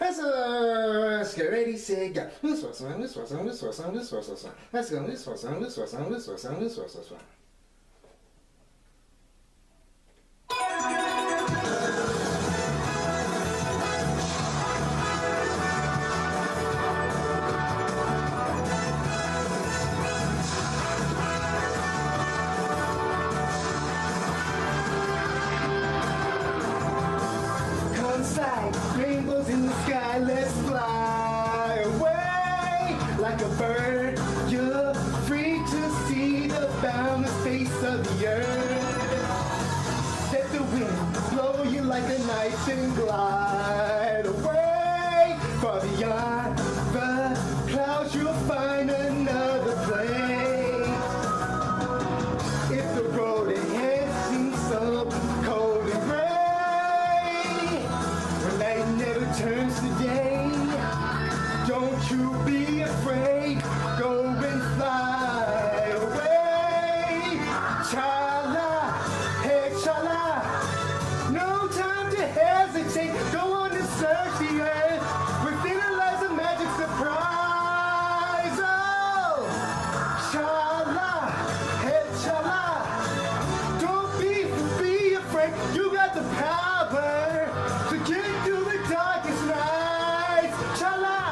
Let's get ready, say go. Let's go. Rainbows in the sky, let's fly away like a bird. You're free to see the boundless face of the earth. Let the wind blow you like a knife and glide away. Far beyond the clouds, you'll find another place. If the road ahead seems so cold and gray, turns today, don't you be afraid, go and fly away. Chala, hey chala, no time to hesitate, go on and search the earth, within it lies a magic surprise. Oh, chala, hey chala, don't be afraid, you got the power to get through the darkest nights. Chala!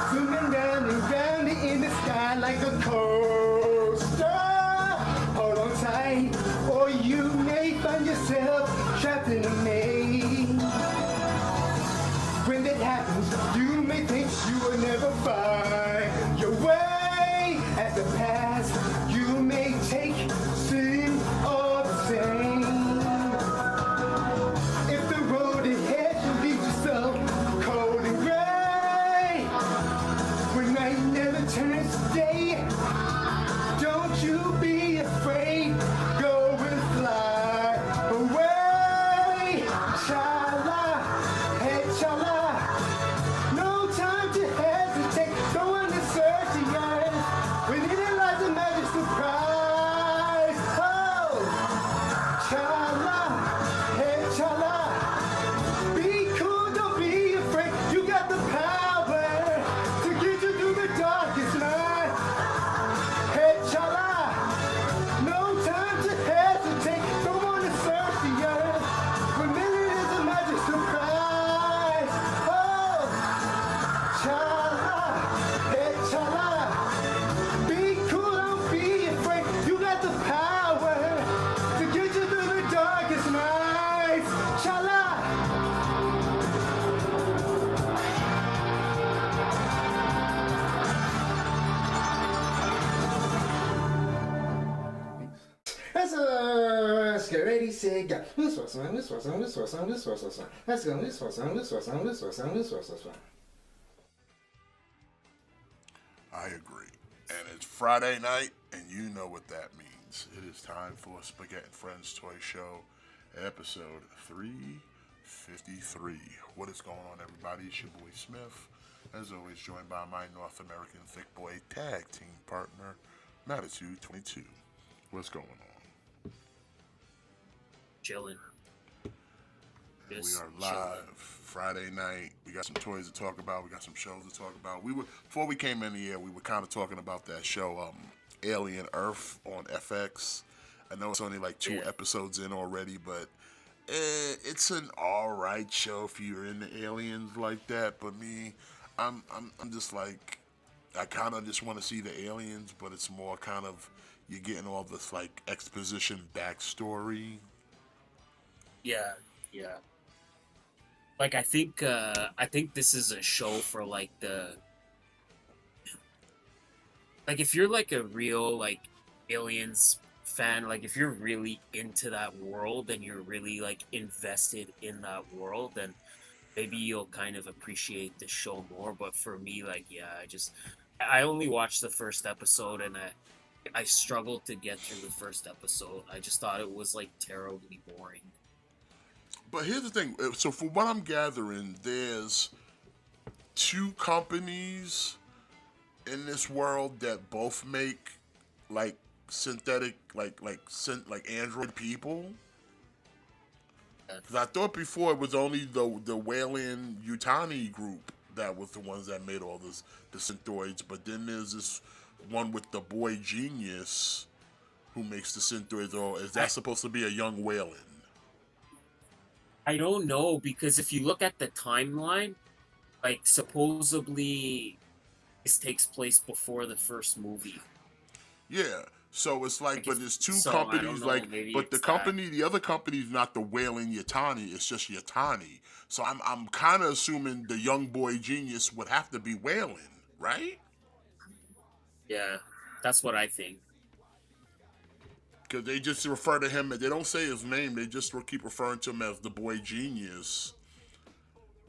Swimming round and round in the sky like a coaster. Hold on tight, or you may find yourself trapped in a maze. When that happens, you may think you will never find your way. At the past, you may take seem all the same. If the road ahead should leave you so cold and gray, when night never turns to day, don't you be afraid, go and fly away. Chala, hey chala, no time to hesitate, go on and search the earth, within it lies a magic surprise. Oh, chala, hey chala, be cool, don't be afraid, you got the power to get you through the darkest night. Hey chala, no time to hesitate, go on and search the earth, within it is a magic surprise. Oh, chala, hey chala, be cool, don't be afraid, you got the power to get you through the darkest nights. Chala. Let's get ready, say go. Let's go. I agree. And it's Friday night, and you know what that means. It is time for Spaghett and Friends Toy Show, episode 353. What is going on, everybody? It's your boy Smith, as always, joined by my North American Thick Boy tag team partner, Matitude22. What's going on? Chilling. We are live Friday night. We got some toys to talk about. We got some shows to talk about. Before we came in the air, we were kind of talking about that show, Alien Earth on FX. I know it's only like 2 episodes in already, but it's an all right show if you're into aliens like that. But me, I'm just like, I kind of just want to see the aliens, but it's more kind of you're getting all this like exposition backstory. Yeah. Like I think this is a show for like if you're like a real like aliens fan, like if you're really into that world and you're really like invested in that world, then maybe you'll kind of appreciate the show more. But for me, like I only watched the first episode and I struggled to get through the first episode. I just thought it was like terribly boring. But here's the thing. So from what I'm gathering, there's two companies in this world that both make like synthetic, like android people. Because I thought before it was only the Wayland Utani group that was the ones that made all the synthoids, but then there's this one with the boy genius who makes the synthoids. Or is that supposed to be a young Wayland? I don't know because if you look at the timeline, like supposedly this takes place before the first movie. Yeah. So it's like, but there's two So I don't companies, know. like, Maybe but it's that. the other company is not the Wailing Yatani, it's just Yatani. So I'm kind of assuming the young boy genius would have to be Wailing, right? Yeah, that's what I think. Because they just refer to him, they don't say his name, they just keep referring to him as the boy genius.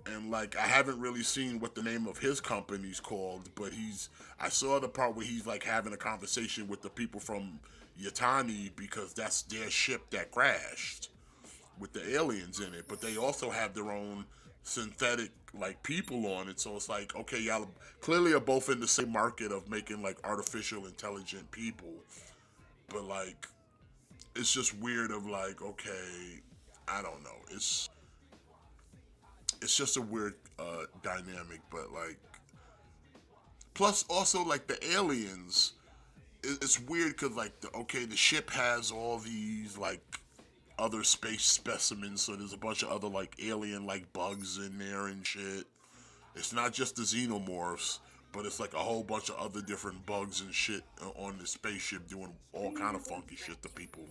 And like, I haven't really seen what the name of his company's called, but I saw the part where he's like having a conversation with the people from Yatani because that's their ship that crashed with the aliens in it. But they also have their own synthetic like people on it, so it's like, okay, y'all clearly are both in the same market of making like artificial intelligent people. But like, it's just weird of like, okay, I don't know, it's just a weird dynamic. But like, plus also like the aliens, it's weird because like the ship has all these like other space specimens, so there's a bunch of other like alien like bugs in there and shit. It's not just the xenomorphs, but it's like a whole bunch of other different bugs and shit on the spaceship doing all kind of funky shit to people.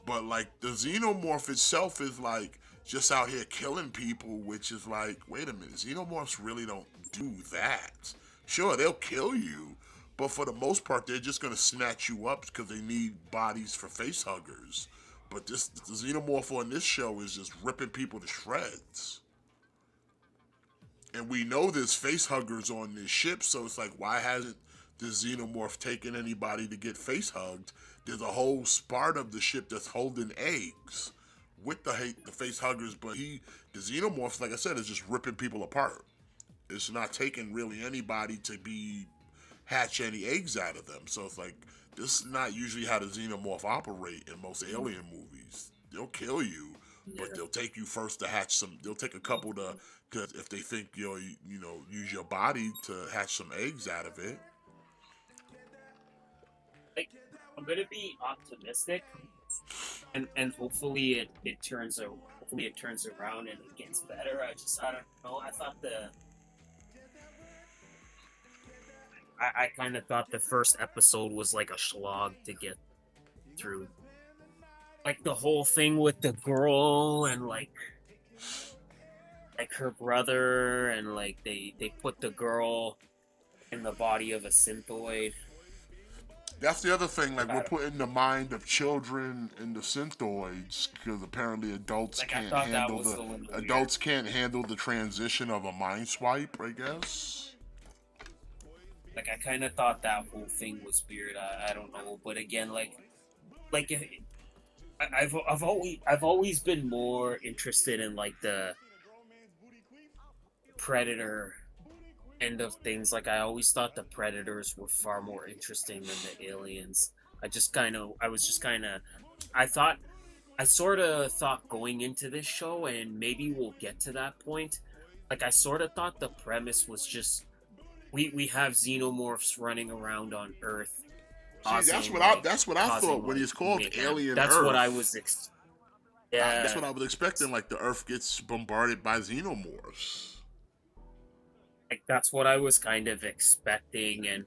But like the xenomorph itself is like just out here killing people, which is like, wait a minute, xenomorphs really don't do that. Sure, they'll kill you, but for the most part, they're just gonna snatch you up because they need bodies for face huggers. But this the xenomorph on this show is just ripping people to shreds. And we know there's face huggers on this ship, so it's like, why hasn't the xenomorph taken anybody to get face hugged? There's a whole part of the ship that's holding eggs with the face huggers, but the xenomorph, like I said, is just ripping people apart. It's not taking really anybody to hatch any eggs out of them. So it's like, this is not usually how the xenomorph operate in most alien movies. They'll kill you, but Yeah. they'll take you first to hatch some. They'll take a couple to, cause if they think use your body to hatch some eggs out of it. Like, I'm gonna be optimistic, and hopefully hopefully it turns around and it gets better. I don't know. I kind of thought the first episode was like a slog to get through. Like the whole thing with the girl and like her brother, and like they put the girl in the body of a synthoid. That's the other thing. Like, Like we're I putting the mind of children into synthoids because apparently like I thought that was a little weird. adults can't handle the transition of a mind swipe, I guess. Like I kind of thought that whole thing was weird. I don't know, but again, like if, I've always been more interested in like the predator end of things. Like I always thought the predators were far more interesting than the aliens. I was just kind of I thought I sort of thought going into this show, and maybe we'll get to that point. Like I sort of thought the premise was just we have xenomorphs running around on Earth, See, that's what I causing thought when like it's called mayhem. Alien That's Earth. what I was. That's Yeah, what I was expecting. Like the Earth gets bombarded by xenomorphs. like that's what I was kind of expecting, and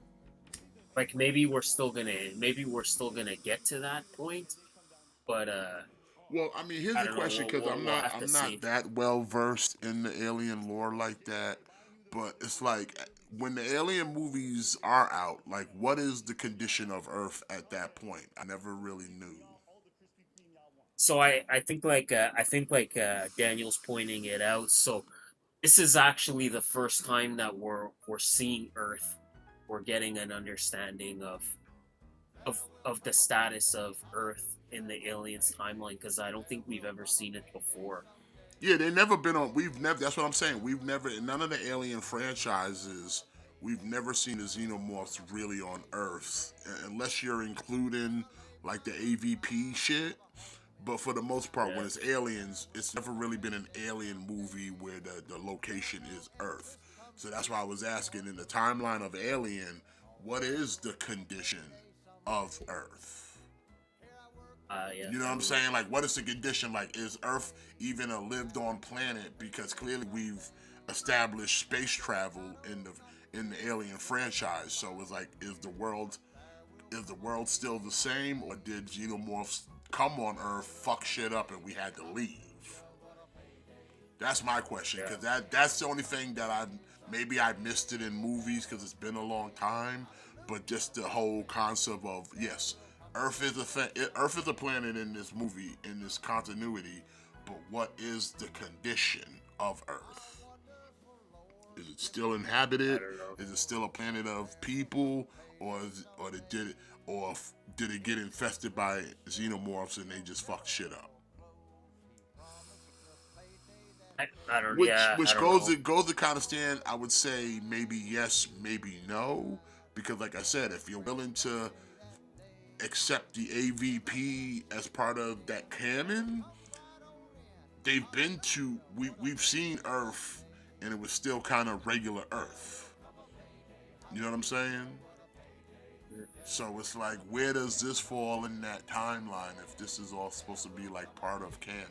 like maybe we're still gonna get to that point, but Well, I mean, here's I the don't know. question because We'll have to I'm see. not that well versed in the alien lore like that. But it's like when the alien movies are out, like what is the condition of Earth at that point? I never really knew. So I think Daniel's pointing it out. So this is actually the first time that we're seeing Earth. We're getting an understanding of the status of Earth in the aliens timeline because I don't think we've ever seen it before. Yeah, they never been on. We've never. That's what I'm saying. We've never in none of the Alien franchises. We've never seen the xenomorphs really on Earth, unless you're including like the AVP shit. But for the most part, when Yeah. it's aliens, it's never really been an alien movie where the location is Earth. So that's why I was asking in the timeline of Alien, what is the condition of Earth? Yeah. You know what I'm Totally. saying? Like, what is the condition? Like, is Earth even a lived-on planet? Because clearly we've established space travel in the Alien franchise. So it's like, is the world still the same, or did xenomorphs come on Earth, fuck shit up, and we had to leave? That's my question, Yeah. because that's the only thing that I missed it in movies because it's been a long time, but just the whole concept of yes, Earth is a planet in this movie in this continuity, but what is the condition of Earth? Is it still I inhabited? don't know. Is it still a planet of people, or did it get infested by xenomorphs and they just fucked shit up? I don't. Which Yeah. I which don't know. goes to kind of stand. I would say maybe yes, maybe no, because like I said, if you're willing to accept the AVP as part of that canon, they've been to we've seen Earth, and it was still kind of regular Earth. You know what I'm saying? So it's like, where does this fall in that timeline if this is all supposed to be like part of canon?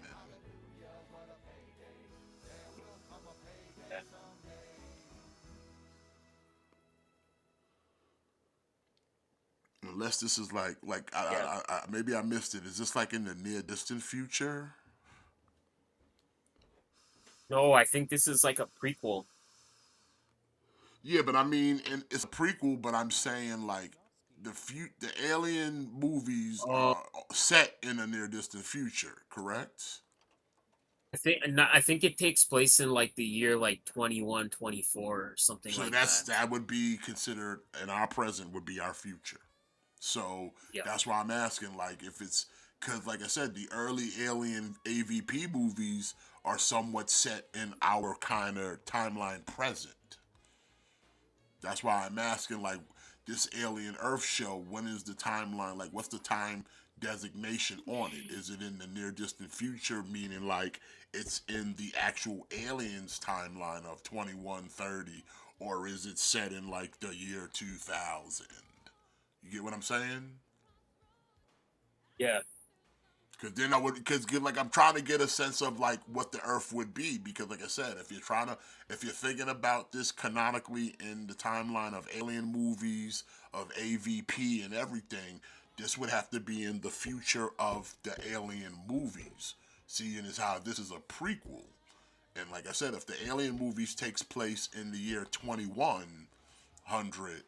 Yeah. Unless this is like Yeah. maybe I missed it. Is this like in the near distant future? No, I think this is like a prequel. Yeah, but I mean, and it's a prequel. But I'm saying like the Alien movies Oh, are set in a near distant future, correct? I think it takes place in like the year like 21, 24 or something So like that. that would be considered, and our present would be our future. So Yeah. that's why I'm asking, like, if it's because, like I said, the early Alien AVP movies are somewhat set in our kind of timeline present. That's why I'm asking, like, this Alien Earth show, when is the timeline? Like, what's the time designation on it? Is it in the near distant future, meaning like it's in the actual aliens timeline of 2130, or is it set in like the year 2000? You get what I'm saying? Yeah. Because then I would, because like I'm trying to get a sense of like what the Earth would be. Because like I said, if you're thinking about this canonically in the timeline of alien movies, of AVP and everything, this would have to be in the future of the alien movies. Seeing as how this is a prequel, and like I said, if the alien movies takes place in the year 2100,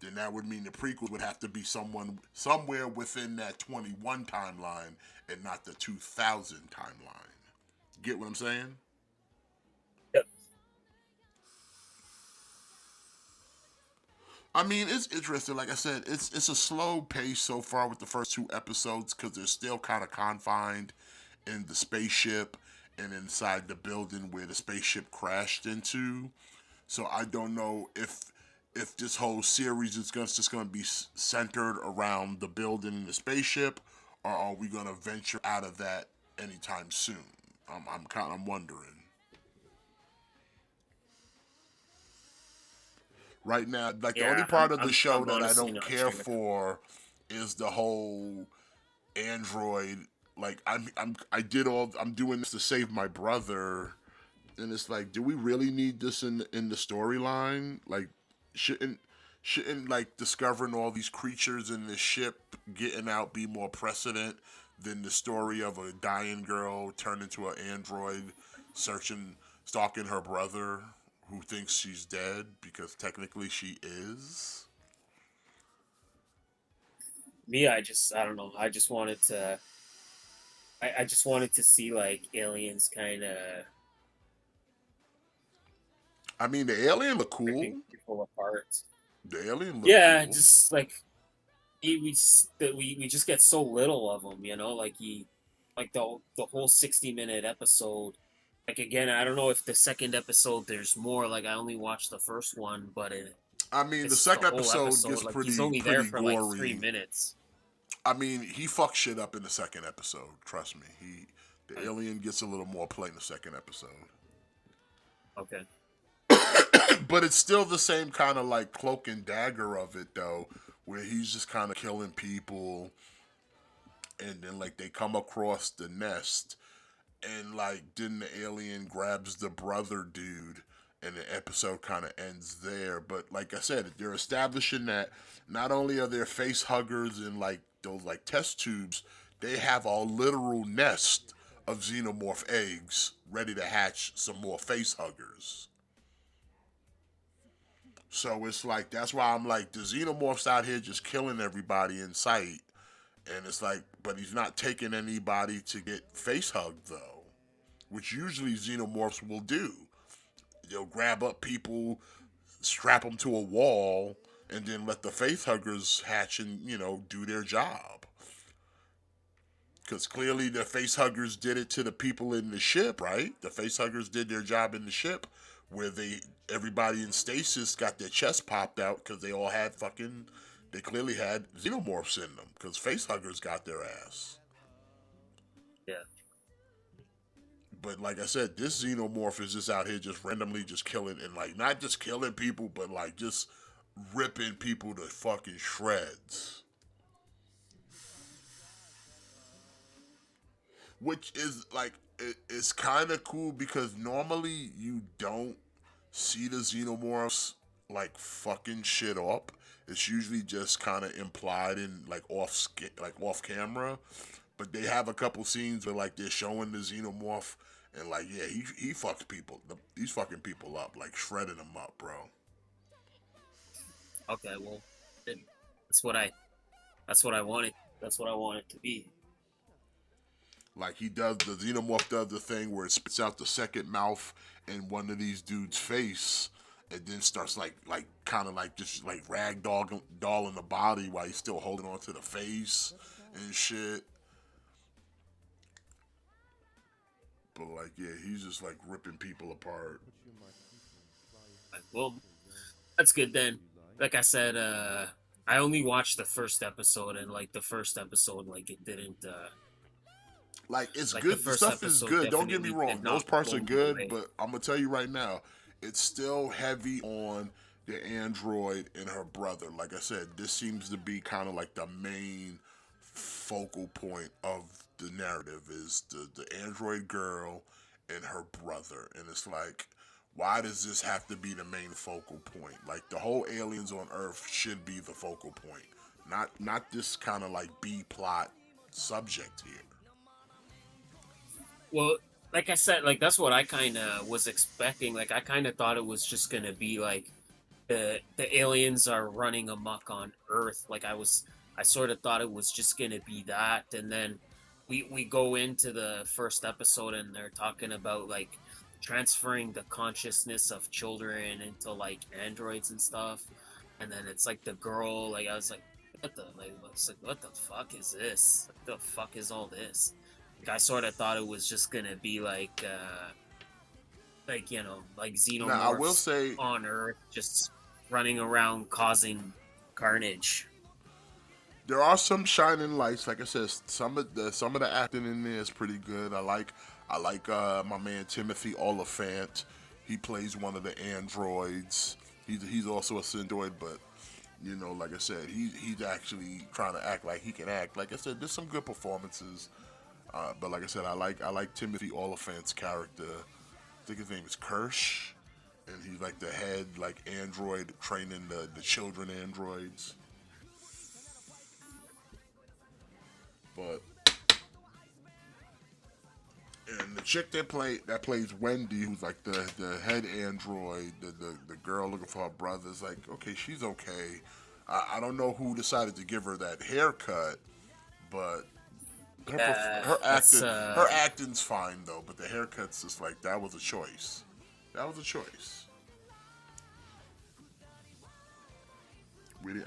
then that would mean the prequel would have to be somewhere within that 21 timeline and not the 2000 timeline. Get what I'm saying? Yep. I mean, it's interesting. Like I said, it's a slow pace so far with the first two episodes because they're still kind of confined in the spaceship and inside the building where the spaceship crashed into. So I don't know if this whole series is just going to be centered around the building and the spaceship, or are we going to venture out of that anytime soon? I'm wondering. Right now, like the only Yeah. part of the show I'm that I honestly don't not care sure. for is the whole android. Like I'm doing this to save my brother, and it's like, do we really need this in the storyline? Like, shouldn't shouldn't like discovering all these creatures in this ship getting out be more precedent than the story of a dying girl turned into an android stalking her brother who thinks she's dead because technically she is? Me, I don't know. I just wanted to see like aliens kind of I mean, the alien look ripping cool. people apart. The alien look Yeah, cool. just like we just get so little of him, you know, like like the whole 60-minute episode. Like again, I don't know if the second episode there's more. Like I only watched the first one, but I mean, the it's the second whole episode episode. gets Like he's pretty only there pretty for like three gory. minutes. I mean, he fucks shit up in the second episode. Trust me, the Right? alien gets a little more play in the second episode. Okay. But it's still the same kind of like cloak and dagger of it though, where he's just kind of killing people, and then like they come across the nest, and like then the alien grabs the brother dude, and the episode kind of ends there. But like I said, they're establishing that not only are there face huggers and like those like test tubes, they have a literal nest of xenomorph eggs ready to hatch some more face huggers. So it's like that's why I'm like the xenomorphs out here just killing everybody in sight, and it's like, but he's not taking anybody to get face hugged though, which usually xenomorphs will do. They'll grab up people, strap them to a wall, and then let the face huggers hatch and do their job. Because clearly the face huggers did it to the people in the ship, right? The face huggers did their job in the ship, where everybody in stasis got their chest popped out because they clearly had xenomorphs in them because face huggers got their ass. Yeah. But like I said, this xenomorph is just out here just randomly just killing, and like not just killing people, but like just ripping people to fucking shreds. Which is like it's kind of cool because normally you don't see the xenomorphs like fucking shit up. It's usually just kind of implied in like off camera. But they have a couple scenes where like they're showing the xenomorph, and like yeah, he fucks people. He's fucking people up, like shredding them up, bro. Okay. Well, then that's what I that's what I wanted. That's what I want it to be. Like the xenomorph does the thing where it spits out the second mouth in one of these dudes' face, and then starts like kind of like just like dolling the body while he's still holding on to the face and shit. But like yeah, he's just like ripping people apart. Like, well, that's good then. Like I said, I only watched the first episode, and like the first episode, like it didn't. Like it's Like the good. The first stuff is episode good. Don't get me definitely wrong; did those not parts blow are me good. away. But I'm gonna tell you right now, it's still heavy on the android and her brother. Like I said, this seems to be kind of like the main focal point of the narrative is the android girl and her brother, and it's like, why does this have to be the main focal point? Like the whole aliens on Earth should be the focal point, not this kind of like B plot subject here. Well, like I said, like that's what I kind of was expecting. Like I kind of thought it was just gonna be like the aliens are running amok on Earth. I sort of thought it was just gonna be that, and then we go into the first episode and they're talking about like transferring the consciousness of children into like androids and stuff, and then it's like the girl. Like I was like, what the fuck is this? What the fuck is all this? I sort of thought it was just gonna be like like Now, I will xenomorphs say, on Earth just running around causing carnage. there are some shining lights. Like I said, some of the acting in there is pretty good. I like my man Timothy Oliphant. He plays one of the androids. He's also a syndoid, but like I said, he's actually trying to act like he can act. Like I said, there's some good performances. But like I said, I like Timothy Oliphant's character. I think his name is Kirsch, and he's like the head like android training the children androids. But and the chick that plays Wendy, who's like the head android, the girl looking for her brother, is like, okay, she's okay. I don't know who decided to give her that haircut, but her That's acting's fine though. But the haircut's just like that was a choice. That was a choice.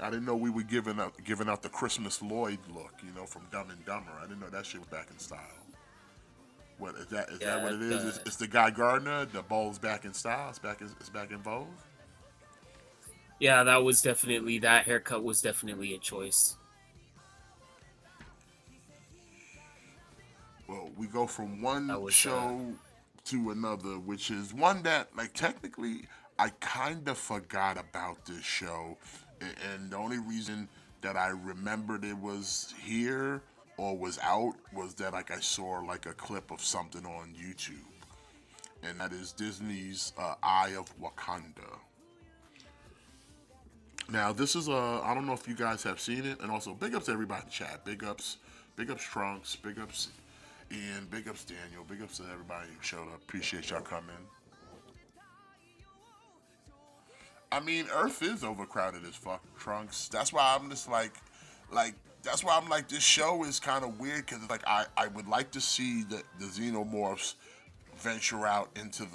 I didn't know we were giving out the Christmas Lloyd look, from Dumb and Dumber. I didn't know that shit was back in style. What is that? Is that Yeah, what it is? It's the Guy Gardner. The bowl's back in style. It's back in vogue. yeah, that haircut was definitely a choice. Well, we go from That one was show to another, which is one that, like, technically, I kind of forgot about this show, and the only reason that I remembered it was here or was out was that, like, I saw like a clip of something on YouTube, and that is Disney's Eye of Wakanda. Now, this is I don't know if you guys have seen it, and also big ups to everybody in the chat. Big ups Trunks, big ups Ian, big ups Daniel, big ups to everybody who showed up. Appreciate y'all coming. I mean, Earth is overcrowded as fuck, Trunks. That's why I'm just that's why I'm like, this show is kind of weird because like I would like to see the xenomorphs venture out into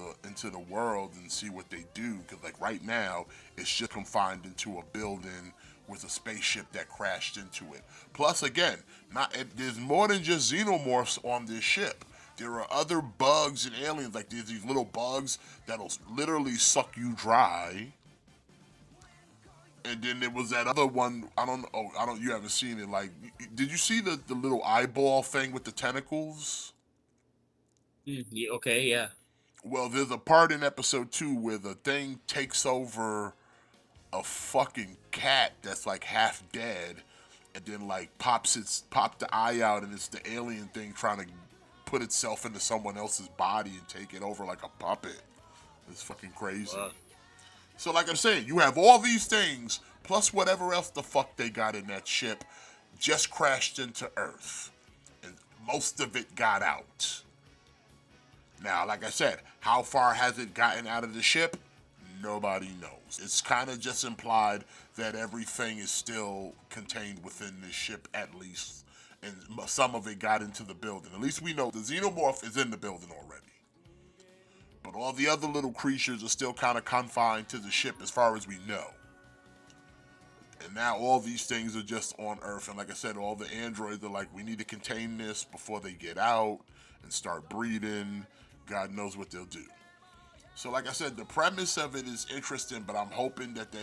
the world and see what they do, because like right now it's just confined into a building with a spaceship that crashed into it. Plus, again, there's more than just xenomorphs on this ship. There are other bugs and aliens, like there's these little bugs that'll literally suck you dry. And then there was that other one. You haven't seen it. Like, did you see the little eyeball thing with the tentacles? Yeah, okay, yeah. Well, there's a part in episode 2 where the thing takes over a fucking cat that's like half dead, and then like pop the eye out, and it's the alien thing trying to put itself into someone else's body and take it over like a puppet. It's fucking crazy. So like I'm saying, you have all these things, plus whatever else the fuck they got in that ship, just crashed into Earth. And most of it got out. Now, like I said, how far has it gotten out of the ship? Nobody knows. It's kind of just implied that everything is still contained within this ship at least. And some of it got into the building. At least we know the xenomorph is in the building already. But all the other little creatures are still kind of confined to the ship as far as we know. And now all these things are just on Earth. And like I said, all the androids are like, we need to contain this before they get out and start breeding. God knows what they'll do. So like I said, the premise of it is interesting, but I'm hoping that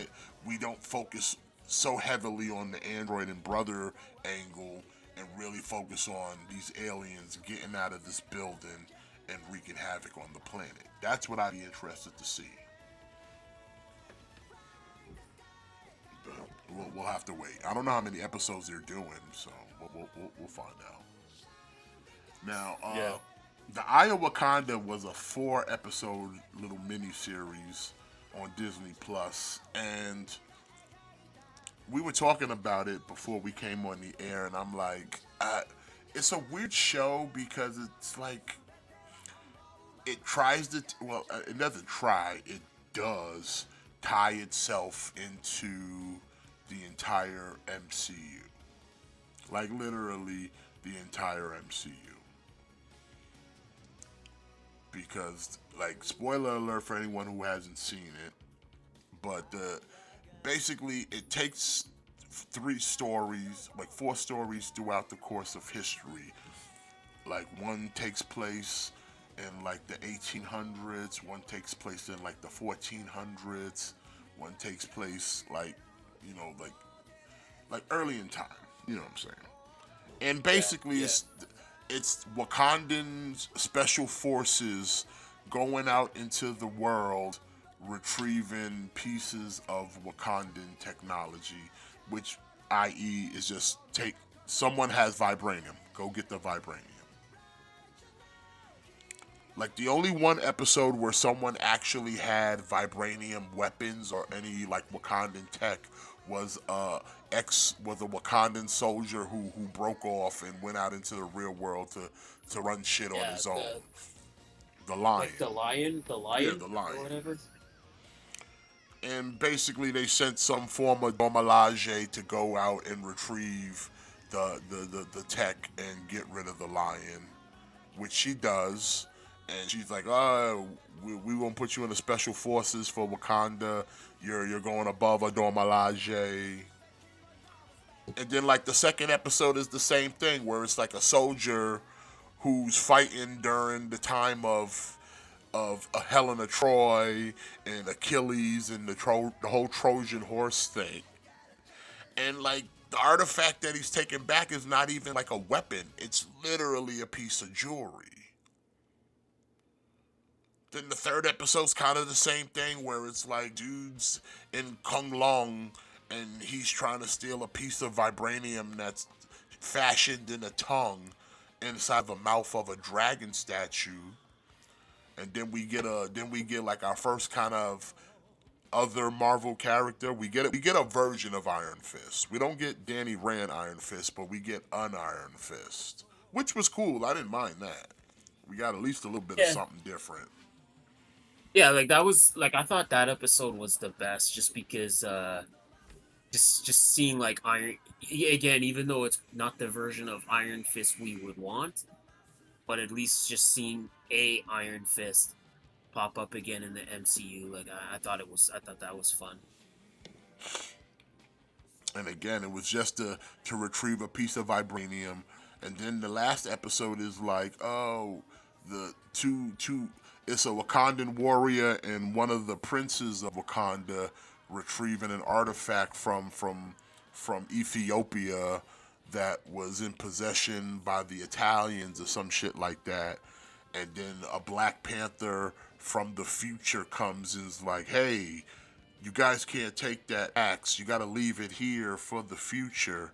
we don't focus so heavily on the android and brother angle and really focus on these aliens getting out of this building and wreaking havoc on the planet. That's what I'd be interested to see. But we'll have to wait. I don't know how many episodes they're doing, so we'll find out. Now, The Eye of Wakanda was a 4-episode little mini-series on Disney Plus, and we were talking about it before we came on the air, and I'm like, it's a weird show because it's like, it tries to, it doesn't try, it does tie itself into the entire MCU. Like, literally, the entire MCU. Because, like, spoiler alert for anyone who hasn't seen it, but basically it takes 4 stories throughout the course of history. Like, one takes place in like the 1800s, one takes place in like the 1400s, one takes place like early in time, you know what I'm saying? And basically it's Wakandan special forces going out into the world retrieving pieces of Wakandan technology, which i.e. is just someone has vibranium, go get the vibranium. Like, the only one episode where someone actually had vibranium weapons or any like Wakandan tech was a Wakandan soldier who broke off and went out into the real world to run shit on his own. The lion. Like the lion? Yeah, the lion. Or whatever. And basically they sent some form of Domelage to go out and retrieve the tech and get rid of the lion, which she does. And she's like, we won't put you in the special forces for Wakanda. You're going above a Dormalage. And then like the second episode is the same thing where it's like a soldier who's fighting during the time of Helena Troy and Achilles and the whole Trojan horse thing. And like the artifact that he's taking back is not even like a weapon. It's literally a piece of jewelry. Then the third episode's kind of the same thing where it's like dudes in Kung Long and he's trying to steal a piece of vibranium that's fashioned in a tongue inside the mouth of a dragon statue. And then we get like our first kind of other Marvel character. We get a version of Iron Fist. We don't get Danny Rand Iron Fist, but we get an Iron Fist, which was cool. I didn't mind that. We got at least a little bit of something different. Yeah, like that was like I thought that episode was the best, just because just seeing like Iron again, even though it's not the version of Iron Fist we would want, but at least just seeing a Iron Fist pop up again in the MCU, like I thought that was fun. And again, it was just to retrieve a piece of vibranium. And then the last episode is like, oh, the two it's a Wakandan warrior and one of the princes of Wakanda retrieving an artifact from Ethiopia that was in possession by the Italians or some shit like that. And then a Black Panther from the future comes and is like, hey, you guys can't take that axe. You got to leave it here for the future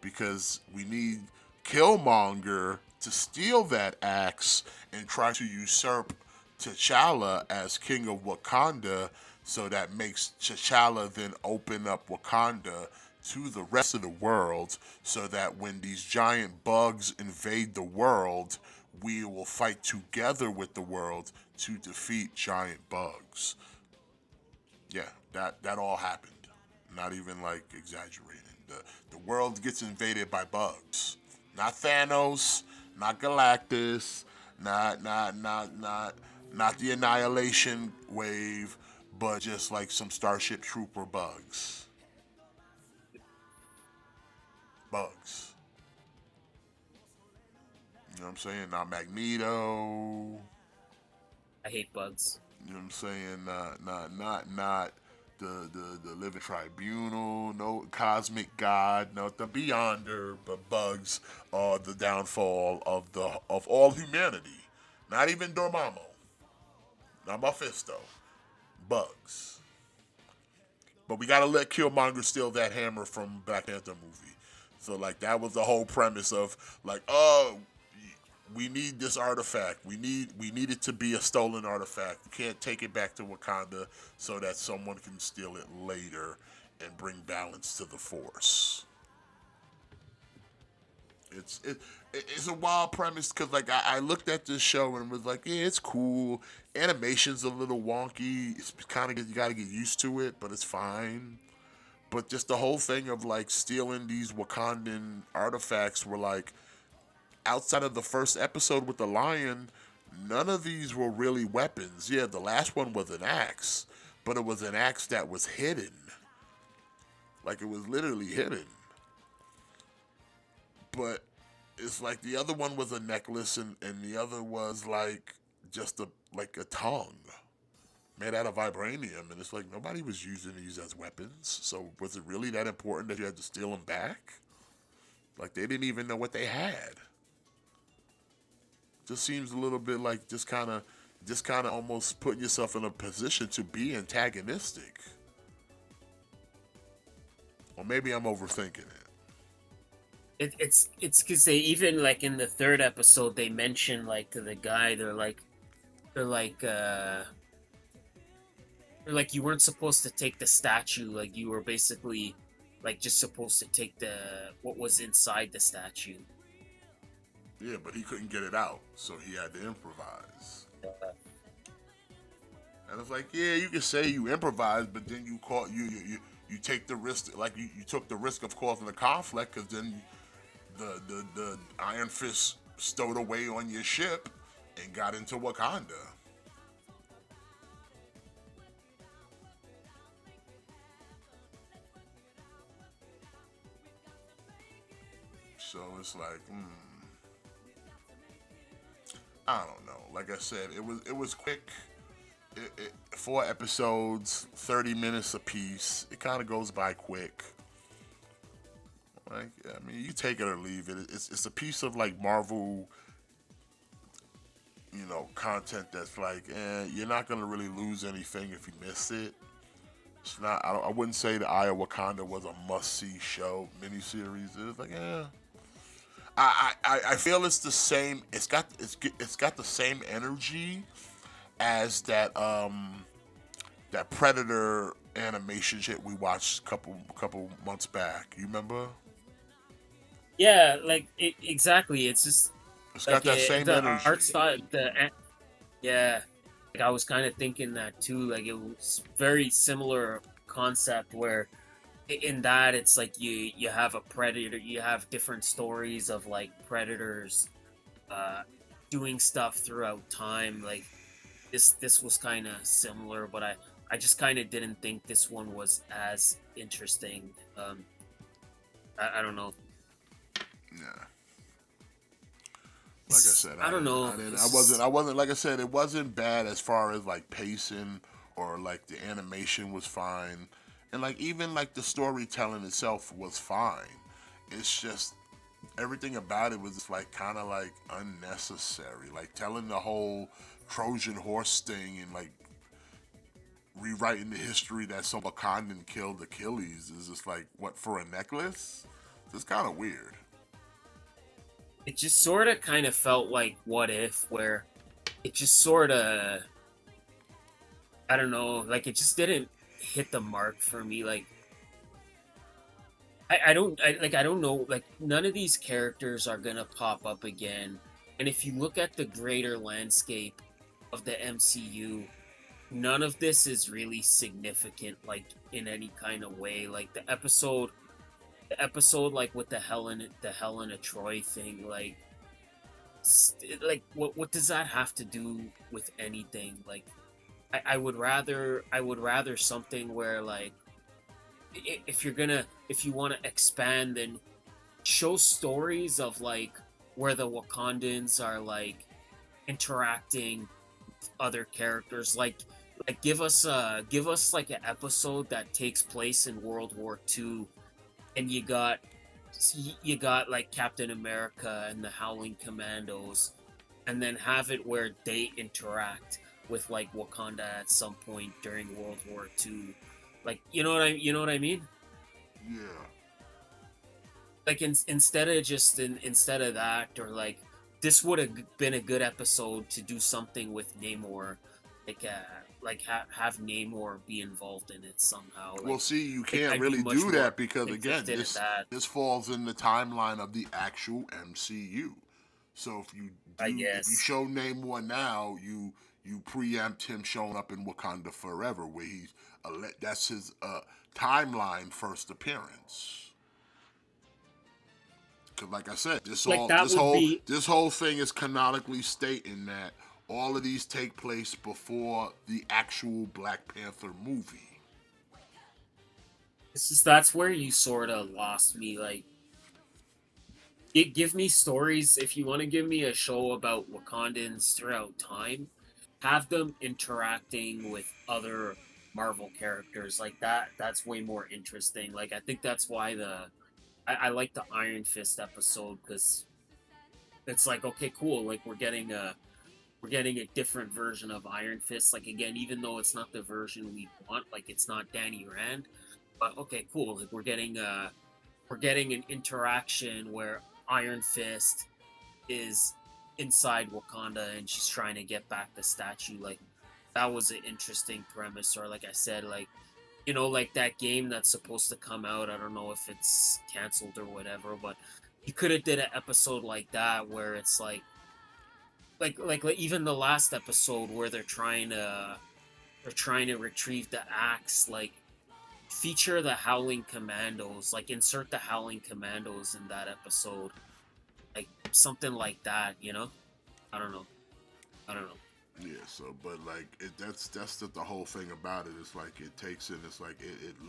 because we need Killmonger to steal that axe and try to usurp T'Challa as king of Wakanda, so that makes T'Challa then open up Wakanda to the rest of the world, so that when these giant bugs invade the world, we will fight together with the world to defeat giant bugs. Yeah, that all happened. Not even like exaggerating. The world gets invaded by bugs. Not Thanos, not Galactus, not the Annihilation Wave, but just like some Starship Trooper bugs. Bugs. You know what I'm saying? Not Magneto. I hate bugs. You know what I'm saying? Not the Living Tribunal, no Cosmic God, no the Beyonder, but bugs are the downfall of all humanity. Not even Dormammu. Not Mephisto. Bugs. But we gotta let Killmonger steal that hammer from Black Panther movie. So like that was the whole premise of like, oh, we need this artifact. We need it to be a stolen artifact. We can't take it back to Wakanda so that someone can steal it later and bring balance to the Force. It's a wild premise because like I looked at this show and was like, yeah, it's cool. Animation's a little wonky. It's kind of you got to get used to it, but it's fine. But just the whole thing of like stealing these Wakandan artifacts were like, outside of the first episode with the lion, none of these were really weapons. Yeah, the last one was an axe, but it was an axe that was hidden. Like it was literally hidden. But it's like the other one was a necklace and the other was like just a tongue made out of vibranium. And it's like nobody was using these as weapons. So was it really that important that you had to steal them back? Like they didn't even know what they had. Just seems a little bit like just kind of almost putting yourself in a position to be antagonistic. Or maybe I'm overthinking it. It's because they even like in the third episode they mention like to the guy they're like you weren't supposed to take the statue, like you were basically like just supposed to take what was inside the statue. Yeah, but he couldn't get it out, so he had to improvise. And it's like, yeah, you can say you improvised, but then you take the risk, like you took the risk of causing a conflict, because then the Iron Fist stowed away on your ship and got into Wakanda. So it's like, I don't know. Like I said, it was quick. 4 episodes, 30 minutes a piece. It kind of goes by quick. Like, I mean, you take it or leave it. It's a piece of like Marvel, content that's like, you're not gonna really lose anything if you miss it. It's not. I wouldn't say the Eye of Wakanda was a must-see show miniseries. It's like, I feel it's the same. It's got the same energy as that Predator animation shit we watched couple months back. You remember? Yeah, like exactly. It's just It's got like that same the energy. art style. Yeah, like I was kind of thinking that too. Like it was very similar concept where in that it's like you have a predator, you have different stories of like predators uh doing stuff throughout time. Like this was kind of similar, but I just kind of didn't think this one was as interesting. I don't know. Yeah. Like I said, I don't know. I wasn't. Like I said, it wasn't bad as far as like pacing or like the animation was fine, and like even like the storytelling itself was fine. It's just everything about it was just like kind of like unnecessary. Like telling the whole Trojan horse thing and like rewriting the history that some Wakandan killed Achilles is just like what for a necklace? It's kind of weird. It just sort of kind of felt like What If, where it just sort of, I don't know, like it just didn't hit the mark for me. Like I don't know, like none of these characters are gonna pop up again. And if you look at the greater landscape of the MCU, none of this is really significant, like in any kind of way. Like the episode like with the Helena Troy thing, like what does that have to do with anything? Like I would rather something where like if you want to expand, then show stories of like where the Wakandans are like interacting with other characters, like give us like an episode that takes place in World War II, and you got like Captain America and the Howling Commandos, and then have it where they interact with like Wakanda at some point during World War II. Like you know what I mean? Yeah. Like instead of that, or like this would have been a good episode to do something with Namor, have Namor be involved in it somehow. Well, see, you can't I'd be really much do more that because again, interested in this that, this falls in the timeline of the actual MCU. So I if you guess. show Namor now, you preempt him showing up in Wakanda Forever, where that's his timeline first appearance. Because, like I said, Like that would be this whole thing is canonically stating that all of these take place before the actual Black Panther movie. that's where you sort of lost me. Like, give me stories if you want to give me a show about Wakandans throughout time. Have them interacting with other Marvel characters like that. That's way more interesting. Like, I think that's why I like the Iron Fist episode, because it's like, okay, cool. Like we're getting a different version of Iron Fist. Like again, even though it's not the version we want, like it's not Danny Rand, but okay, cool. Like we're getting an interaction where Iron Fist is inside Wakanda and she's trying to get back the statue. Like that was an interesting premise. Or like I said, like like that game that's supposed to come out. I don't know if it's canceled or whatever, but you could have did an episode like that where it's like even the last episode where they're trying to retrieve the axe. Like feature the Howling Commandos. Like insert the Howling Commandos in that episode. Like something like that. I don't know. I don't know. Yeah, so but like that's the whole thing about it. It's like it takes it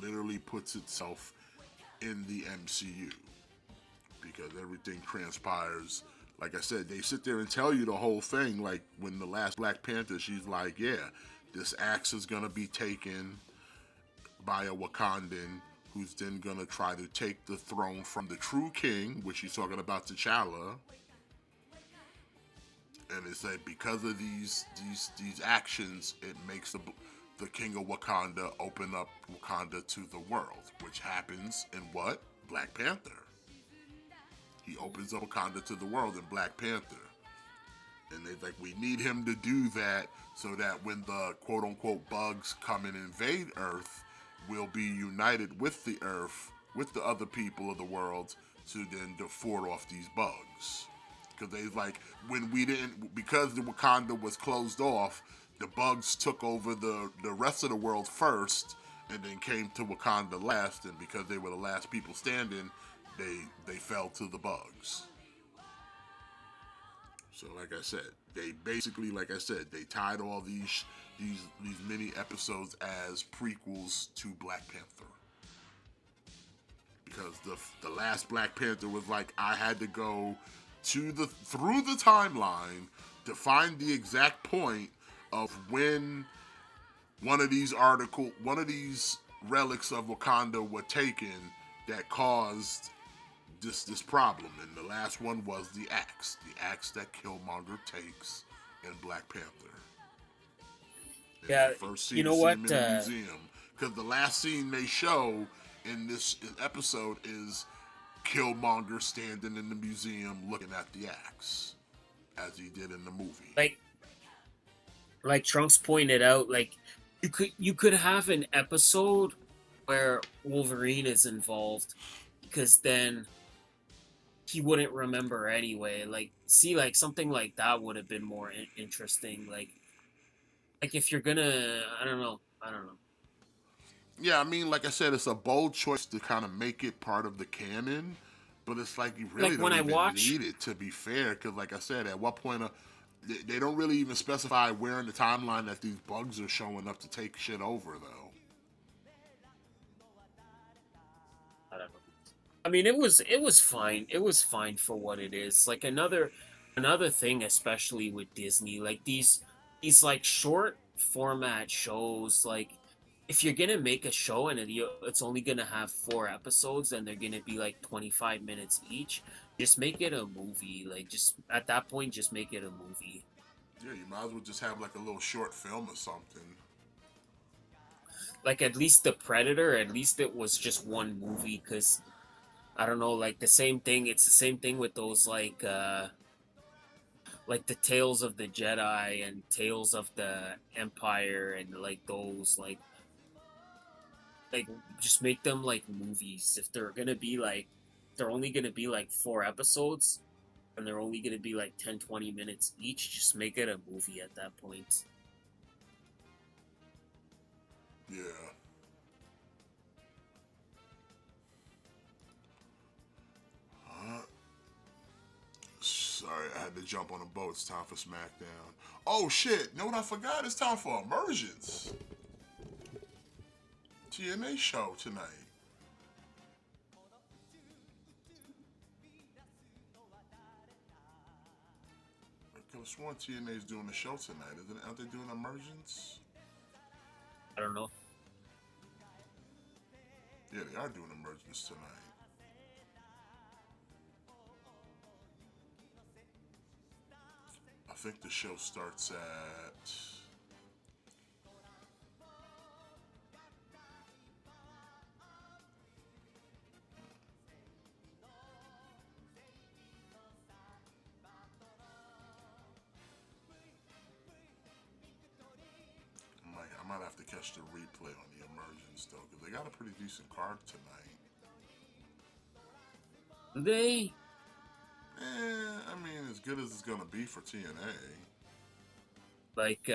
literally puts itself in the MCU because everything transpires. Like I said, they sit there and tell you the whole thing. Like when the last Black Panther, she's like, yeah, this axe is going to be taken by a Wakandan who's then going to try to take the throne from the true king, which she's talking about T'Challa. And it's like because of these actions, it makes the king of Wakanda open up Wakanda to the world, which happens in what? Black Panther. He opens up Wakanda to the world in Black Panther. And they're like, we need him to do that so that when the quote-unquote bugs come and invade Earth, we'll be united with the Earth, with the other people of the world, to then fort off these bugs. Because they like, when we didn't, because the Wakanda was closed off, the bugs took over the rest of the world first, and then came to Wakanda last, and because they were the last people standing, they fell to the bugs. So like I said, they basically, like I said, they tied all these mini episodes as prequels to Black Panther. Because the last Black Panther was like, I had to go through the timeline to find the exact point of when one of these relics of Wakanda were taken that caused this problem. And the last one was the axe that Killmonger takes in Black Panther. And Yeah, the first scene you know is what? him in the museum, because the last scene they show in this episode is Killmonger standing in the museum looking at the axe, as he did in the movie. Like Trunks pointed out, like you could have an episode where Wolverine is involved, because then he wouldn't remember anyway. Like, see, like something like that would have been more interesting. Like if you're gonna, I don't know. Yeah, I mean, like I said, it's a bold choice to kind of make it part of the canon, but it's like you really Like don't even need it, to be fair, because like I said, at what point they don't really even specify where in the timeline that these bugs are showing up to take shit over, though. I don't know. I mean, it was fine. It was fine for what it is. Like another thing, especially with Disney, like these like short format shows. Like if you're gonna make a show and it's only gonna have 4 episodes and they're gonna be like 25 minutes each, just make it a movie. Like just at that point, just make it a movie. Yeah, you might as well just have like a little short film or something. Like at least the Predator, at least it was just one movie, because I don't know, like the same thing. It's the same thing with those like the Tales of the Jedi and Tales of the Empire, and like those like just make them like movies. If they're only gonna be like 4 episodes and they're only gonna be like 10-20 minutes each, just make it a movie at that point. Yeah. Sorry, I had to jump on a boat. It's time for SmackDown. Oh shit! You know what I forgot? It's time for Emergence. TNA show tonight. I could have sworn TNA's doing a show tonight. Aren't they doing Emergence? I don't know. Yeah, they are doing Emergence tonight. I think the show starts at... I might have to catch the replay on the Emergence, though, because they got a pretty decent card tonight. They... I mean, as good as it's gonna be for TNA. Like,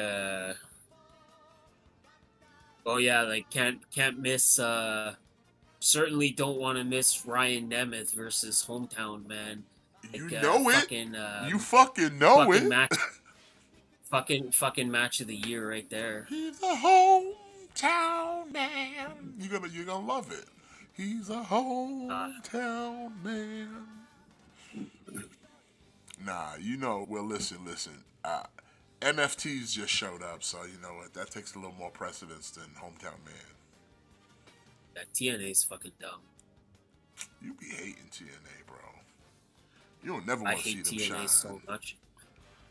oh yeah, like can't miss, certainly don't want to miss Ryan Nemeth versus Hometown Man. Like, You know it. fucking, You fucking know fucking it. match, fucking match of the year right there. He's a hometown man. You're gonna love it. He's a hometown man. Nah, you know. Well, listen. NFTs just showed up, so you know what? That takes a little more precedence than Hometown Man. That TNA's fucking dumb. You be hating TNA, bro. You don't never I want to see hate them TNA shine. so much.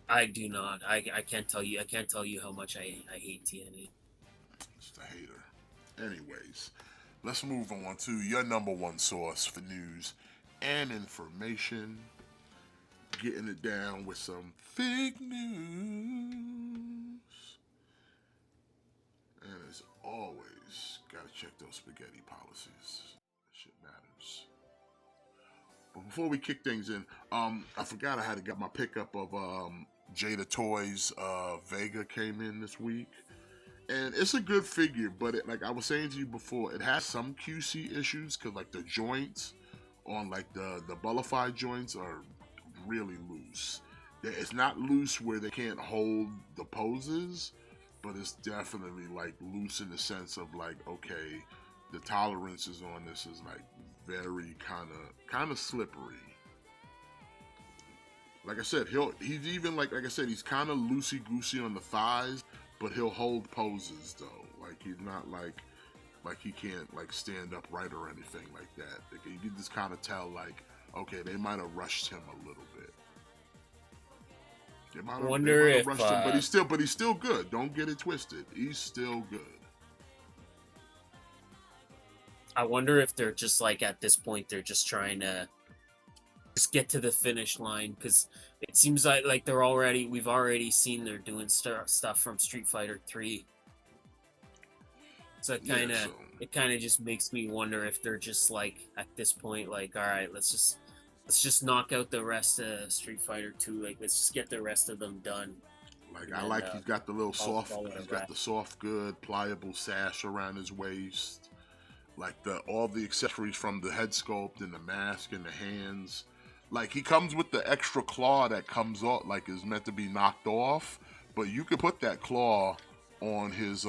I do not. I can't tell you. I can't tell you how much I hate TNA. Just a hater. Anyways, let's move on to your number one source for news and information. Getting it down with some fake news. And as always, gotta check those spaghetti policies. That shit matters. But before we kick things in, I forgot I had to get my pickup of Jada Toys. Vega came in this week. And it's a good figure, but like I was saying to you before, it has some QC issues because like the joints on like the bullified joints are really loose. It's not loose where they can't hold the poses, but it's definitely like loose in the sense of like, okay, the tolerances on this is like very kind of slippery. Like I said, he's even like I said, he's kind of loosey goosey on the thighs, but he'll hold poses though. Like he's not like he can't like stand upright or anything like that. Like, you can just kind of tell like, okay, they might have rushed him a little bit. They might have rushed him, but he's still good. Don't get it twisted. He's still good. I wonder if they're just like at this point they're just trying to just get to the finish line because it seems like we've already seen they're doing stuff from Street Fighter 3. So it kind of just makes me wonder if they're just like at this point like, all right, let's just knock out the rest of Street Fighter 2. Like let's just get the rest of them done. Like he's got the little soft, he's got the soft, good, pliable sash around his waist. Like all the accessories from the head sculpt and the mask and the hands. Like he comes with the extra claw that comes off, like is meant to be knocked off, but you could put that claw on his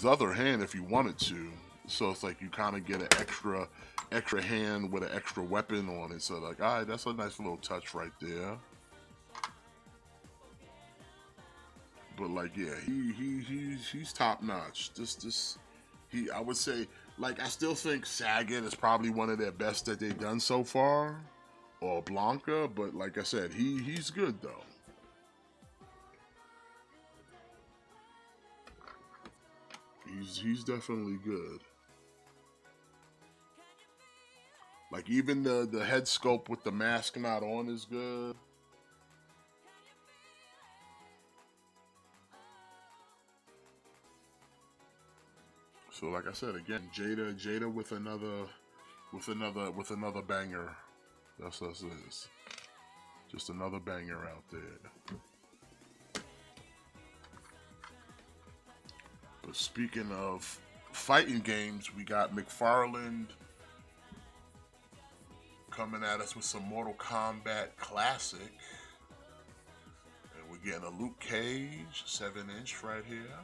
other hand if you wanted to. So it's like you kind of get an extra hand with an extra weapon on it. So like, all right, that's a nice little touch right there. But like, yeah, he's top notch. I would say, like, I still think Saget is probably one of their best that they've done so far, or Blanca. But like I said, he's good though. He's definitely good. Like even the head sculpt with the mask not on is good. So like I said again, Jada with another banger. That's what it is. Just another banger out there. But speaking of fighting games, we got McFarland coming at us with some Mortal Kombat Classic. And we're getting a Luke Cage 7-inch right here.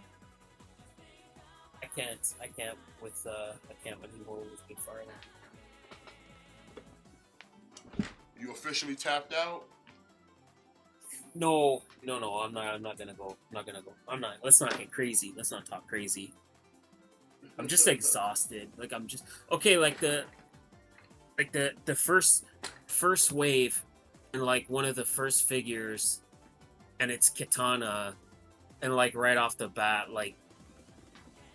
I can't anymore with McFarlane. You officially tapped out? No, I'm not gonna go. Let's not get crazy. Let's not talk crazy. I'm just exhausted. Like I'm just okay. Like the first wave, and like one of the first figures, and it's Katana, and like right off the bat, like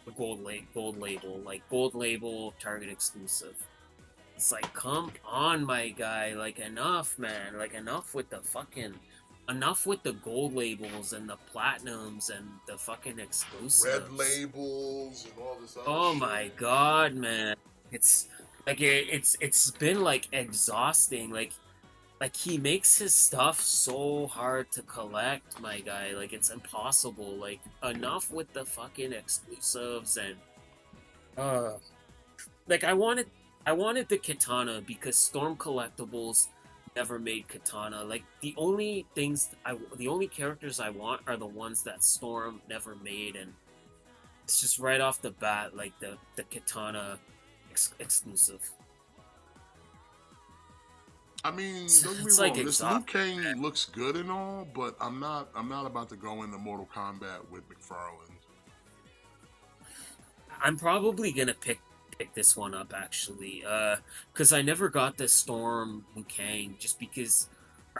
the gold label, Target exclusive. It's like, come on, my guy. Like enough, man. Like enough with the gold labels and the platinums and the fucking exclusives. Red labels and all this other Oh shit. my god, man. It's like it's been like exhausting. Like he makes his stuff so hard to collect, my guy. Like it's impossible. Like enough with the fucking exclusives and like I wanted the Katana because Storm Collectibles never made Katana. Like the only characters I want are the ones that Storm never made, and it's just right off the bat like the Katana exclusive. I mean, don't get me It's like wrong. This Liu exhausting. Kang looks good and all, but I'm not about to go into Mortal Kombat with McFarlane. I'm probably gonna pick this one up actually, because I never got the Storm Kang just because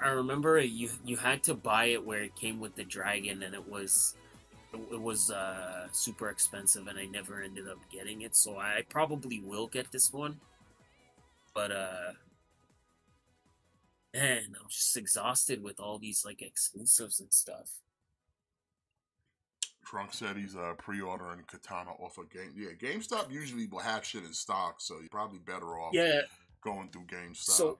I remember you had to buy it where it came with the dragon and it was super expensive and I never ended up getting it, so I probably will get this one, but man, I'm just exhausted with all these like exclusives and stuff. Trunk said he's pre-ordering Katana off of Game. Yeah, GameStop usually will have shit in stock, so you're probably better off Yeah, going through GameStop. so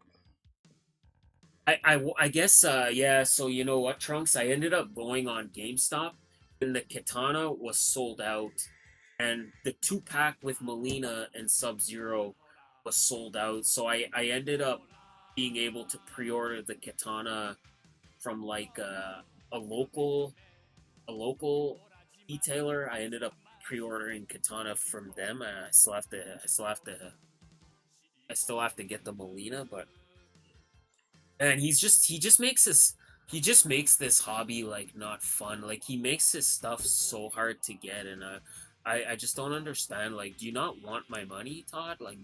I guess yeah, so you know what, Trunks, I ended up going on GameStop and the katana was sold out and the 2-pack with Melina and Sub-Zero was sold out, so I ended up being able to pre-order the katana from like a local a local retailer. I ended up pre-ordering katana from them. I still have to get the Molina, but and he just makes this hobby like not fun. Like he makes his stuff so hard to get, and I just don't understand. Like, do you not want my money, Todd? Like,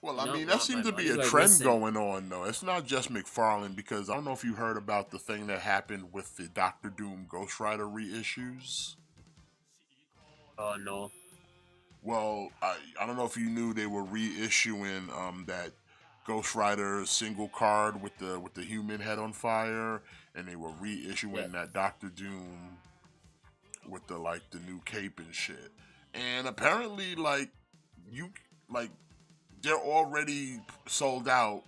Well, do I you not mean, that want my seems to be money? a Like, trend listen. going on, though. It's not just McFarlane, because I don't know if you heard about the thing that happened with the Doctor Doom Ghost Rider reissues. Oh no. Well, I don't know if you knew they were reissuing that Ghost Rider single card with the human head on fire, and they were Yeah. reissuing that Doctor Doom with the like the new cape and shit. And apparently, you like they're already sold out,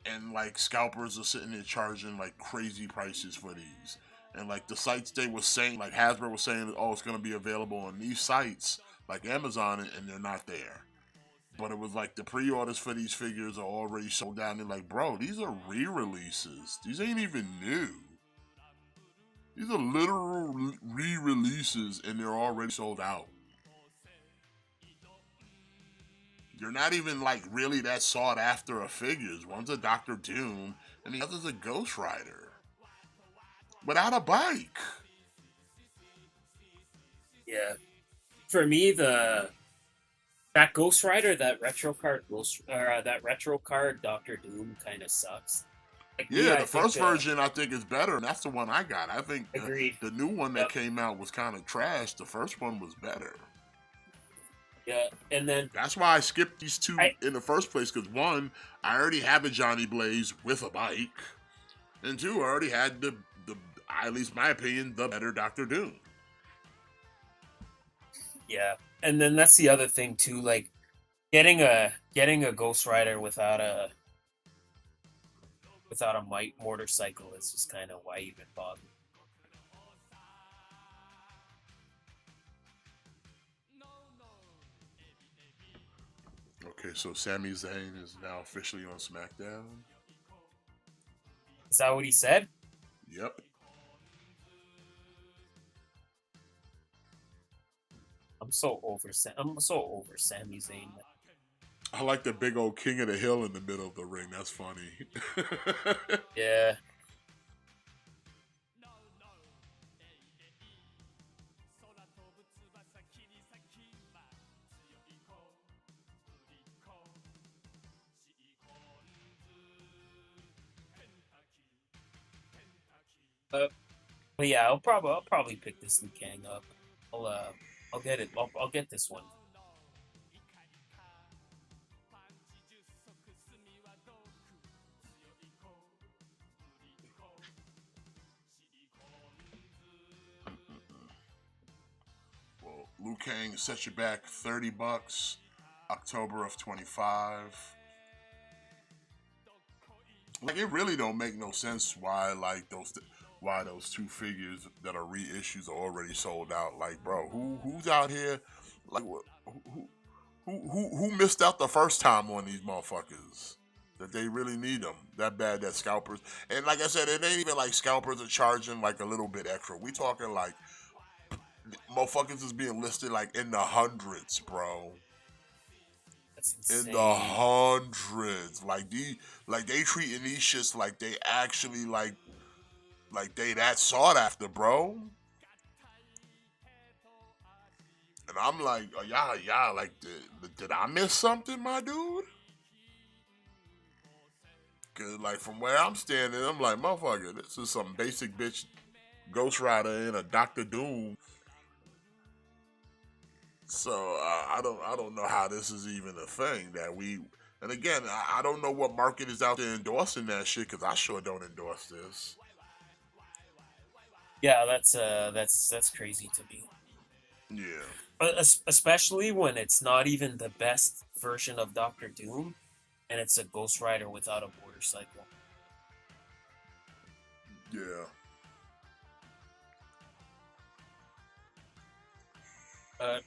and like scalpers are sitting there charging like crazy prices for these. And like the sites they were saying, like Hasbro was saying, oh, it's gonna be available on these sites like Amazon, and they're not there. But it was like the pre-orders for these figures are already sold out. And they're like, bro, these are re-releases. These ain't even new. These are literal re-releases, and they're already sold out. They're not even like really that sought after of figures. One's a Doctor Doom, and the other's a Ghost Rider without a bike. Yeah. For me, the that Ghost Rider, that retro card that retro card Doctor Doom kind of sucks. Like me, Yeah, I the think first version I think is better, and that's the one I got. I think agreed. the new one that Yep. came out was kind of trash. The first one was better. Yeah. And then That's why I skipped these two I in the first place. Because one, I already have a Johnny Blaze with a bike, and two, I already had the at least my opinion, the better Doctor Doom. yeah. And then that's the other thing too. Like getting a Ghost Rider without a might motorcycle is just kind of why even bother. Okay, so Sami Zayn is now officially on SmackDown. Is that what he said? Yep. I'm so over Sami Zayn. I like the big old King of the Hill in the middle of the ring. That's funny. Yeah. Uh, but yeah, I'll probably pick this Liu Kang up. I'll uh I'll get it. I'll get this one. Well, Liu Kang set you back $30, October of 25. Like it really don't make no sense why why those two figures that are reissues are already sold out. Like, bro, who's out here like who missed out the first time on these motherfuckers? That they really need them that bad, that scalpers. And like I said, it ain't even like scalpers are charging like a little bit extra. We talking like motherfuckers is being listed like in the hundreds, bro. That's In the insane. hundreds. Like they treating these shits like they actually like they that sought after, bro. And I'm like, oh, y'all, like, did I miss something, my dude? Cause like from where I'm standing, I'm like, motherfucker, this is some basic bitch Ghost Rider and a Doctor Doom. So I don't know how this is even a thing that we. And again, I don't know what market is out there endorsing that shit because I sure don't endorse this. Yeah, that's crazy to me. Yeah, Especially when it's not even the best version of Doctor Doom, and it's a Ghost Rider without a motorcycle. yeah. Uh,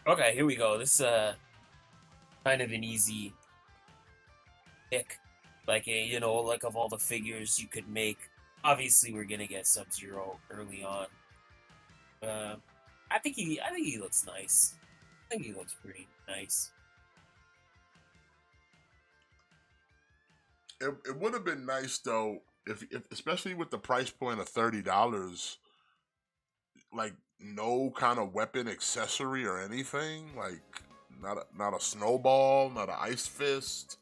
okay, here we go. This is kind of an easy pick. Like like of all the figures you could make, obviously we're gonna get Sub Zero early on. Uh, I think he looks nice. I think he looks pretty nice. It would have been nice though if especially with the price point of $30, like no kind of weapon accessory or anything, like not a snowball, not an ice fist,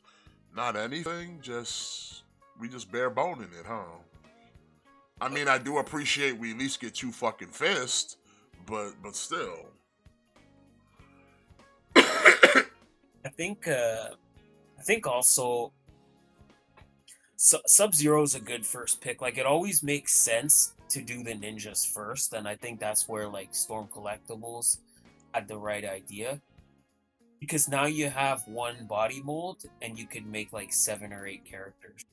not anything. Just we just bare boning it, huh? I mean, I do appreciate we at least get two fucking fists, but still. I think also Sub Zero is a good first pick. Like it always makes sense to do the ninjas first, and I think that's where like Storm Collectibles had the right idea because now you have one body mold and you could make like 7 or 8 characters.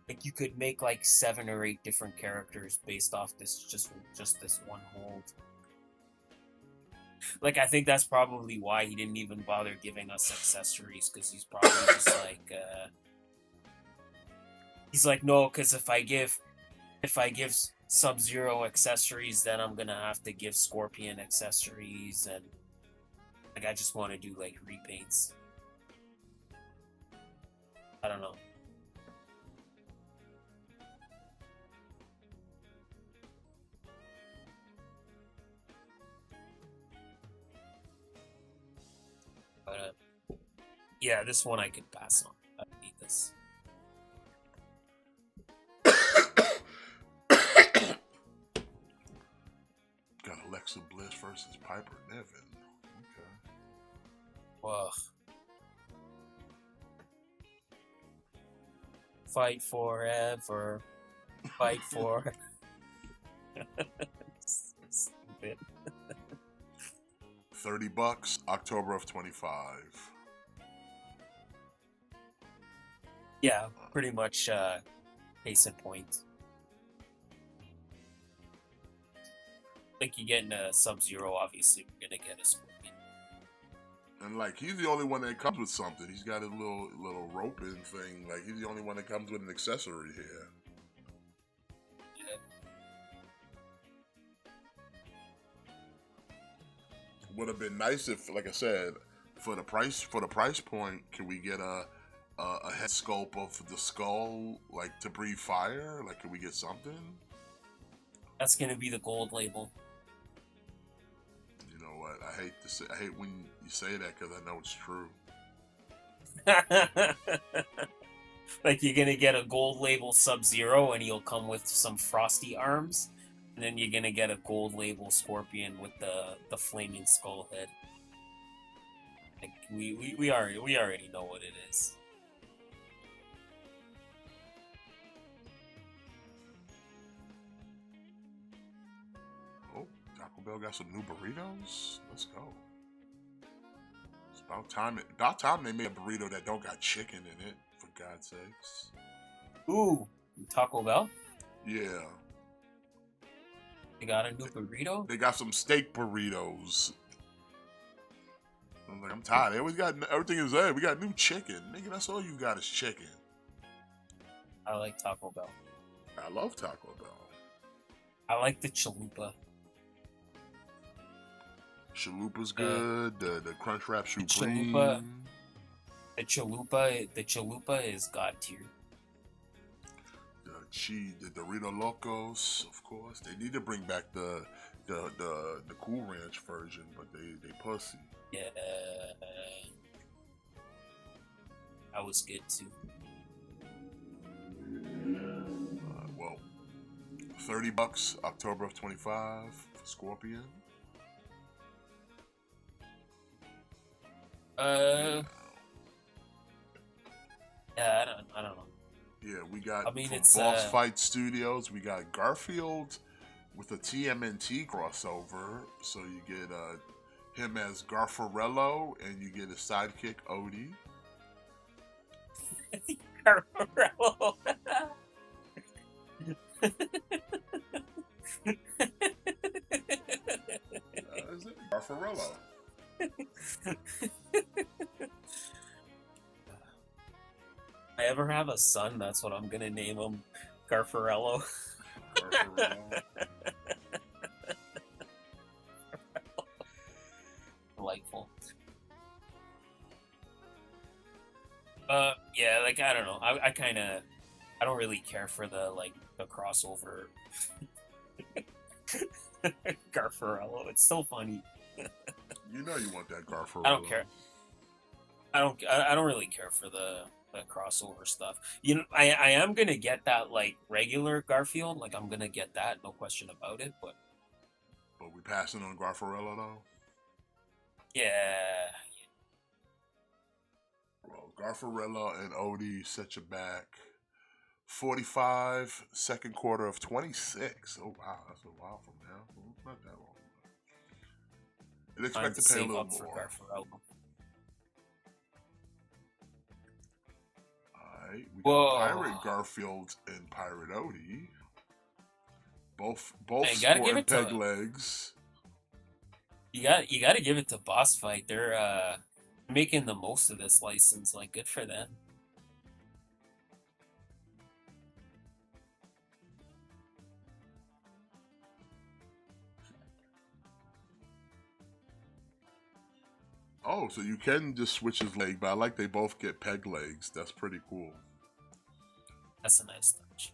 Like you could make like 7 or 8 different characters based off this just this one mold. Like I think that's probably why he didn't even bother giving us accessories because he's like no, because if I give Sub Zero accessories, then I'm gonna have to give Scorpion accessories, and like I just want to do like repaints. I don't know. But yeah, this one I could pass on. I don't need this. Got Alexa Bliss versus Piper Niven. Okay. Ugh. Fight forever. Fight for. Stupid. $30, October of 25. Yeah, pretty much case in point. Like you getting a Sub Zero, obviously we're gonna get a Scorpion. And like he's the only one that comes with something. He's got a little roping thing. Like he's the only one that comes with an accessory here. Yeah. Would have been nice if, like I said, for the price point, can we get a head sculpt of the skull, like to breathe fire? Like, can we get something? That's gonna be the gold label. You know what? I hate when you say that because I know it's true. Like you're gonna get a gold label Sub Zero and he'll come with some frosty arms. And then you're gonna get a gold label Scorpion with the flaming skull head. Like we already know what it is. Oh, Taco Bell got some new burritos. Let's go. It's about time. About time they made a burrito that don't got chicken in it. For God's sakes. Ooh, Taco Bell? Yeah. They got a new burrito? They got some steak burritos. I'm like, I'm tired. They always got everything is there. We got new chicken, nigga. That's all you got is chicken. I like Taco Bell. I love Taco Bell. I like the chalupa. Chalupa's Uh, good. The Crunchwrap the chalupa, Supreme. the chalupa is god tier. The Dorito Locos, of course. They need to bring back the Cool Ranch version, but they pussy. Yeah, that was good too. Well, $30, October of 25 for Scorpion. Yeah, I don't know. Yeah, we got I mean, from it's Boss Fight Studios. We got Garfield with a TMNT crossover, so you get him as Garfarello, and you get his sidekick Odie. Carmelo. Is it Garfarello? I ever have a son, that's what I'm gonna name him, Garfarello. Garfarello. Delightful. Yeah, like I don't know. I don't really care for the crossover Garfarello. It's so funny. You know you want that Garfarello. I don't care. I don't really care for the crossover stuff. You know, I am gonna get that like regular Garfield. Like I'm gonna get that, no question about it. But we passing on Garfarello though. yeah, Well, Garfarello and Odie set you back. 45, second quarter of 26. Oh wow, that's a while from now. Not that long. You'd expect to pay a little for more. Garfarello. Alright, we Whoa. got Pirate Garfield and Pirate Odie. Both Hey, gotta give sporting it to- peg legs. You got to give it to Boss Fight. They're making the most of this license. Like, good for them. Oh, so you can just switch his leg, but I like they both get peg legs. That's pretty cool. That's a nice touch.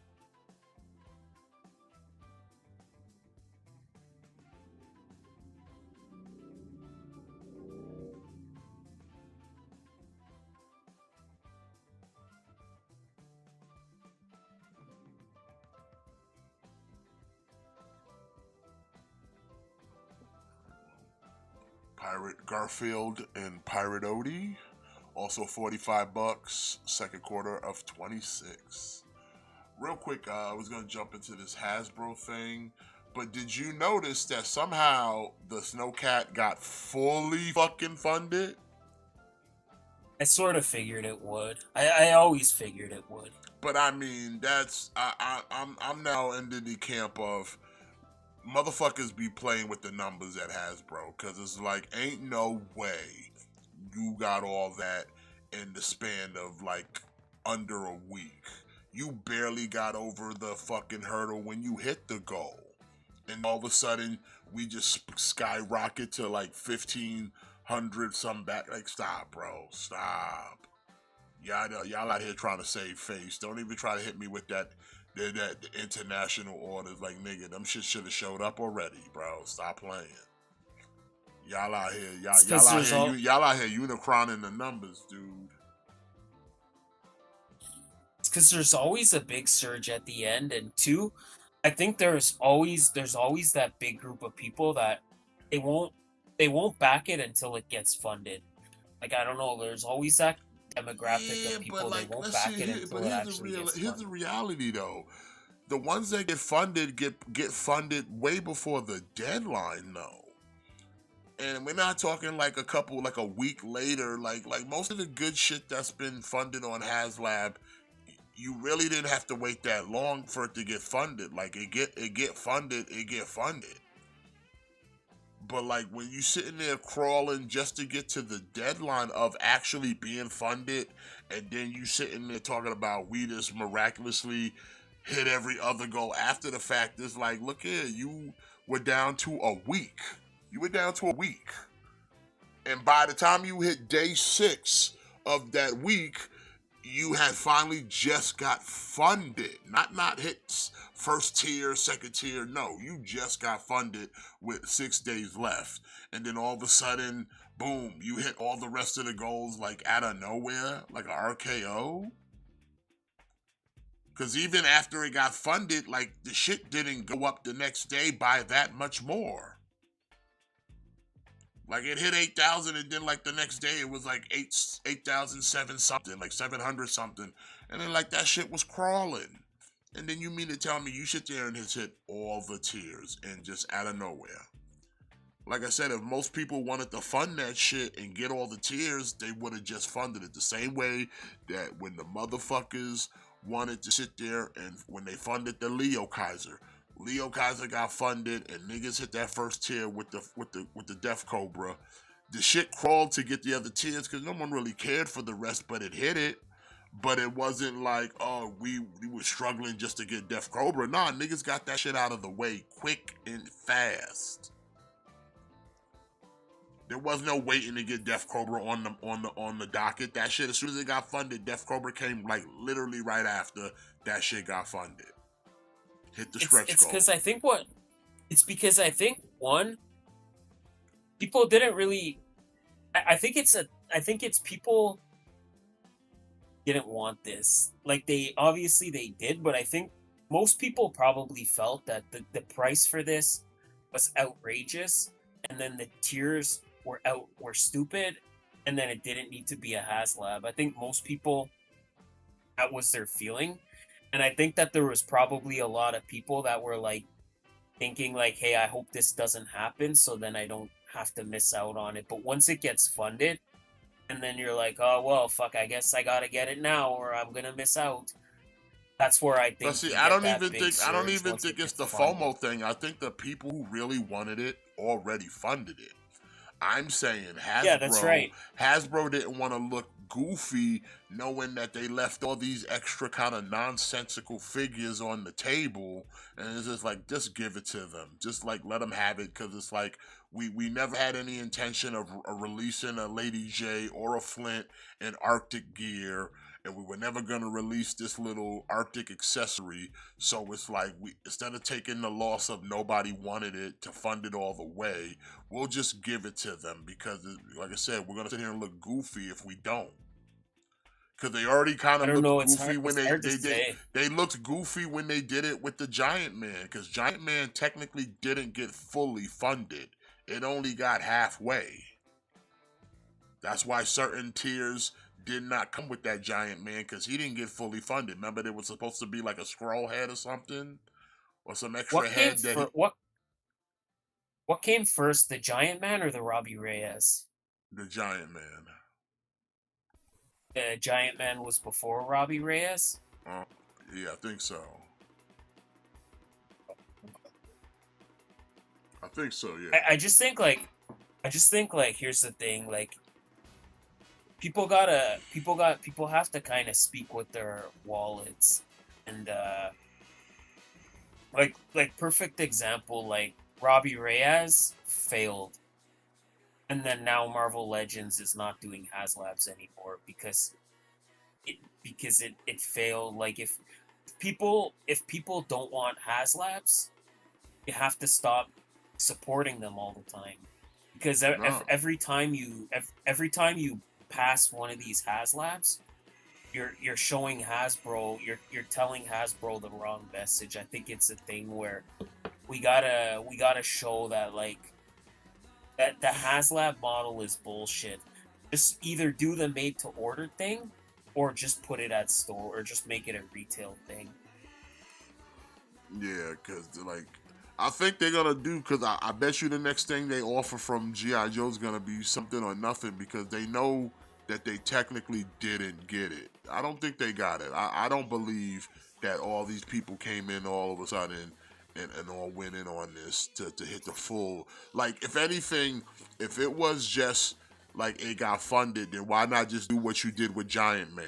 Pirate Garfield and Pirate Odie. Also $45, second quarter of 26. Real quick, I was going to jump into this Hasbro thing, but did you notice that somehow the Snowcat got fully fucking funded? I sort of figured it would. I always figured it would. But I mean, I'm now into the camp of motherfuckers be playing with the numbers at Hasbro, because it's like, ain't no way you got all that in the span of like under a week. You barely got over the fucking hurdle when you hit the goal, and all of a sudden we just skyrocket to like 1,500 some back. Like, stop, bro, stop. Y'all out here trying to save face. Don't even try to hit me with that international orders. Like, nigga, them shit should have showed up already, bro. Stop playing. Y'all out here, y'all out here unicroning the numbers, dude. It's because there's always a big surge at the end, and two, I think there's always that big group of people that they won't back it until it gets funded. Like, I don't know, there's always that demographic of people they won't back it until it actually gets funded. Here's the reality though. The ones that get funded get funded way before the deadline though. And we're not talking like a week later. Like most of the good shit that's been funded on HasLab, you really didn't have to wait that long for it to get funded. Like it get funded. But like when you sitting there crawling just to get to the deadline of actually being funded, and then you sitting there talking about we just miraculously hit every other goal after the fact, it's like, look here, you were down to a week. You were down to a week. And by the time you hit day 6 of that week, you had finally just got funded. Not hit first tier, second tier. No, you just got funded with 6 days left. And then all of a sudden, boom, you hit all the rest of the goals like out of nowhere, like an RKO. Because even after it got funded, like the shit didn't go up the next day by that much more. Like it hit 8,000 and then like the next day it was like 8,007 something, like 700 something. And then like that shit was crawling. And then you mean to tell me you sit there and it's hit all the tiers and just out of nowhere. Like I said, if most people wanted to fund that shit and get all the tiers, they would have just funded it the same way that when the motherfuckers wanted to sit there and when they funded the Leo Kaiser got funded and niggas hit that first tier with the Death Cobra. The shit crawled to get the other tiers because no one really cared for the rest, but it hit it. But it wasn't like, oh, we were struggling just to get Death Cobra. Nah, niggas got that shit out of the way quick and fast. There was no waiting to get Death Cobra on the docket. That shit, as soon as it got funded, Death Cobra came like literally right after that shit got funded. Hit the stretch goal. It's because I think one, people didn't really. I think it's people didn't want this. Like they did, but I think most people probably felt that the price for this was outrageous, and then the tiers were stupid, and then it didn't need to be a HasLab. I think most people, that was their feeling. And I think that there was probably a lot of people that were like thinking like, hey, I hope this doesn't happen so then I don't have to miss out on it. But once it gets funded, and then you're like, oh, well, fuck, I guess I gotta get it now or I'm gonna miss out. That's where I think. But see, I don't even think it's the FOMO thing. I think the people who really wanted it already funded it. I'm saying Hasbro, yeah, that's right. Hasbro didn't want to look goofy knowing that they left all these extra kind of nonsensical figures on the table, and it's just like, just give it to them. Just like let them have it, because it's like we never had any intention of releasing a Lady J or a Flint in Arctic gear, and we were never going to release this little Arctic accessory. So it's like, instead of taking the loss of nobody wanted it to fund it all the way, we'll just give it to them because, like I said, we're going to sit here and look goofy if we don't. Because they already kind of looked goofy when they looked goofy when they did it with the Giant Man. Because Giant Man technically didn't get fully funded. It only got halfway. That's why certain tiers did not come with that Giant Man, because he didn't get fully funded. Remember, there was supposed to be like a scroll head or something, or some extra head that. What came first, the Giant Man or the Robbie Reyes? The Giant Man. The Giant Man was before Robbie Reyes? Yeah, I think so. I think so, yeah. I just think like here's the thing, like people have to kind of speak with their wallets, and like perfect example, like Robbie Reyes failed, and then now Marvel Legends is not doing HasLabs anymore because it failed. Like if people don't want HasLabs, you have to stop supporting them all the time, because every time you pass one of these HasLabs, you're showing Hasbro, you're telling Hasbro the wrong message. I think it's a thing where we gotta show that like that the HasLab model is bullshit. Just either do the made to order thing, or just put it at store, or just make it a retail thing. Yeah, because like I think they're gonna do, because I bet you the next thing they offer from G.I. Joe's gonna be something or nothing, because they know that they technically didn't get it. I don't think they got it. I don't believe that all these people came in all of a sudden and all went in on this to hit the full. Like, if anything, if it was just like it got funded, then why not just do what you did with Giant Man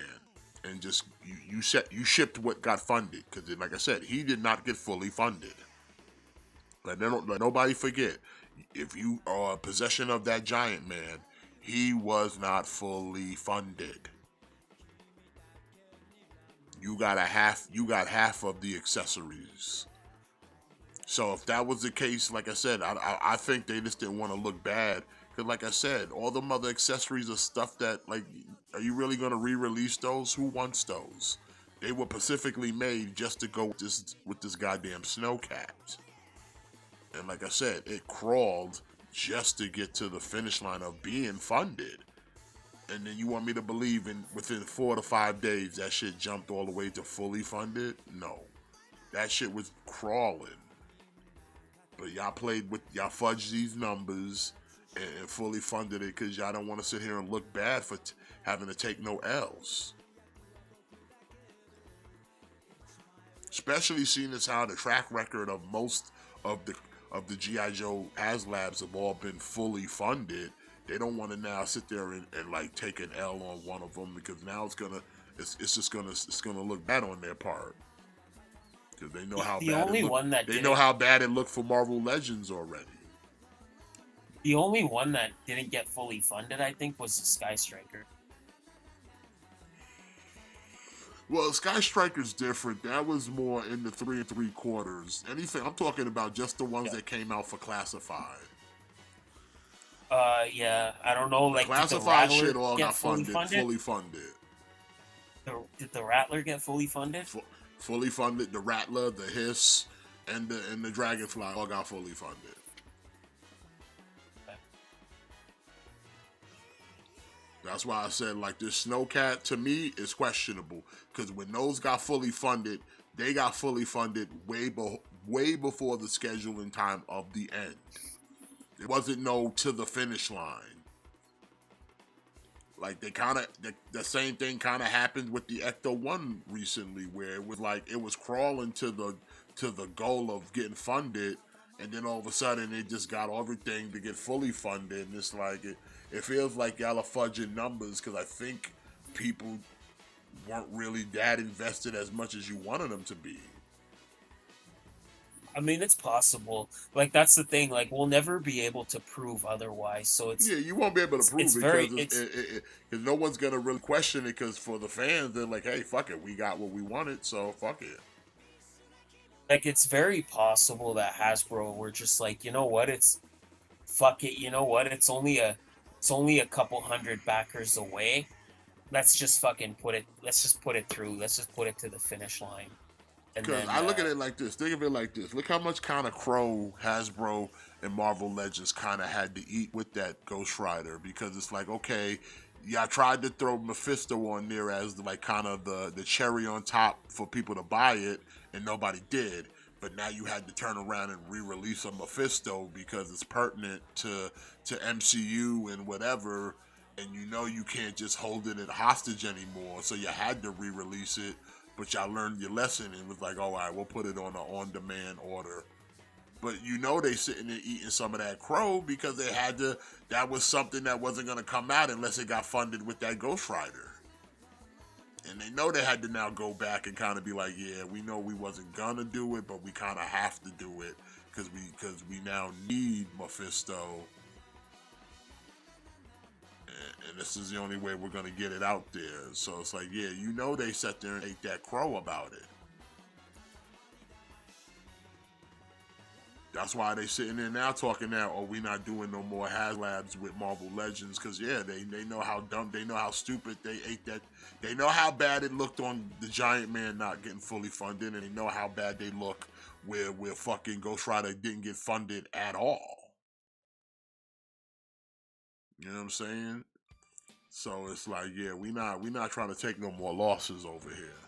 and just you shipped what got funded? Because like I said, he did not get fully funded. Let nobody forget. If you are in possession of that Giant Man, he was not fully funded. You got half of the accessories. So if that was the case, like I said, I think they just didn't want to look bad. Cause like I said, all the other accessories are stuff that, like, are you really gonna re-release those? Who wants those? They were specifically made just to go with this goddamn Snowcat. And like I said, it crawled just to get to the finish line of being funded. And then you want me to believe within 4 to 5 days that shit jumped all the way to fully funded? No. That shit was crawling. But y'all fudged these numbers and fully funded it because y'all don't want to sit here and look bad for having to take no L's. Especially seeing as how the track record of most of the G.I. Joe HasLabs have all been fully funded. They don't want to now sit there and like take an L on one of them because now it's gonna look bad on their part. Because they know how how bad it looked for Marvel Legends already. The only one that didn't get fully funded, I think, was the Sky Striker. Well, Sky Striker's different. That was more in the 3 3/4. Anything I'm talking about, just the ones that came out for classified. Yeah, I don't know. Like, classified shit all got fully funded. Did the Rattler get fully funded? Fully funded. The Rattler, the Hiss, and the Dragonfly all got fully funded. That's why I said, like, this Snowcat, to me, is questionable. Because when those got fully funded, they got fully funded way before the scheduling time of the end. It wasn't no to the finish line. Like, the same thing kind of happened with the Ecto-1 recently, where it was like, it was crawling to the goal of getting funded, and then all of a sudden, it just got everything to get fully funded, and it's like, it feels like y'all are fudging numbers because I think people weren't really that invested as much as you wanted them to be. I mean, it's possible. Like, that's the thing. Like, we'll never be able to prove otherwise. So it's you won't be able to prove it because no one's gonna really question it. Because for the fans, they're like, "Hey, fuck it, we got what we wanted, so fuck it." Like, it's very possible that Hasbro were just like, you know what, fuck it. You know what, it's only a couple hundred backers away. Let's just fucking put it through. Let's just put it to the finish line. Because I look at it like this. Think of it like this. Look how much kind of crow Hasbro and Marvel Legends kind of had to eat with that Ghost Rider. Because it's like, okay, I tried to throw Mephisto on there as like kind of the cherry on top for people to buy it, and nobody did. But now you had to turn around and re-release a Mephisto because it's pertinent to MCU and whatever. And you can't just hold it at hostage anymore. So you had to re-release it. But y'all learned your lesson and was like, all right, we'll put it on an on-demand order. But they sitting there eating some of that crow because they had to, that was something that wasn't going to come out unless it got funded with that Ghost Rider. And they know they had to now go back and kind of be like, yeah, we know we wasn't going to do it, but we kind of have to do it because we now need Mephisto. And this is the only way we're going to get it out there. So it's like, yeah, they sat there and ate that crow about it. That's why they sitting there now talking now, oh, we not doing no more HasLabs with Marvel Legends. Because, yeah, they know how dumb, they know how stupid they ate that. They know how bad it looked on the Giant Man not getting fully funded. And they know how bad they look where fucking Ghost Rider didn't get funded at all. You know what I'm saying? So it's like, yeah, we not trying to take no more losses over here.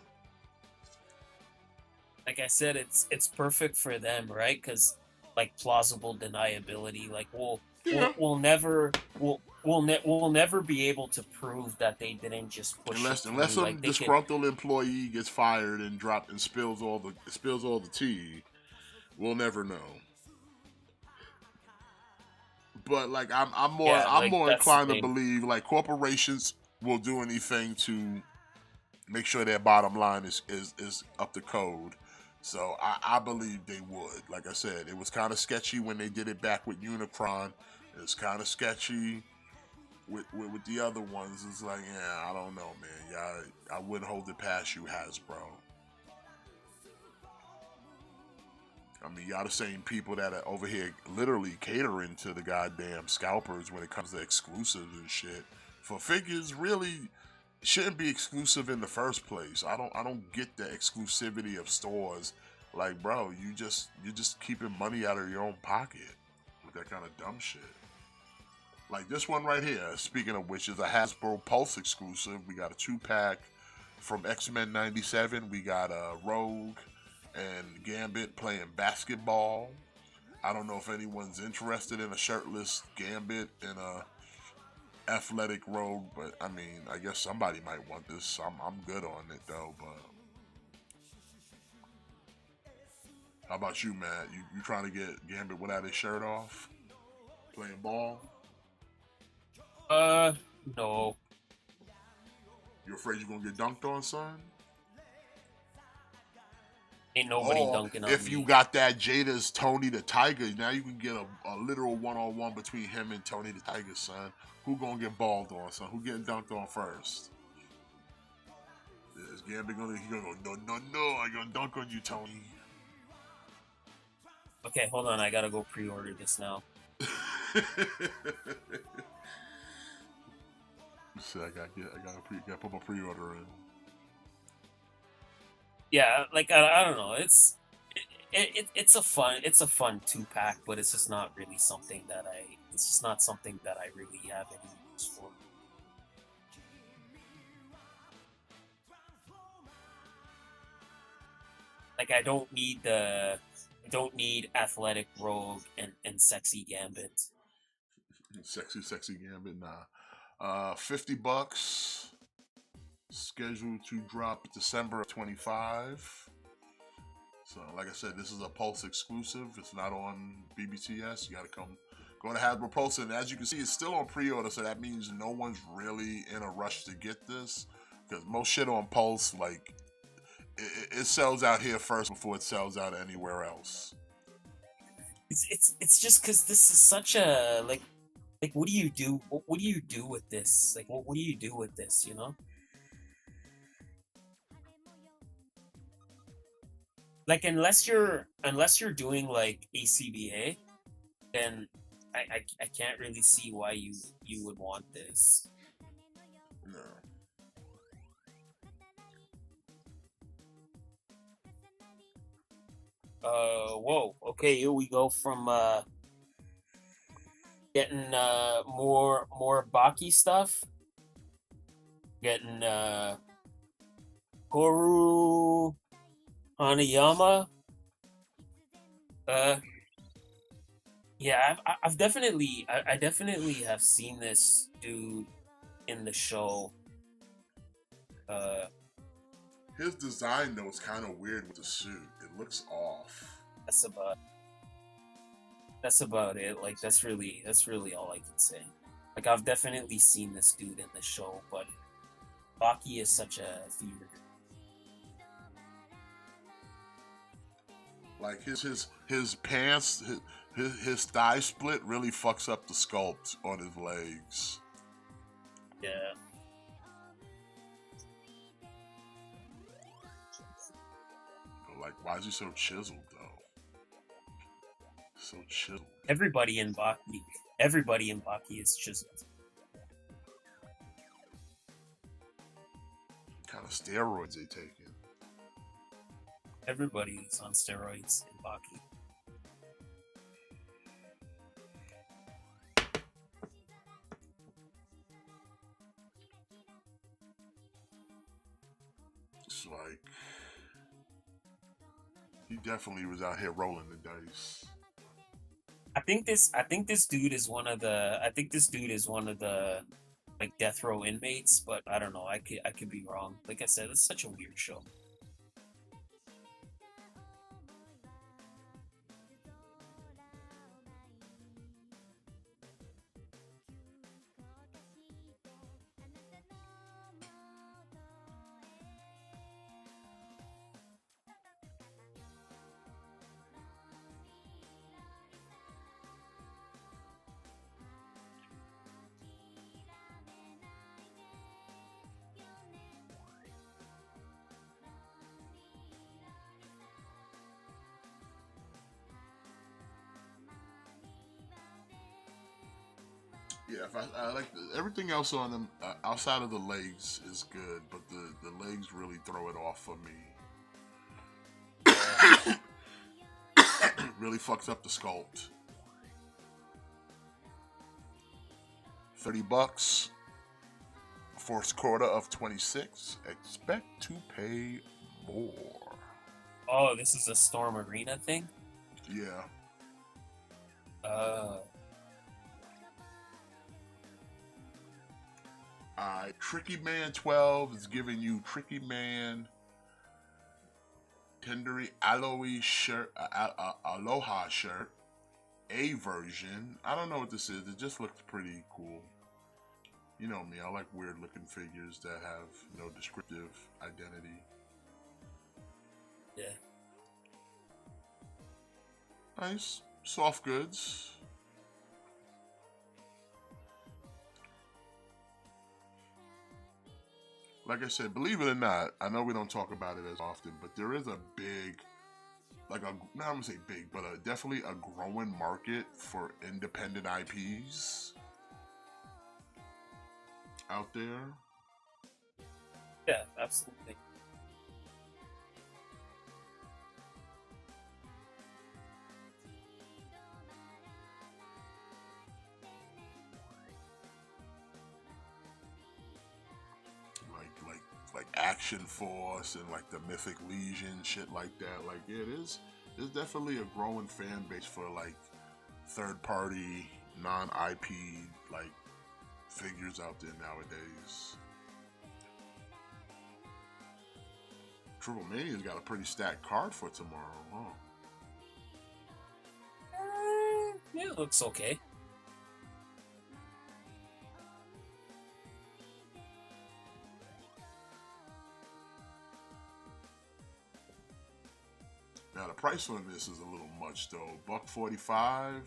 Like I said, it's perfect for them, right? Because like plausible deniability, like we'll never be able to prove that they didn't just push unless some disgruntled employee gets fired and dropped and spills all the tea. We'll never know. But like I'm more inclined to believe like corporations will do anything to make sure their bottom line is up to code. So I believe they would. Like I said, it was kind of sketchy when they did it back with Unicron. It was kind of sketchy with the other ones. It's like, yeah, I don't know, man. Yeah, I wouldn't hold it past you, Hasbro. I mean, y'all the same people that are over here literally catering to the goddamn scalpers when it comes to exclusives and shit. For figures, really shouldn't be exclusive in the first place. I don't get the exclusivity of stores. Like, bro, you're just keeping money out of your own pocket with that kind of dumb shit. Like this one right here. Speaking of which, is a Hasbro Pulse exclusive. We got a 2-pack from X-Men '97. We got a Rogue and Gambit playing basketball. I don't know if anyone's interested in a shirtless Gambit and a athletic Rogue, but I mean, I guess somebody might want this. I'm good on it though. But how about you, Matt? You trying to get Gambit without his shirt off, playing ball? No. You afraid you're gonna get dunked on, son? Ain't nobody dunking on If me. you got that Jada's Tony the Tiger, now you can get a literal one-on-one between him and Tony the Tiger, son. Who gonna get balled on, son? Who getting dunked on first? Is Gambit gonna go, no, I gonna dunk on you, Tony. Okay, hold on. I gotta go pre-order this now. So I gotta put my pre-order in. Yeah, like I don't know. It's a fun 2-pack, but it's just not really something that I really have any use for. Like I don't need athletic Rogue and sexy Gambit. Sexy Gambit, nah. $50. Scheduled to drop December of 25. So, like I said, this is a Pulse exclusive. It's not on BBTS. You gotta go to Hasbro Pulse, and as you can see, it's still on pre-order. So that means no one's really in a rush to get this, because most shit on Pulse, like, it sells out here first before it sells out anywhere else. It's just because this is such a like what do you do? What do you do with this? Like what do you do with this? You know? Like unless you're doing like ACBA, then I can't really see why you would want this. No. Whoa. Okay, here we go from getting more Baki stuff. Getting Toru Hanayama. Yeah, I've definitely I definitely have seen this dude in the show. His design though is kind of weird with the suit. It looks off. That's about it. Like that's really all I can say. Like I've definitely seen this dude in the show, but Baki is such a theater. Like his pants, his thigh split really fucks up the sculpt on his legs. Yeah. Like, why is he so chiseled though? So chiseled. Everybody in Baki is chiseled. What kind of steroids they taking? Everybody is on steroids in Baki. It's like he definitely was out here rolling the dice. I think this dude is one of the like death row inmates, but I don't know. I could be wrong. Like I said, it's such a weird show. Yeah, if I like everything else on them outside of the legs is good, but the legs really throw it off for me. Yeah. Really fucks up the sculpt. $30. First quarter of 26. Expect to pay more. Oh, this is a Storm Arena thing. Yeah. Uh, Tricky Man 12 is giving you Tricky Man Tendery Aloe shirt, Aloha shirt, A version. I don't know what this is. It just looks pretty cool. You know me, I like weird looking figures that have no descriptive identity. yeah. Nice. Soft goods. Like I said, believe it or not, I know we don't talk about it as often, but there is a big, not I'm gonna say big, but definitely a growing market for independent IPs out there. Yeah, absolutely. Like Action Force and like the Mythic Legion, shit like that. Like, yeah, there's definitely a growing fan base for like third party, non IP like figures out there nowadays. Triple Mania's got a pretty stacked card for tomorrow, huh? Yeah, it looks okay. Now the price on this is a little much though. $145,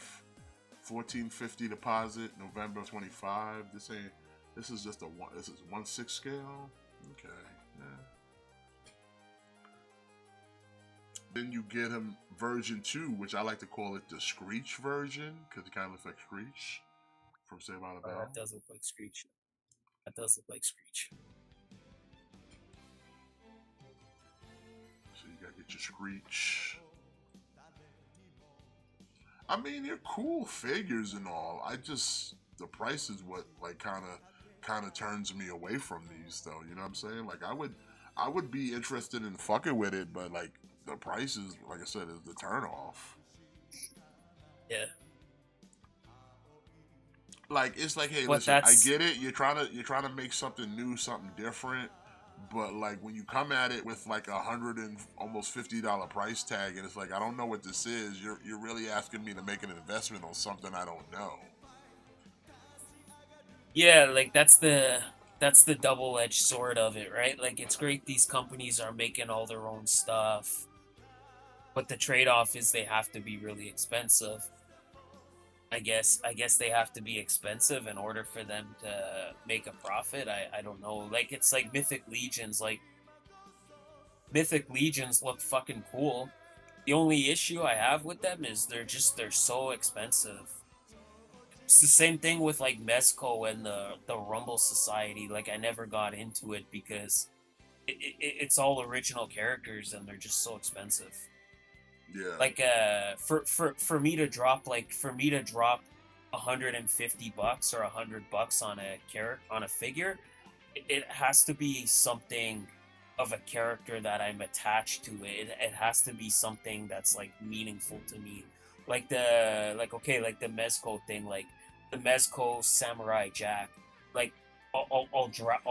$14.50 deposit, November 25. This is just a one. This is 1/6 scale. Okay. Yeah. Then you get him version 2, which I like to call it the Screech version because it kind of looks like Screech from Saved by the Oh, Bell. that does look like Screech. That does look like Screech. So you gotta get your Screech. I mean, they're cool figures and all. The price is what like kind of turns me away from these though. You know what I'm saying? Like I would be interested in fucking with it, but like the price is, like I said, is the turn off. Yeah, Like it's like, hey, but listen, I that's get it. You're trying to make something new, something different. But like when you come at it with like $100 and almost $50 price tag, and it's like I don't know what this is. You're really asking me to make an investment on something I don't know. yeah, like that's the double-edged sword of it, right? Like it's great these companies are making all their own stuff, but the trade-off is they have to be really expensive. I guess they have to be expensive in order for them to make a profit. I don't know. Like it's like Mythic Legions look fucking cool. The only issue I have with them is they're so expensive. It's the same thing with like Mezco and the Rumble Society. Like I never got into it because it's all original characters and they're just so expensive. Yeah, Like for me to drop $150 or $100 on a figure, it has to be something of a character that I'm attached to. It has to be something that's like meaningful to me. Like the Mezco thing, like the Mezco Samurai Jack. Like I'll drop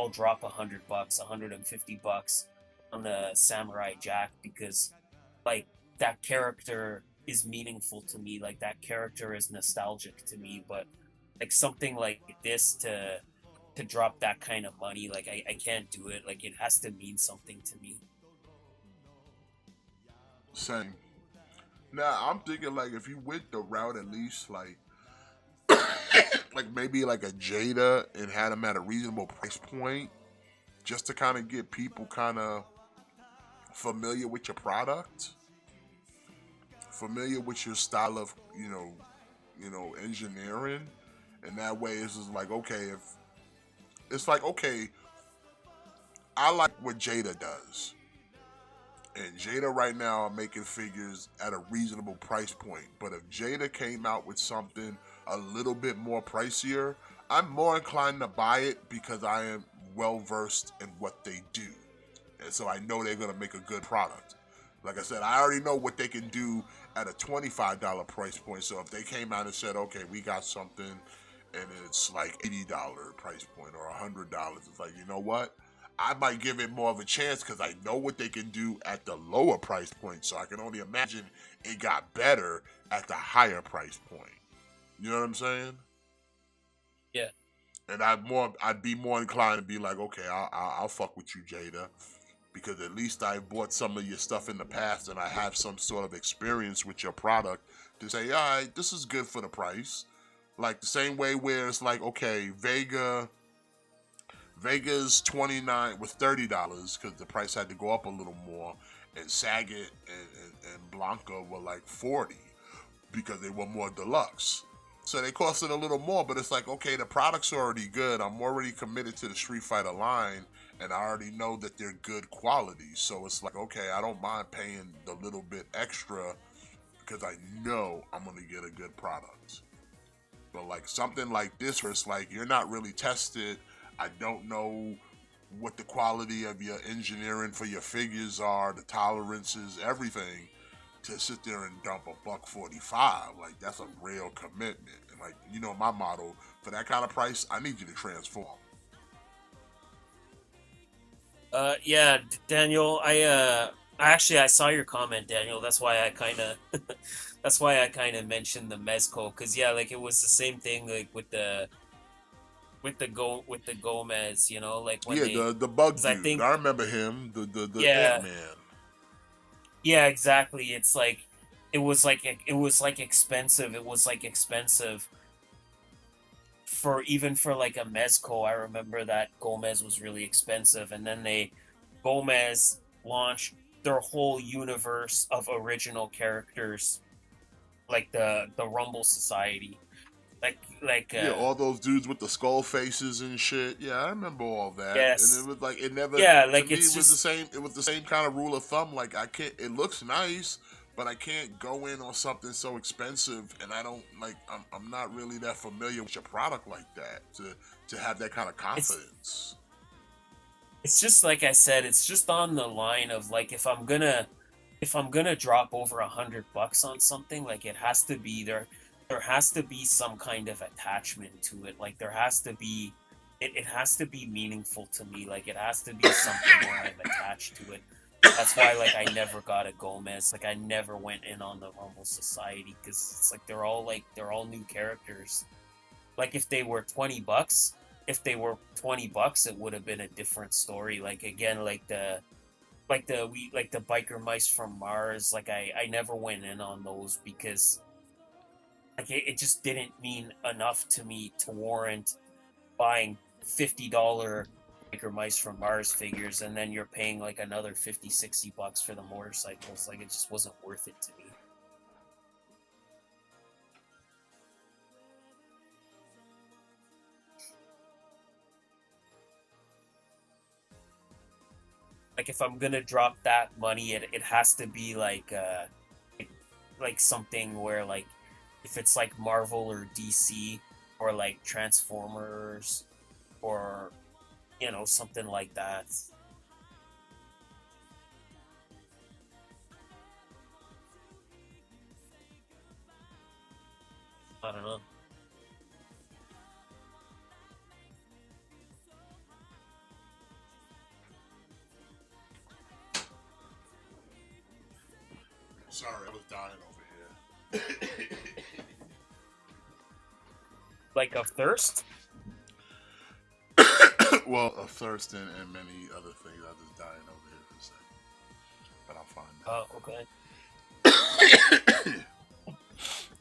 $100, $150 on the Samurai Jack because like that character is meaningful to me. Like that character is nostalgic to me. But like something like this to drop that kind of money, like I can't do it. Like it has to mean something to me. same. Now I'm thinking like if you went the route at least like like maybe like a Jada and had them at a reasonable price point, just to kind of get people kind of familiar with your product, familiar with your style of engineering, And that way, it's just like, okay, if it's like, okay, I like what Jada does. And Jada right now are making figures at a reasonable price point. But if Jada came out with something a little bit more pricier, I'm more inclined to buy it because I am well versed in what they do. And so I know they're going to make a good product. Like I said, I already know what they can do at a $25 price point. So if they came out and said, okay, we got something and it's like $80 price point or $100, it's like, you know what? I might give it more of a chance because I know what they can do at the lower price point. So I can only imagine it got better at the higher price point. You know what I'm saying? Yeah. And I'd be more inclined to be like, okay, I'll fuck with you, Jada, because at least I bought some of your stuff in the past and I have some sort of experience with your product to say, all right, this is good for the price. Like the same way where it's like, okay, Vega's 29 was $30 because the price had to go up a little more, and Saget and Blanca were like 40 because they were more deluxe. So they costed a little more, but it's like, okay, the product's already good. I'm already committed to the Street Fighter line, and I already know that they're good quality. So it's like, okay, I don't mind paying the little bit extra because I know I'm going to get a good product. But like something like this where it's like, you're not really tested. I don't know what the quality of your engineering for your figures are, the tolerances, everything, to sit there and dump $145. Like, that's a real commitment. And like, you know, my motto, for that kind of price, I need you to transform. Yeah, Daniel, I saw your comment, Daniel. That's why I kind of that's why I kind of mentioned the Mezco, because yeah, like it was the same thing like with the Gomez, you know, like when Yeah, they, the bug because I dude. think, I remember him, the yeah, Ant-Man. yeah, exactly. It's like it was like expensive. It was like expensive for even for like a Mezco. I remember that Gomez was really expensive, and then Gomez launched their whole universe of original characters, like the Rumble Society, like Yeah, all those dudes with the skull faces and shit. Yeah, I remember all that. And it yes, was like, it never, yeah, to like me, it's it was the just same. It was the same kind of rule of thumb. Like, I can't, it looks nice, but I can't go in on something so expensive, and I don't like. I'm not really that familiar with your product like that to have that kind of it's confidence. it's just like I said, it's just on the line of like if I'm gonna drop over $100 on something, like it has to be there. There has to be some kind of attachment to it. Like there has to be, it has to be meaningful to me. Like it has to be something where I'm attached to it. That's why like I never got a Gomez. Like I never went in on the Rumble Society because it's like they're all new characters. Like if they were $20, it would have been a different story. Like again, like the biker mice from Mars. Like I never went in on those because like it just didn't mean enough to me to warrant buying $50 biker mice from Mars figures, and then you're paying like another 50-60 bucks for the motorcycles. Like it just wasn't worth it to me. Like if I'm gonna drop that money, it has to be like something where like if it's like Marvel or DC or like Transformers or something like that. I don't know. Sorry, I was dying over here. Like a thirst? Well, of thirst and many other things. I was just dying over here for a second, but I'm fine now. Oh, okay.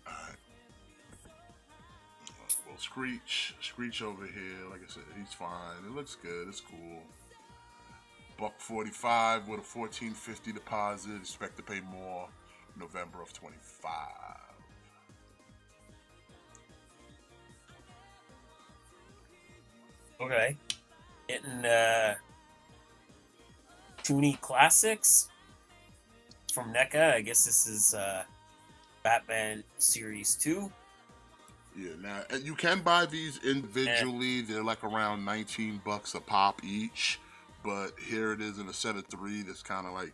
All right. Well, Screech over here. Like I said, he's fine. It looks good. It's cool. $145 with a $14.50 deposit. Expect to pay more November of 25. Okay. Getting Toonie Classics from NECA. I guess this is Batman Series 2. Yeah, now and you can buy these And individually. They're like around $19 a pop each. But here it is in a set of three. That's kind of like,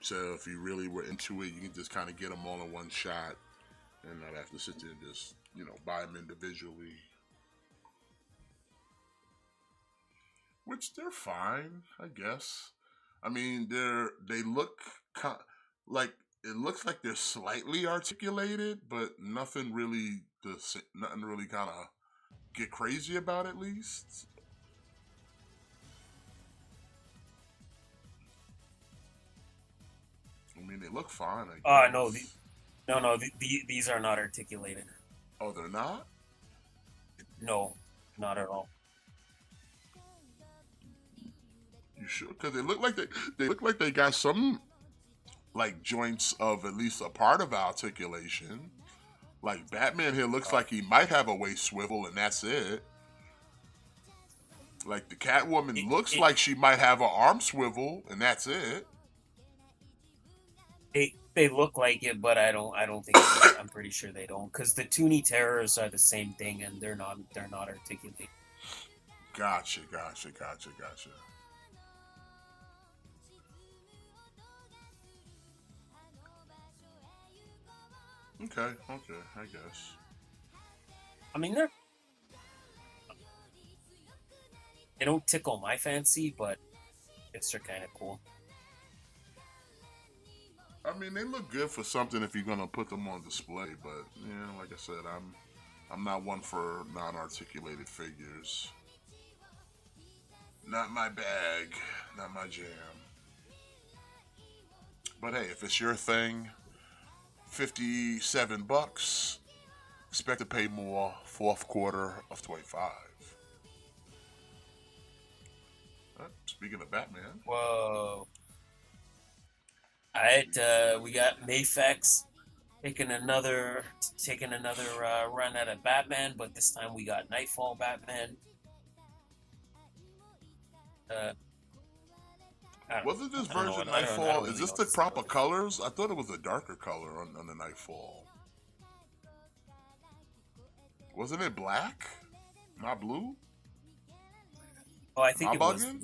so if you really were into it, you can just kind of get them all in one shot and not have to sit there and just buy them individually. Which they're fine, I guess. I mean, they look like it looks like they're slightly articulated, but nothing really kind of get crazy about at least. I mean, they look fine, I no, guess. these are not articulated. Oh, they're not? No, not at all. You sure? Because they look like they got some like joints of at least a part of articulation. Like Batman here looks Uh, like he might have a waist swivel, and that's it. Like the Catwoman it, looks it, like she might have an arm swivel, and that's it. they look like it, but I don't think they. I'm pretty sure they don't, because the Toonie Terrors are the same thing, and they're not articulated. Gotcha, gotcha, gotcha, gotcha. Okay, okay, I guess. I mean, they don't tickle my fancy, but it's they're kind of cool. I mean, they look good for something if you're gonna put them on display, but yeah, like I said, I'm not one for non-articulated figures. Not my bag, not my jam. But hey, if it's your thing, $57. Expect to pay more fourth quarter of 25. Speaking of Batman, Whoa! All right, we got Mayfex taking another run at a Batman, but this time we got Nightfall Batman. Uh, wasn't this I don't know. version I don't Nightfall? Is really this know the the proper story. colors? I thought it was a darker color on the Nightfall. Wasn't it black? Not blue? Oh, I Am think I it was. bugging?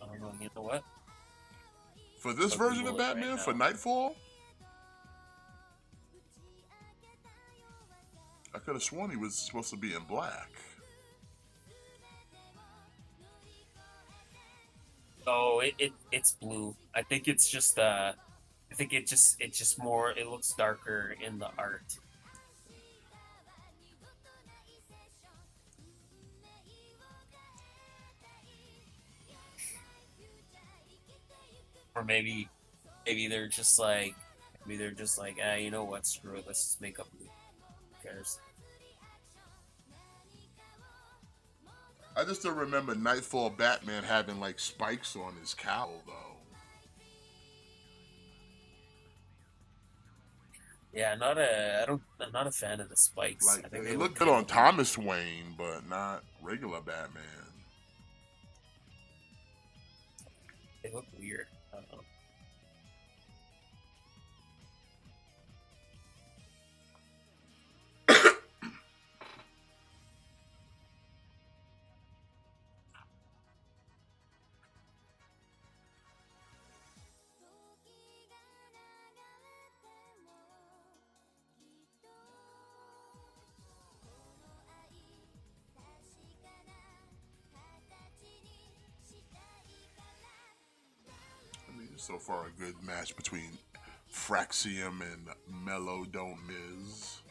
I don't know. You know what? For this I'll version of Google it right Batman, for now. Nightfall? I could have sworn he was supposed to be in black. Oh, it's blue. I think it's just I think it just more it looks darker in the art. Or maybe they're just like, ah, you know what, screw it, let's just make up blue. Who cares? I just don't remember Nightfall Batman having like spikes on his cowl though. Yeah, I'm not a fan of the spikes. Like I think they it look looked good kind on of weird. Thomas Wayne, but not regular Batman. They look weird. I don't know. I mean, so far a good match between Fraxium and Mellow Don't Miz.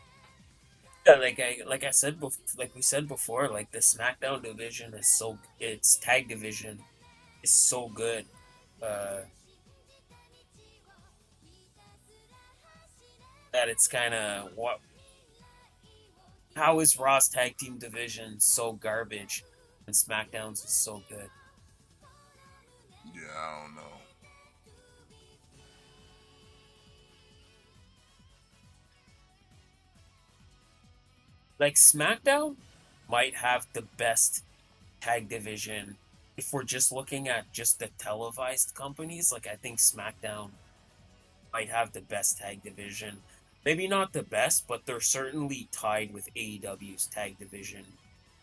Yeah, like we said before, like the SmackDown division is its tag division is so good. Uh, that it's kind of what how is Raw's tag team division so garbage and SmackDown's is so good? Yeah, I don't know. Like SmackDown, might have the best tag division. If we're just looking at just the televised companies, like I think SmackDown might have the best tag division. Maybe not the best, but they're certainly tied with AEW's tag division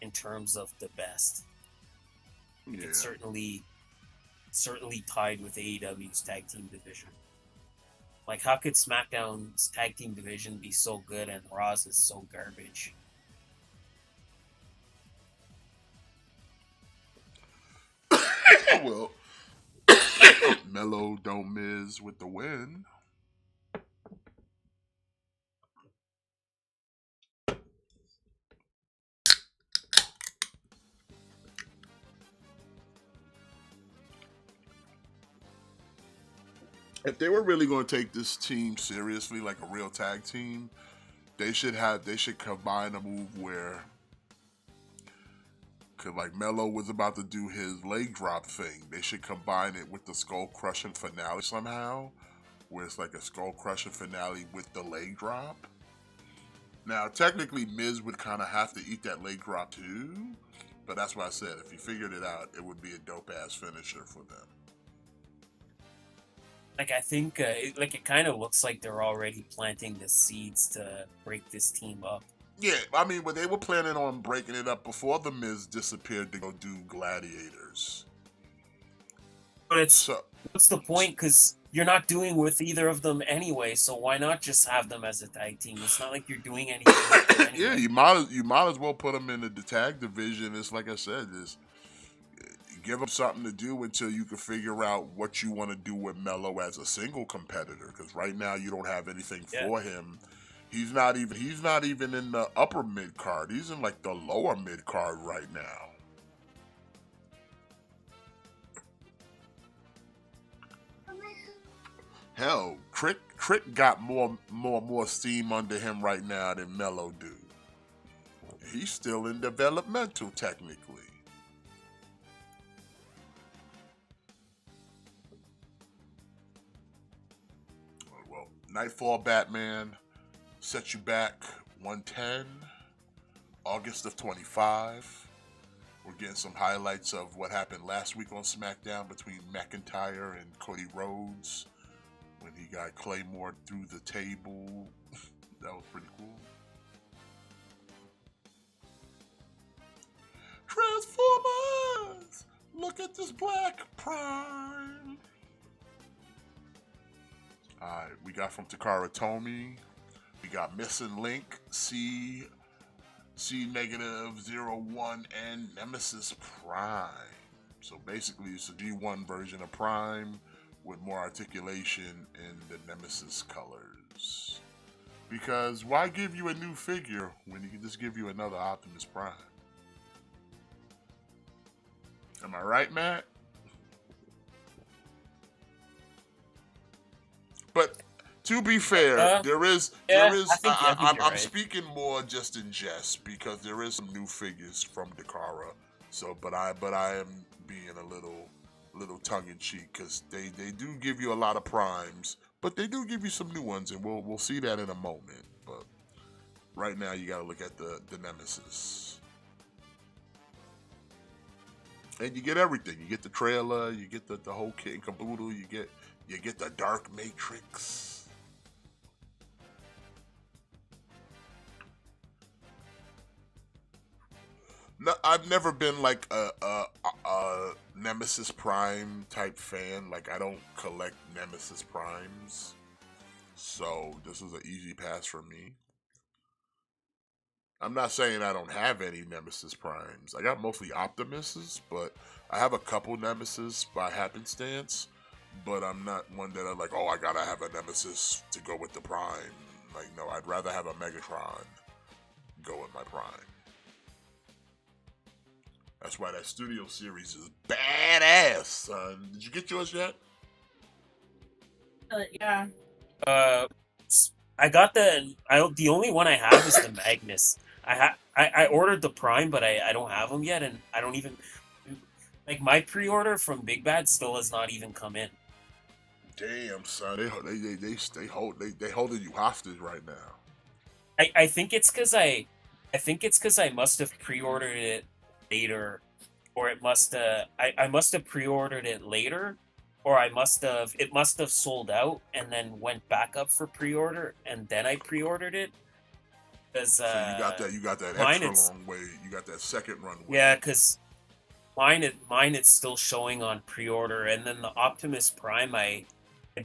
in terms of the best. Like it's Yeah. certainly tied with AEW's tag team division. Like how could SmackDown's tag team division be so good and Raw's is so garbage? Well, Mello don't miss with the win. If they were really going to take this team seriously, like a real tag team, they should combine a move where, cause like Mello was about to do his leg drop thing, they should combine it with the skull crushing finale somehow, where it's like a skull crushing finale with the leg drop. Now, technically, Miz would kind of have to eat that leg drop too, but that's why I said if he figured it out, it would be a dope ass finisher for them. Like I think, it kind of looks like they're already planting the seeds to break this team up. Yeah, I mean, but they were planning on breaking it up before the Miz disappeared to go do Gladiators. But it's So what's the point? Because you're not doing with either of them anyway. So why not just have them as a tag team? It's not like you're doing anything with them anyway. yeah, you might as well put them in the tag division. It's like I said, is give them something to do until you can figure out what you want to do with Mello as a single competitor. Because right now you don't have anything Yeah. for him. He's not even in the upper mid card. He's in like the lower mid card right now. Hell, Trick got more steam under him right now than Mello do. He's still in developmental technically. Well, Nightfall Batman set you back 110, August of 25. We're getting some highlights of what happened last week on SmackDown between McIntyre and Cody Rhodes when he got Claymore through the table. That was pretty cool. Transformers! Look at this black prime. Alright, we got from Takara Tomy. We got Missing Link, C negative 01, and Nemesis Prime. So basically, it's a G1 version of Prime with more articulation in the Nemesis colors. Because why give you a new figure when you can just give you another Optimus Prime? Am I right, Matt? But to be fair, there is. I think I'm you're right. speaking more just in jest because there is some new figures from Dakara. So, but I am being a little tongue in cheek because they do give you a lot of primes, but they do give you some new ones, and we'll see that in a moment. But right now, you got to look at the Nemesis. And you get everything. You get the trailer. You get the whole kit and caboodle. You get the Dark Matrix. No, I've never been like a Nemesis Prime type fan. Like I don't collect Nemesis Primes, so this is an easy pass for me. I'm not saying I don't have any Nemesis Primes. I got mostly Optimuses, but I have a couple Nemesis by happenstance. But I'm not one that I'm like, oh, I gotta have a Nemesis to go with the Prime. Like, no, I'd rather have a Megatron go with my Prime. That's why that studio series is badass, son. Did you get yours yet? Yeah. I got the only one I have is the Magnus. I ordered the Prime, but I don't have them yet, and I don't even like my pre-order from Big Bad still has not even come in. Damn, son, they holding you hostage right now. I think it's because I I think it's because I must have pre-ordered it later, or I must have pre-ordered it later, or it must have sold out and then went back up for pre-order, and then I pre-ordered it. Because So you got that mine extra it's long wait. You got that second run wait. yeah, because mine it's still showing on pre-order, and then the Optimus Prime I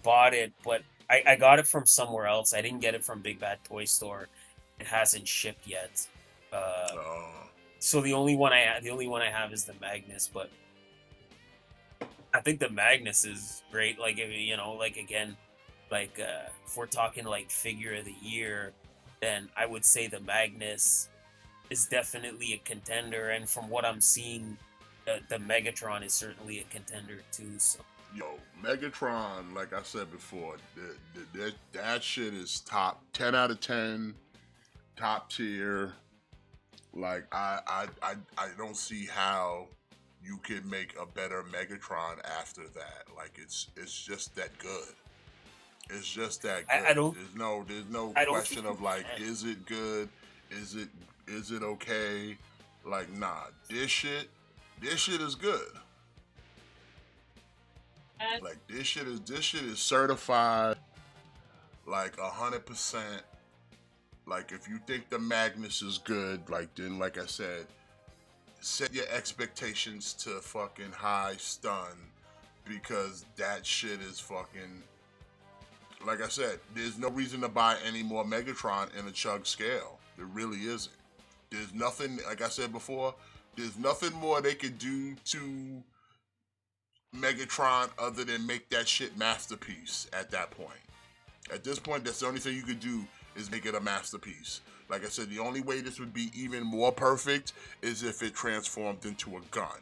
bought it, but I got it from somewhere else. I didn't get it from Big Bad Toy Store. It hasn't shipped yet. Uh, Uh, so the only one I have is the Magnus, but I think the Magnus is great. Like like again, if we're talking like figure of the year, then I would say the Magnus is definitely a contender, and from what I'm seeing, the Megatron is certainly a contender too. So yo, Megatron, like I said before, that shit is top 10 out of 10, top tier. Like I don't see how you can make a better Megatron after that. Like it's just that good. It's just that good. I don't There's no I don't question think you of like, can. is it good? Is it okay? Like, nah, this shit is good. Like this shit is certified like 100%. Like if you think the Magnus is good, like then like I said, set your expectations to fucking high stun because that shit is fucking like I said, there's no reason to buy any more Megatron in a chug scale. There really isn't. There's nothing, like I said before, there's nothing more they could do to Megatron other than make that shit masterpiece at that point. At this point, that's the only thing you could do is make it a masterpiece. Like I said, the only way this would be even more perfect is if it transformed into a gun.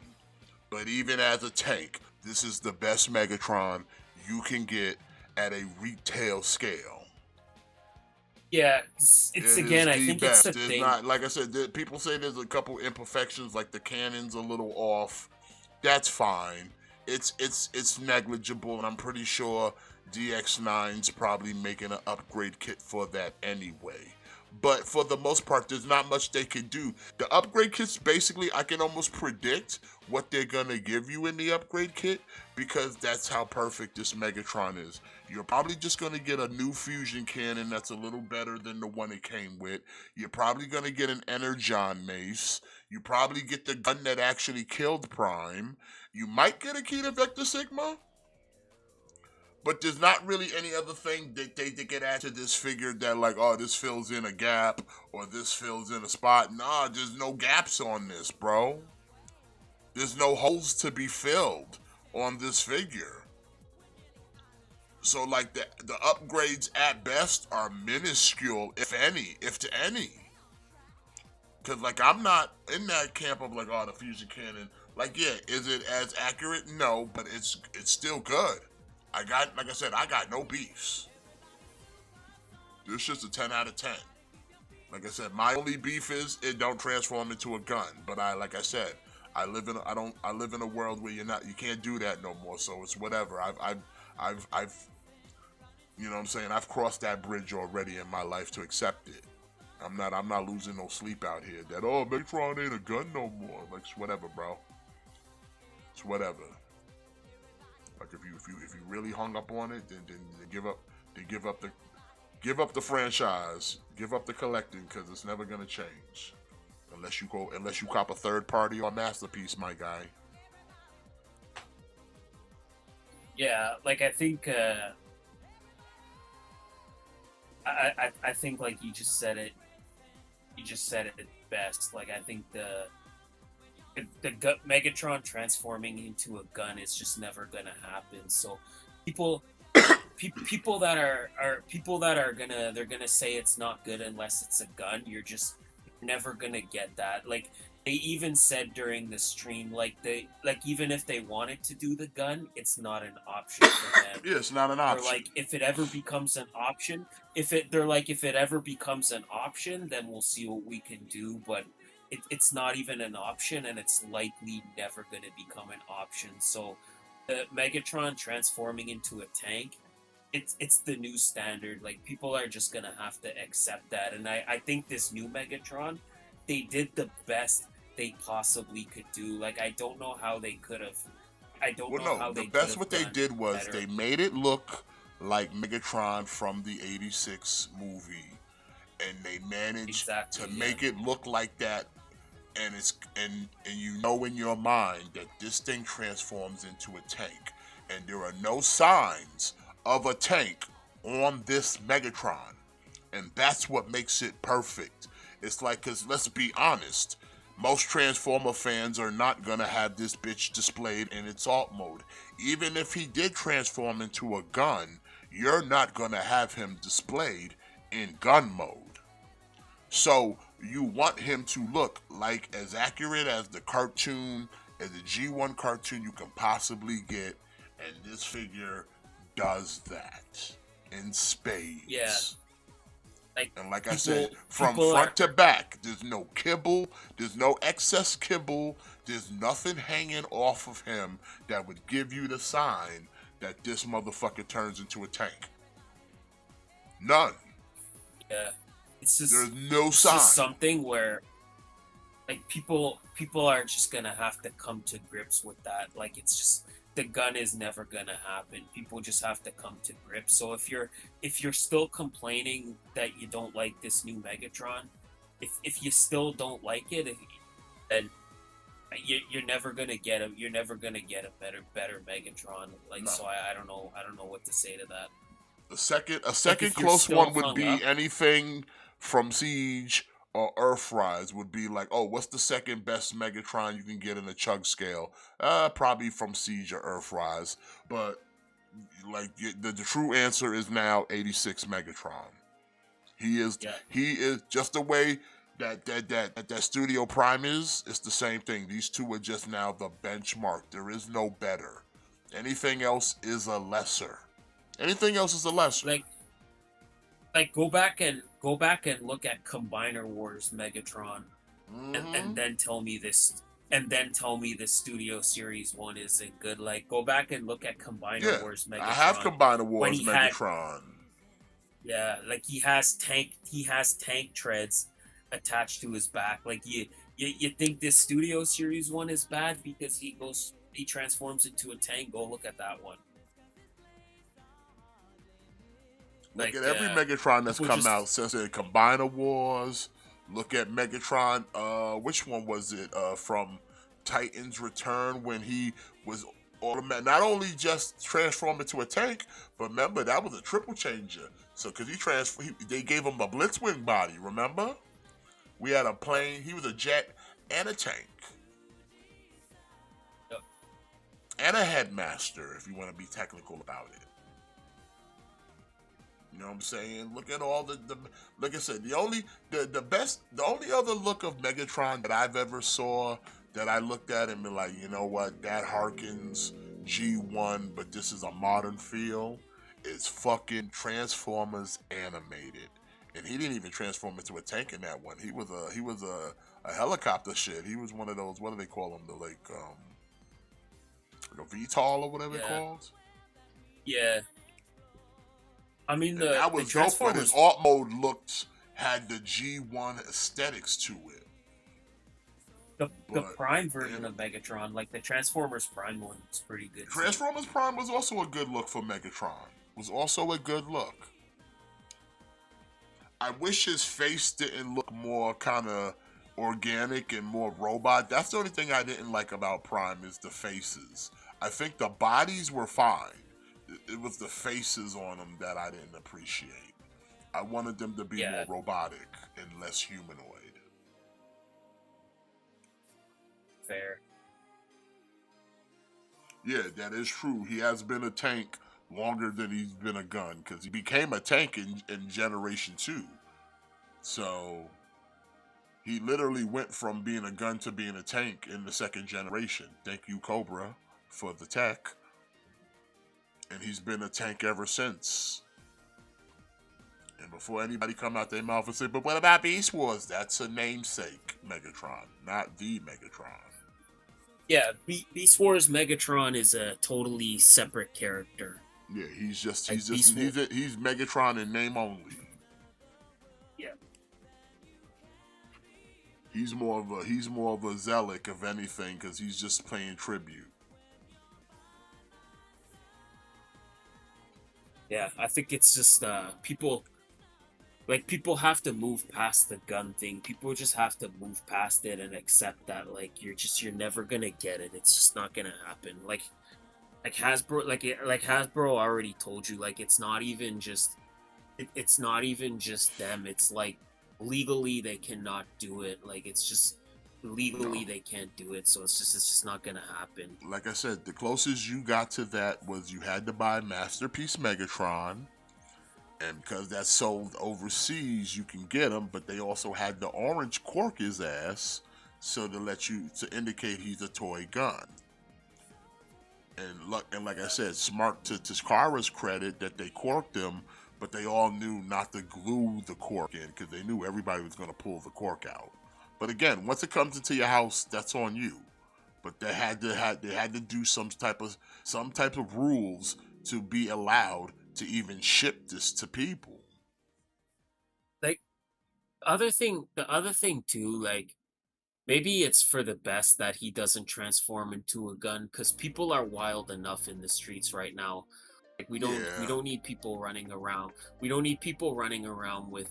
But even as a tank, this is the best Megatron you can get at a retail scale. Yeah, It it's is again. I the think it's best. the There's thing. not, like I said, people say there's a couple imperfections, like the cannon's a little off. That's fine. It's negligible, and I'm pretty sure DX9's probably making an upgrade kit for that anyway. But for the most part, there's not much they can do. The upgrade kits, basically, I can almost predict what they're gonna give you in the upgrade kit because that's how perfect this Megatron is. You're probably just gonna get a new fusion cannon that's a little better than the one it came with. You're probably gonna get an Energon mace. You probably get the gun that actually killed Prime. You might get a Kita Vector Sigma. But there's not really any other thing that they could add to this figure that like, oh, this fills in a gap or this fills in a spot. Nah, there's no gaps on this, bro. There's no holes to be filled on this figure. So like the upgrades at best are minuscule, if any, if to any. Cause like I'm not in that camp of like, oh, the fusion cannon. Like, yeah, is it as accurate? No, but it's still good. Like I said, I got no beefs. This shit's a 10 out of 10. Like I said, my only beef is it don't transform into a gun. But like I said, I live in a world where you can't do that no more. So it's whatever. I've you know what I'm saying? I've crossed that bridge already in my life to accept it. I'm not losing no sleep out here. That Megatron ain't a gun no more. Like it's whatever, bro. It's whatever. Like if you really hung up on it, then give up the franchise, give up the collecting because it's never gonna change unless you cop a third party or masterpiece, my guy. Yeah, like I think I think like you just said it. You just said it best. Like I think the Megatron transforming into a gun is just never gonna happen. So people people that are gonna they're gonna say it's not good unless it's a gun. You're just never gonna get that. Like they even said during the stream, even if they wanted to do the gun, it's not an option for them. Yeah, it's not an Or option. like if it ever becomes an option, if it ever becomes an option, then we'll see what we can do. But it's not even an option, and it's likely never going to become an option. So the Megatron transforming into a tank, it's the new standard. Like people are just gonna have to accept that, and I think this new Megatron they did the best they possibly could do. Like I don't know how they could have. I don't Well, know no, how the they could best have what they done did was better. they made it look like Megatron from the '86 movie, and they managed to Exactly. Yeah. make it look like that. And and you know in your mind that this thing transforms into a tank, and there are no signs of a tank on this Megatron, and that's what makes it perfect. It's like, cause let's be honest, most Transformer fans are not gonna have this bitch displayed in its alt mode. Even if he did transform into a gun, you're not gonna have him displayed in gun mode. So you want him to look like as accurate as the cartoon, as the G1 cartoon you can possibly get, and this figure does that in spades. Yeah. Like And like I said, from people front are to back, there's no kibble, there's no excess kibble, there's nothing hanging off of him that would give you the sign that this motherfucker turns into a tank. None. yeah. There's no It's sign. just something where like people are just gonna have to come to grips with that. Like it's just the gun is never gonna happen. People just have to come to grips. So if you're still complaining that you don't like this new Megatron, if you still don't like it, then you're never gonna get a better Megatron. Like No. so I don't know what to say to that. A second Like if you're close still one would hung be up, anything from Siege or Earthrise would be like, oh, what's the second best Megatron you can get in a chug scale? Probably from Siege or Earthrise. But like the true answer is now 86 Megatron. He is just the way that Studio Prime is. It's the same thing. These two are just now the benchmark. There is no better. Anything else is a lesser. Anything else is a lesser. like go back and look at Combiner Wars Megatron, and then tell me this, and then tell me the Studio Series one isn't good. Like go back and look at Combiner Wars Megatron. I have Combiner Wars he Megatron. like he has tank treads attached to his back. Like you think this Studio Series one is bad because he transforms into a tank? Go look at that one. Look at every Megatron that's come out since the Combiner Wars. Look at Megatron. Which one was it? From Titan's Return when he was automatic. Not only just transformed into a tank, but remember that was a triple changer. So because they gave him a Blitzwing body. Remember? We had a plane. He was a jet and a tank. Yep. And a headmaster, if you want to be technical about it. You know what I'm saying? Look at all the like I said, the only other look of Megatron that I've ever saw that I looked at and be like, you know what, that harkens G1, but this is a modern feel, is fucking Transformers animated. And he didn't even transform into a tank in that one. He was a helicopter shit. He was one of those, what do they call them? The like a VTOL or whatever it's called. Yeah. I mean, that was the dope, but his alt mode had the G1 aesthetics to it. The Prime version of Megatron, like the Transformers Prime one, was pretty good. Transformers Prime was also a good look for Megatron. Was also a good look. I wish his face didn't look more kind of organic and more robot. That's the only thing I didn't like about Prime is the faces. I think the bodies were fine. It was the faces on them that I didn't appreciate. I wanted them to be more robotic and less humanoid. Fair. Yeah, that is true. He has been a tank longer than he's been a gun because he became a tank in Generation 2. So he literally went from being a gun to being a tank in the second generation. Thank you, Cobra, for the tech. And he's been a tank ever since. And before anybody come out their mouth and say, but what about Beast Wars? That's a namesake Megatron, not the Megatron. Yeah, Beast Wars Megatron is a totally separate character. Yeah, he's Megatron in name only. Yeah. he's more of a zealot of anything because he's just paying tribute. Yeah, I think it's just people have to move past the gun thing. People just have to move past it and accept that like you're never gonna get it. It's just not gonna happen. Like Hasbro like Hasbro already told you, like it's not even just it's not even just them. It's like legally they cannot do it. Like it's just legally No. they can't do it. So it's just not gonna happen. Like I said, the closest you got to that was you had to buy Masterpiece Megatron, and because that's sold overseas, you can get them. But they also had the orange cork his ass, so to indicate he's a toy gun. And like I said, smart to Kara's credit that they corked him, but they all knew not to glue the cork in because they knew everybody was going to pull the cork out. But again, once it comes into your house, that's on you. But they had to do some type of rules to be allowed to even ship this to people. Like the other thing too, like maybe it's for the best that he doesn't transform into a gun because people are wild enough in the streets right now. Like we Yeah. don't need people running around. We don't need people running around with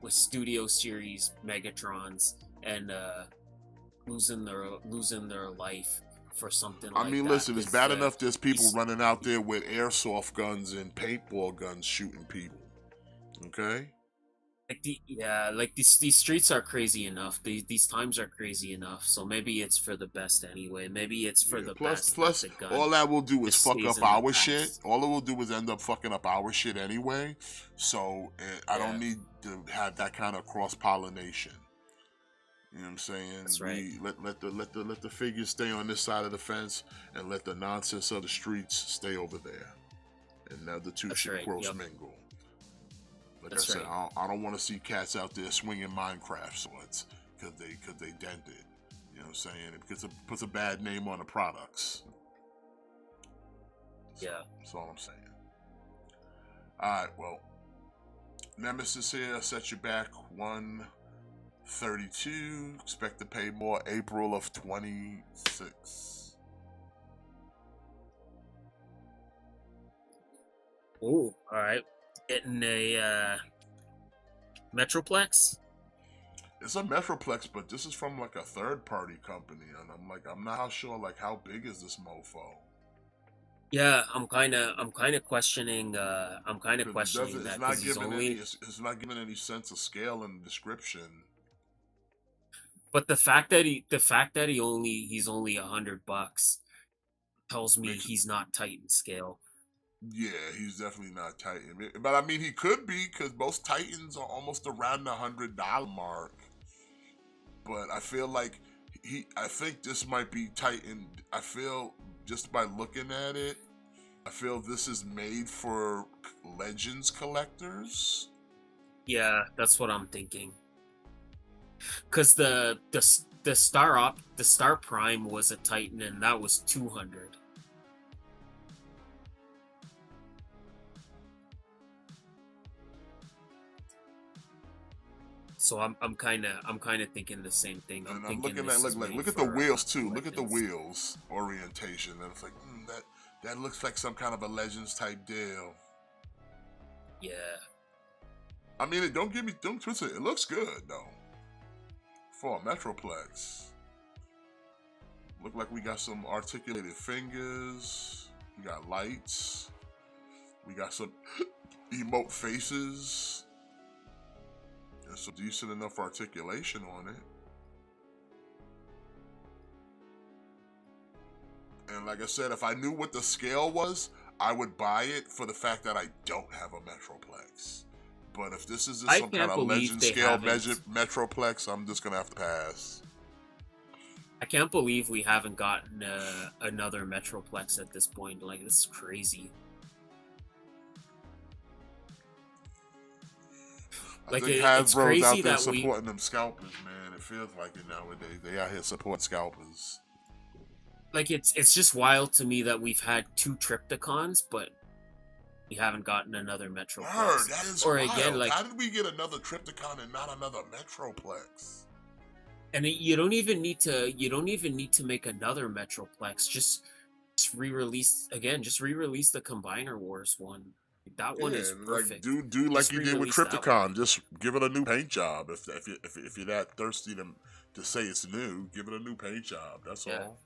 Studio Series Megatrons and losing their life for something I like mean, that. listen, it's 'Cause, bad enough there's people these- running out there with airsoft guns and paintball guns shooting people. Okay? like these streets are crazy enough. These times are crazy enough. So maybe it's for the best anyway. Maybe it's for Yeah, the plus, best that plus, the gun all that will do is just fuck stays up in the our shit. past. All it will do is end up fucking up our shit anyway. So I Yeah. don't need to have that kind of cross pollination. You know what I'm saying? That's right. Let the figures stay on this side of the fence, and let the nonsense of the streets stay over there. And now the two That's should right, cross yep. mingle. Like That's I said, right. I don't want to see cats out there swinging Minecraft swords because they dented. You know what I'm saying? Because it puts a bad name on the products. Yeah. That's all I'm saying. Alright, well. Nemesis here, set you back 132. Expect to pay more April of 26. Oh, all right. Getting a Metroplex. It's a Metroplex, but this is from like a third party company, and I'm not sure like how big is this mofo. Yeah, I'm kind of questioning. I'm kind of Because questioning that because he's only. it's not giving any sense of scale in the description. But the fact that he's only $100 tells me Makes it, he's not Titan scale. yeah, he's definitely not Titan. But I mean, he could be because most Titans are almost around the $100 mark. But I feel like I think this might be Titan. I feel just by looking at it, I feel this is made for Legends collectors. Yeah, that's what I'm thinking. Cause the Star Prime was a Titan and that was 200. So I'm kind of thinking the same thing. And I'm thinking looking this at is made look at the for, wheels too. Look at the Legends. wheels orientation, and it's like that looks like some kind of a Legends type deal. Yeah. I mean, don't twist it. It looks good though for a Metroplex. Look like we got some articulated fingers. We got lights. We got some emote faces. And some decent enough articulation on it. And like I said, if I knew what the scale was, I would buy it for the fact that I don't have a Metroplex. But if this is just I some can't kind of believe legend they scale haven't. Metroplex, I'm just gonna have to pass. I can't believe we haven't gotten another Metroplex at this point. Like, this is crazy. I Like, think it's Hasbro's crazy out there that we. supporting them scalpers, man. It feels like it nowadays. They out here supporting scalpers. Like, it's just wild to me that we've had 2 Triptychons, but we haven't gotten another Metroplex. Word, that is Or wild. again, like, How did we get another Triptychon and not another Metroplex? And you don't even need to make another Metroplex. Just re-release again. Just re-release the Combiner Wars one. That one Yeah, is and like perfect. do like Just you did with re-release that one. Triptychon. Just give it a new paint job. If you're that thirsty to say it's new, give it a new paint job. That's Yeah, all.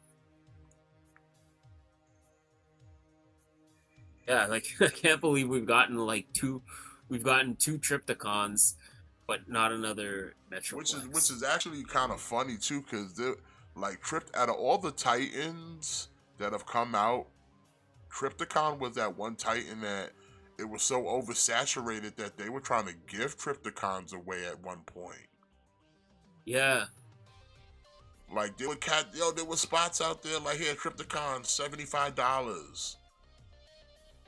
yeah. Like I can't believe we've gotten two Triptychons, but not another Which Metroplex. is actually kind of funny too, because like Crypt out of all the Titans that have come out, Triptychon was that one Titan that it was so oversaturated that they were trying to give Triptychons away at one point. Yeah, Like there were spots out there like here Triptychon $75.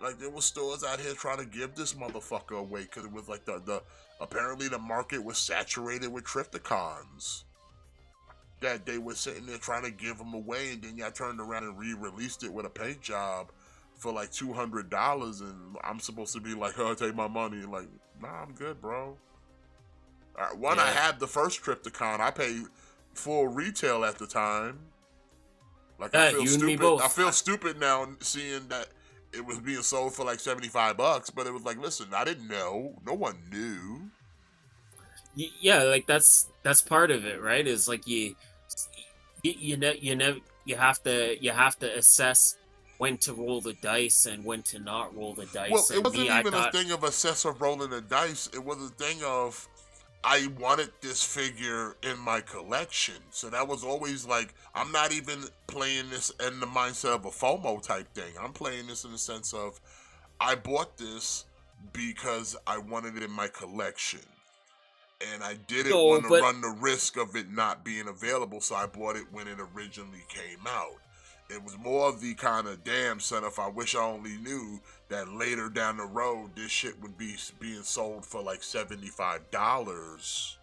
Like there were stores out here trying to give this motherfucker away because it was like the apparently the market was saturated with Triptychons. That they were sitting there trying to give them away, and then y'all turned around and re-released it with a paint job for like $200, and I'm supposed to be like, "Oh, take my money." Like, nah, I'm good, bro. One, I yeah, had the first Triptychon. I paid full retail at the time. Like, I yeah. feel You and me stupid. I both. feel stupid now seeing that it was being sold for like $75, but it was like, listen, I didn't know. No one knew. Yeah, like that's part of it, right? Is like you never you have to assess when to roll the dice and when to not roll the Well, dice. it And wasn't me, I even a thought, thing of excessive rolling the dice. It was a thing of I wanted this figure in my collection. So that was always like, I'm not even playing this in the mindset of a FOMO type thing. I'm playing this in the sense of I bought this because I wanted it in my collection. And I didn't no, want to but run the risk of it not being available, so I bought it when it originally came out. It was more of the kind of damn son, if I wish I only knew that later down the road this shit would be being sold for like $75,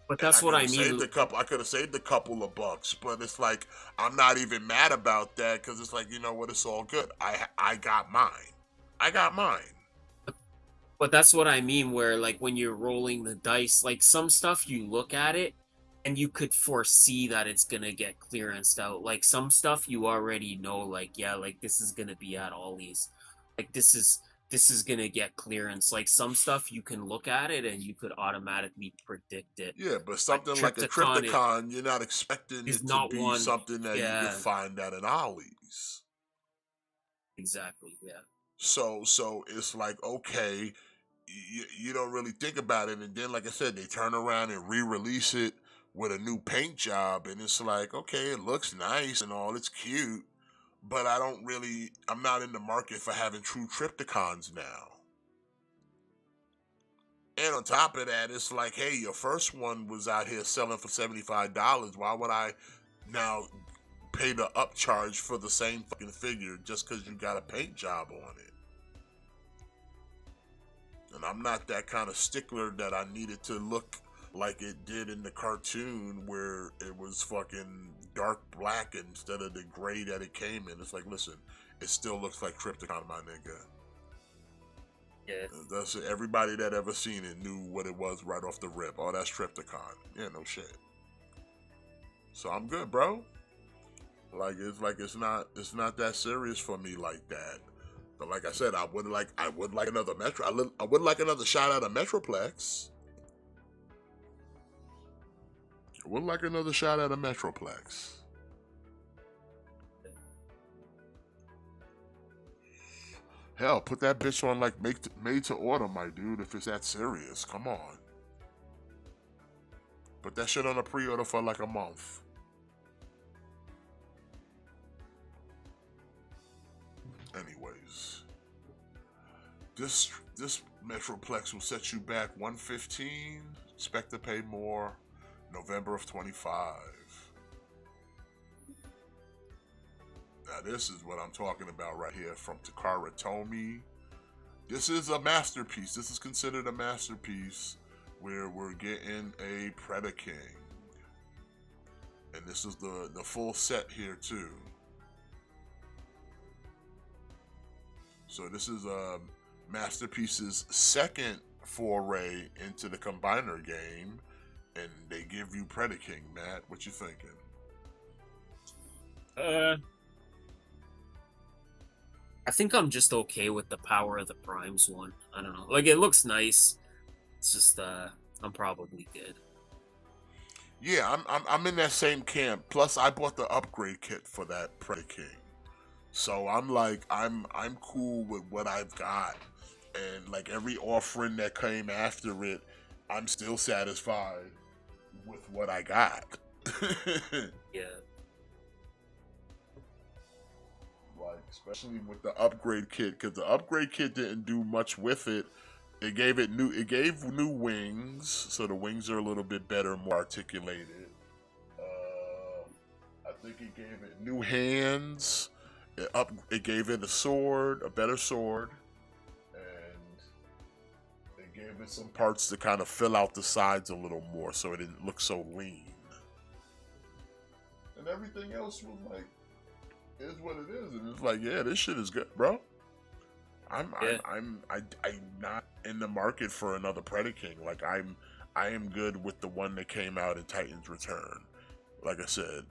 and I that's what could I have saved mean. a couple. I could have saved a couple of bucks, but it's like I'm not even mad about that because it's like, you know what, it's all good. I got mine. I got mine. But that's what I mean, where like when you're rolling the dice, like some stuff you look at it and you could foresee that it's gonna get clearanced out. Like some stuff you already know, like yeah, like this is gonna be at Ollie's. Like this is gonna get clearance. Like some stuff you can look at it and you could automatically predict it. Yeah, but Like something like a Triptychon it Triptychon, you're not expecting is it to not be one. something that you could Yeah, find at an Ollie's. exactly. Yeah. So it's like, okay, you don't really think about it, and then like I said, they turn around and re-release it with a new paint job, and it's like, okay, it looks nice and all, it's cute, but I'm not in the market for having true Triptychons now. And on top of that, it's like, hey, your first one was out here selling for $75. Why would I now pay the upcharge for the same fucking figure just because you got a paint job on it? And I'm not that kind of stickler that I needed to look like it did in the cartoon where it was fucking dark black instead of the gray that it came in. It's like, listen, it still looks like Triptychon, my nigga. Yeah. That's it. Everybody that ever seen it knew what it was right off the rip. Oh, that's Triptychon. Yeah, no shit. So I'm good, bro. Like it's not that serious for me like that. But like I said, I would like another I would like another shot at a Metroplex. I would like another shot at a Metroplex. Hell, put that bitch on like made to order, my dude. If it's that serious, come on. Put that shit on a pre-order for like a month. Anyways, this Metroplex will set you back 115. Expect to pay more. November of 25. Now this is what I'm talking about right here from Takara Tomy. This is a masterpiece. This is considered a masterpiece where we're getting a Predaking. And this is the full set here too. So this is Masterpiece's second foray into the Combiner game. and they give you Predaking, Matt. What you thinking? I think I'm just okay with the Power of the Primes one. I don't know. Like, it looks nice. It's just, I'm probably good. Yeah, I'm in that same camp. Plus, I bought the upgrade kit for that Predaking, so I'm like, I'm cool with what I've got, and like every offering that came after it, I'm still satisfied with what I got. Yeah. Like, especially with the upgrade kit, because the upgrade kit didn't do much with it. It gave new wings, so the wings are a little bit better, more articulated. I think it gave it new hands. It gave it a sword, a better sword, and it gave it some parts to kind of fill out the sides a little more, so it didn't look so lean. And everything else was like, is what it is, and it's like, yeah, this shit is good, bro. I'm not in the market for another Predaking. Like, I am good with the one that came out in Titan's Return. Like I said,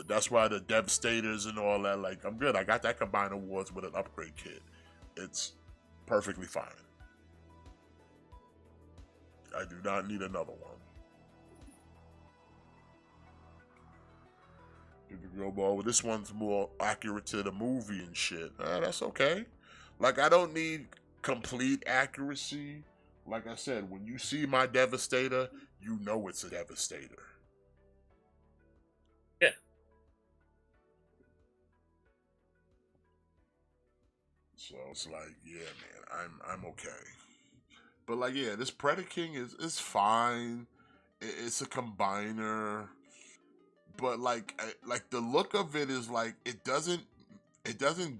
that's why the Devastators and all that. Like, I'm good. I got that Combined Awards with an upgrade kit. It's perfectly fine. I do not need another one. Go, well, this one's more accurate to the movie and shit. That's okay. Like, I don't need complete accuracy. Like I said, when you see my Devastator, you know it's a Devastator. Yeah. So it's like, yeah, man, I'm okay. But like, yeah, this Predaking is fine. It's a combiner. But like the look of it is like, it doesn't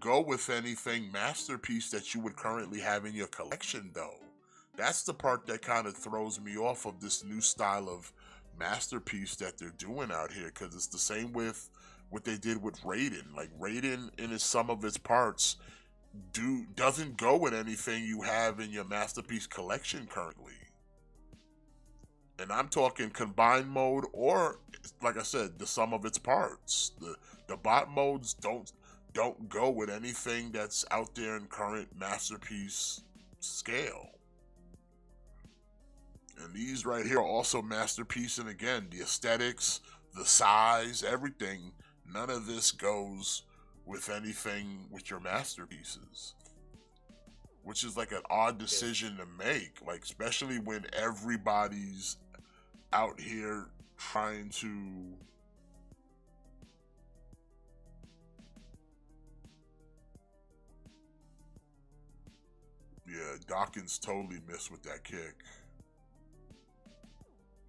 go with anything masterpiece that you would currently have in your collection, though. That's the part that kind of throws me off of this new style of masterpiece that they're doing out here, because it's the same with what they did with Raiden. Like, Raiden in some of its parts doesn't go with anything you have in your masterpiece collection currently. And I'm talking combined mode, or like I said, the sum of its parts. The bot modes don't go with anything that's out there in current masterpiece scale. And these right here are also masterpiece, and again, the aesthetics, the size, everything, none of this goes with anything with your masterpieces. Which is like an odd decision to make, like, especially when everybody's out here trying to Dawkins totally missed with that kick.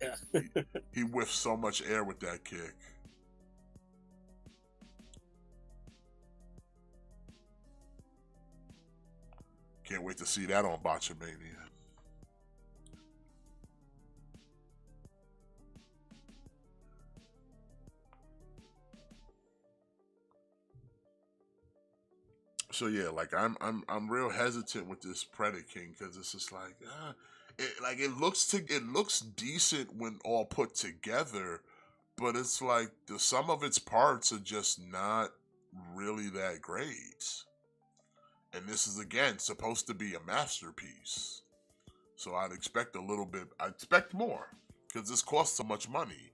Yeah. He whiffed so much air with that kick. Can't wait to see that on Botchamania. So yeah, like I'm real hesitant with this Predaking, because it's just like, it looks decent when all put together, but it's like the sum of its parts are just not really that great. And this is, again, supposed to be a masterpiece, so I'd expect I'd expect more, because this costs so much money.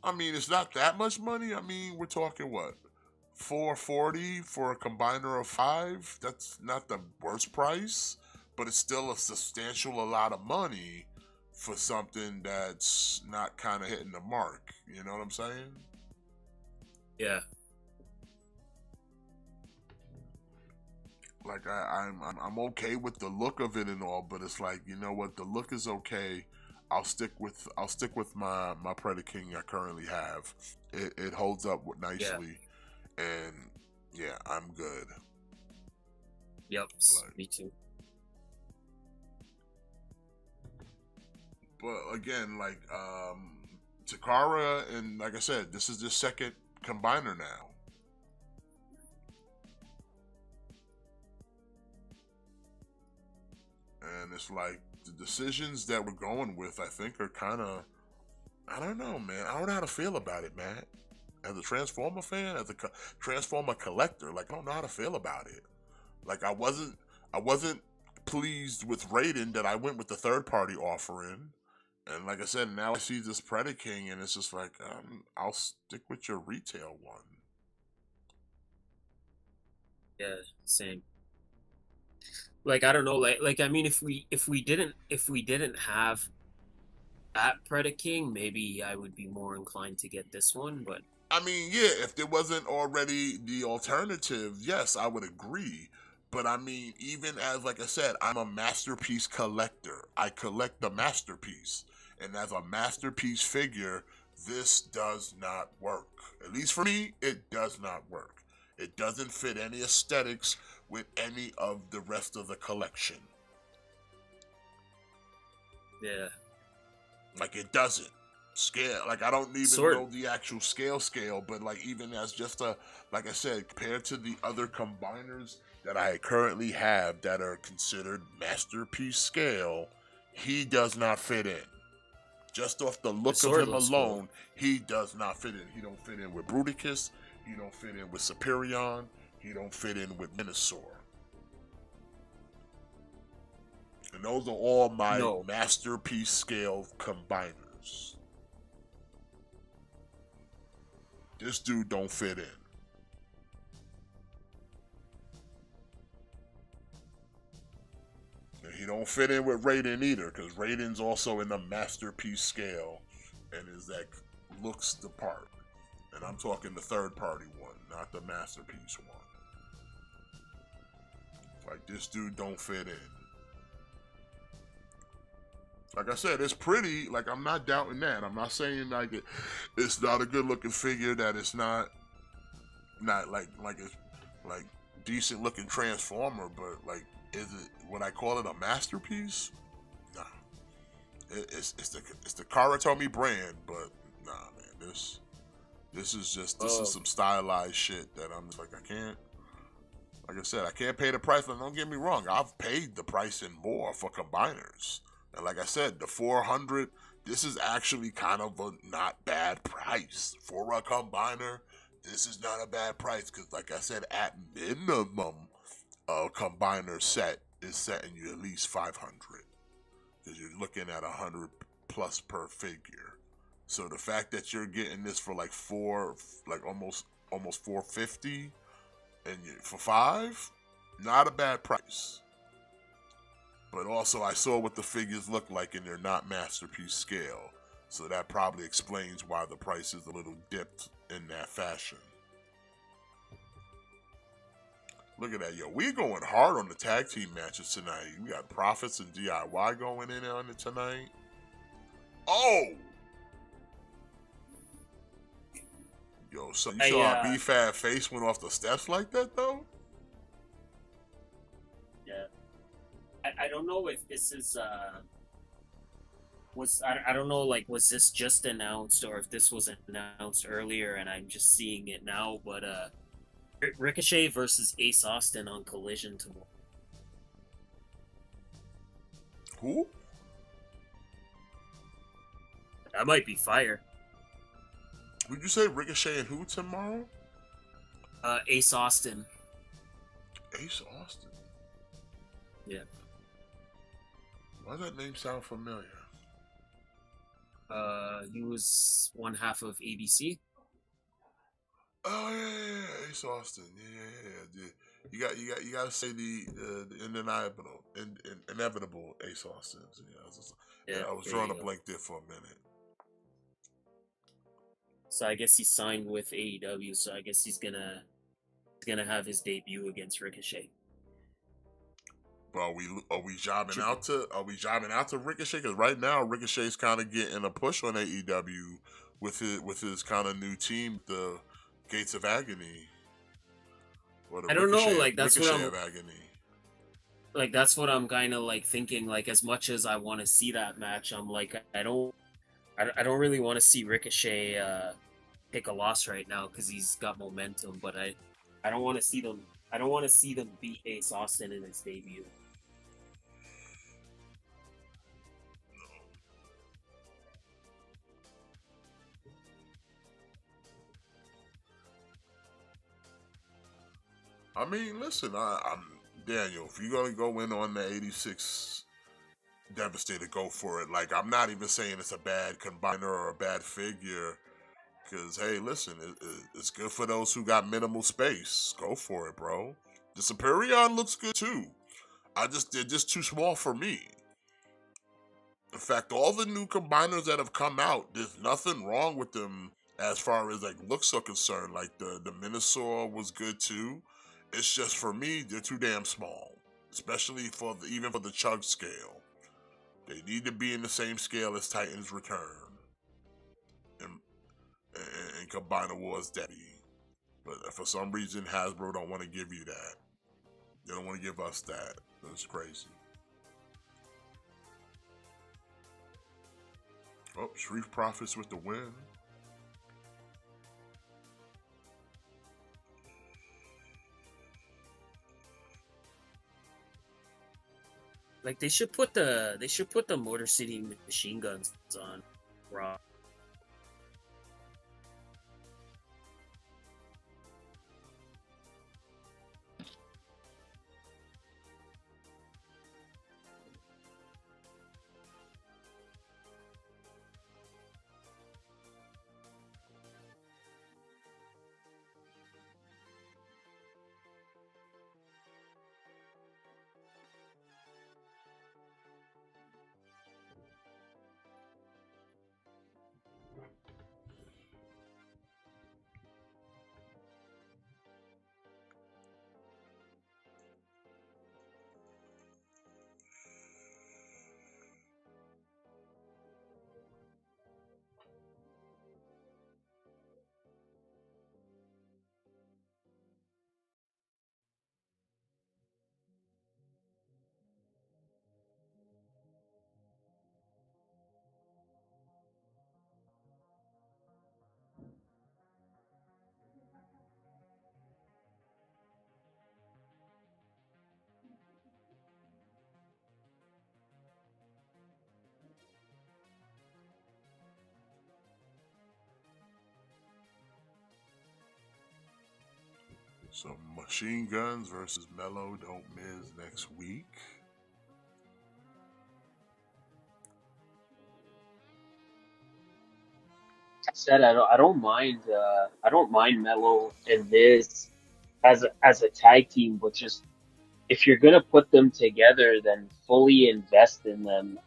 I mean, it's not that much money. I mean, we're talking what? $440 for a combiner of 5. That's not the worst price, but it's still a substantial lot of money for something that's not kind of hitting the mark. You know what I'm saying? Yeah. Like, I'm okay with the look of it and all, but it's like, you know what? The look is okay. I'll stick with my Predaking I currently have. It holds up nicely. Yeah. And yeah, I'm good. Yep, me too. But again, like, Takara, and like I said, this is the second combiner now. And and it's like the decisions that we're going with, I think, are kind of, I don't know, man. I don't know how to feel about it, man. As a Transformer fan, as a Transformer collector, like I don't know how to feel about it. Like I wasn't pleased with Raiden that I went with the third party offering. And like I said, now I see this Predaking, and it's just like, I'll stick with your retail one. Yeah, same. Like I don't know, like I mean, if we didn't have that Predaking, maybe I would be more inclined to get this one. But I mean, yeah, if there wasn't already the alternative, yes, I would agree. But I mean, even as, like I said, I'm a masterpiece collector. I collect the masterpiece. And as a masterpiece figure, this does not work. At least for me, it does not work. It doesn't fit any aesthetics with any of the rest of the collection. yeah, Like, it doesn't. Scale, like I don't even sort know the actual scale, but like even as just a, like I said, compared to the other combiners that I currently have that are considered masterpiece scale, he does not fit in. Just off the look of sword him looks alone, cool. he does not fit in. He don't fit in with Bruticus. He don't fit in with Superion. He don't fit in with Minosaur. And those are all my No, masterpiece scale combiners. This dude don't fit in. And he don't fit in with Raiden either, because Raiden's also in the masterpiece scale and is that looks the part. And I'm talking the third party one, not the masterpiece one. Like this dude don't fit in. Like I said, it's pretty. Like I'm not doubting that. I'm not saying like it's not a good looking figure. That it's not like it's like decent looking Transformer. But like, is it? Would I call it a masterpiece? Nah. It's the Karatomi brand, but nah, man. This is some stylized shit that I'm just like I can't. Like I said, I can't pay the price. But don't get me wrong. I've paid the price and more for combiners. And like I said, the 400, this is actually kind of a not bad price. For a combiner, this is not a bad price. Because like I said, at minimum, a combiner set is setting you at least 500. Because you're looking at 100 plus per figure. So the fact that you're getting this for like almost 450 and for 5, not a bad price. But also, I saw what the figures look like, and they're not masterpiece scale. So that probably explains why the price is a little dipped in that fashion. Look at that, yo. We're going hard on the tag team matches tonight. We got Profits and DIY going in on it tonight. Oh! Yo, so you saw our B-Fab face went off the steps like that, though? yeah. I don't know if this is I don't know, like, was this just announced or if this was announced earlier and I'm just seeing it now, but Ricochet versus Ace Austin on Collision tomorrow. Who? That might be fire. Would you say Ricochet and who tomorrow? Ace Austin. Ace Austin? Yeah. Why does that name sound familiar? He was one half of ABC. Oh yeah, Ace Austin. Yeah. You got to say the inevitable Ace Austin. Yeah, I was drawing a blank there for a minute. So I guess he signed with AEW. So I guess he's gonna have his debut against Ricochet. But are we jobbing out to Ricochet? Because right now Ricochet's kind of getting a push on AEW with his kind of new team, the Gates of Agony. Or the I don't know, like Ricochet of Agony. Like that's what I'm kind of like thinking. Like as much as I want to see that match, I'm like I don't really want to see Ricochet pick a loss right now because he's got momentum. But I don't want to see them. I don't want to see them beat Ace Austin in his debut. I mean, listen, I'm Daniel. If you're gonna go in on the '86 Devastator, go for it. Like, I'm not even saying it's a bad combiner or a bad figure. Because, hey, listen, it's good for those who got minimal space. Go for it, bro. The Superion looks good too. They're just too small for me. In fact, all the new combiners that have come out, there's nothing wrong with them as far as like looks are concerned. Like the Minosaur was good too. It's just for me, they're too damn small, especially for even for the Chug scale. They need to be in the same scale as Titan's Return and, and Combiner Wars Daddy. But for some reason, Hasbro don't want to give you that. They don't want to give us that. That's crazy. Oh, Sharif Profits with the win. Like they should put the Motor City machine guns on Raw. So Machine Guns versus Mellow Don't Miz next week. Said I don't mind Melo and Miz as a tag team, but just if you're gonna put them together, then fully invest in them.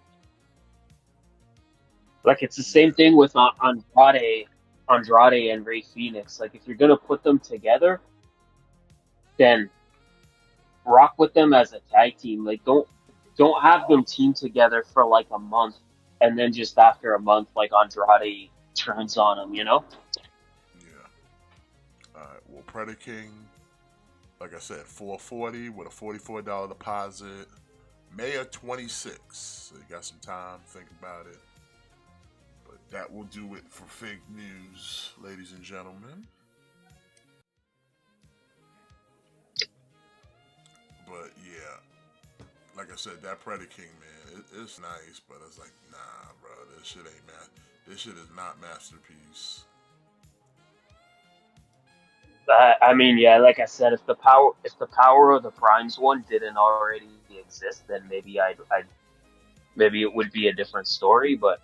Like it's the same Yeah. thing with Andrade and Ray Phoenix. Like if you're gonna put them together, then rock with them as a tag team. Like don't have them team together for like a month and then just after a month like Andrade turns on them, you know? Yeah. Alright, well, Predaking, like I said, 440 with a $44 deposit. May of 26. So you got some time to think about it. But that will do it for Fake News, ladies and gentlemen. But yeah, like I said, that Predaking, man, it's nice, but it's like, nah, bro, this shit ain't this shit is not masterpiece. I mean, yeah, like I said, if the power of the primes one didn't already exist, then maybe it would be a different story. But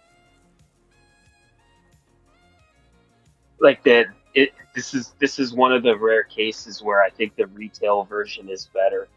like that, this is one of the rare cases where I think the retail version is better.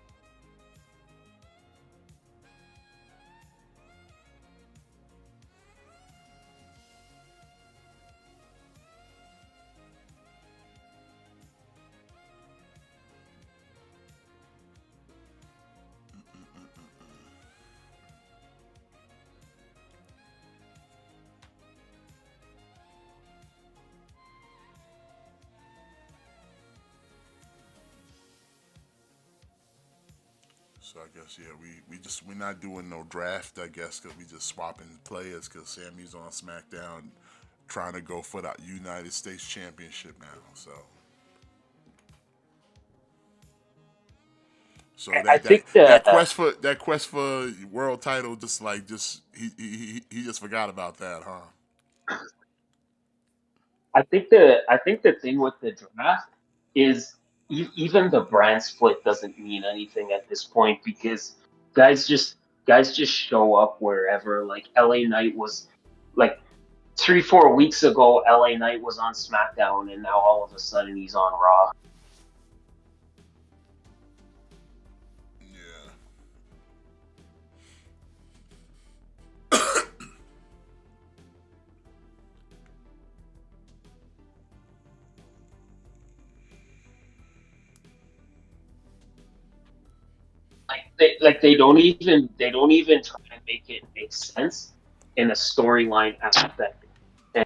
So I guess yeah, we're not doing no draft. I guess because we just swapping players because Sammy's on SmackDown trying to go for the United States Championship now. So I think that quest for world title just he just forgot about that, huh? I think the thing with the draft is even the brand split doesn't mean anything at this point because guys just guys just show up wherever. Like LA Knight was like 3 4 weeks ago, LA Knight was on SmackDown, and now all of a sudden he's on Raw. Yeah. They don't even try to make it make sense in a storyline aspect. And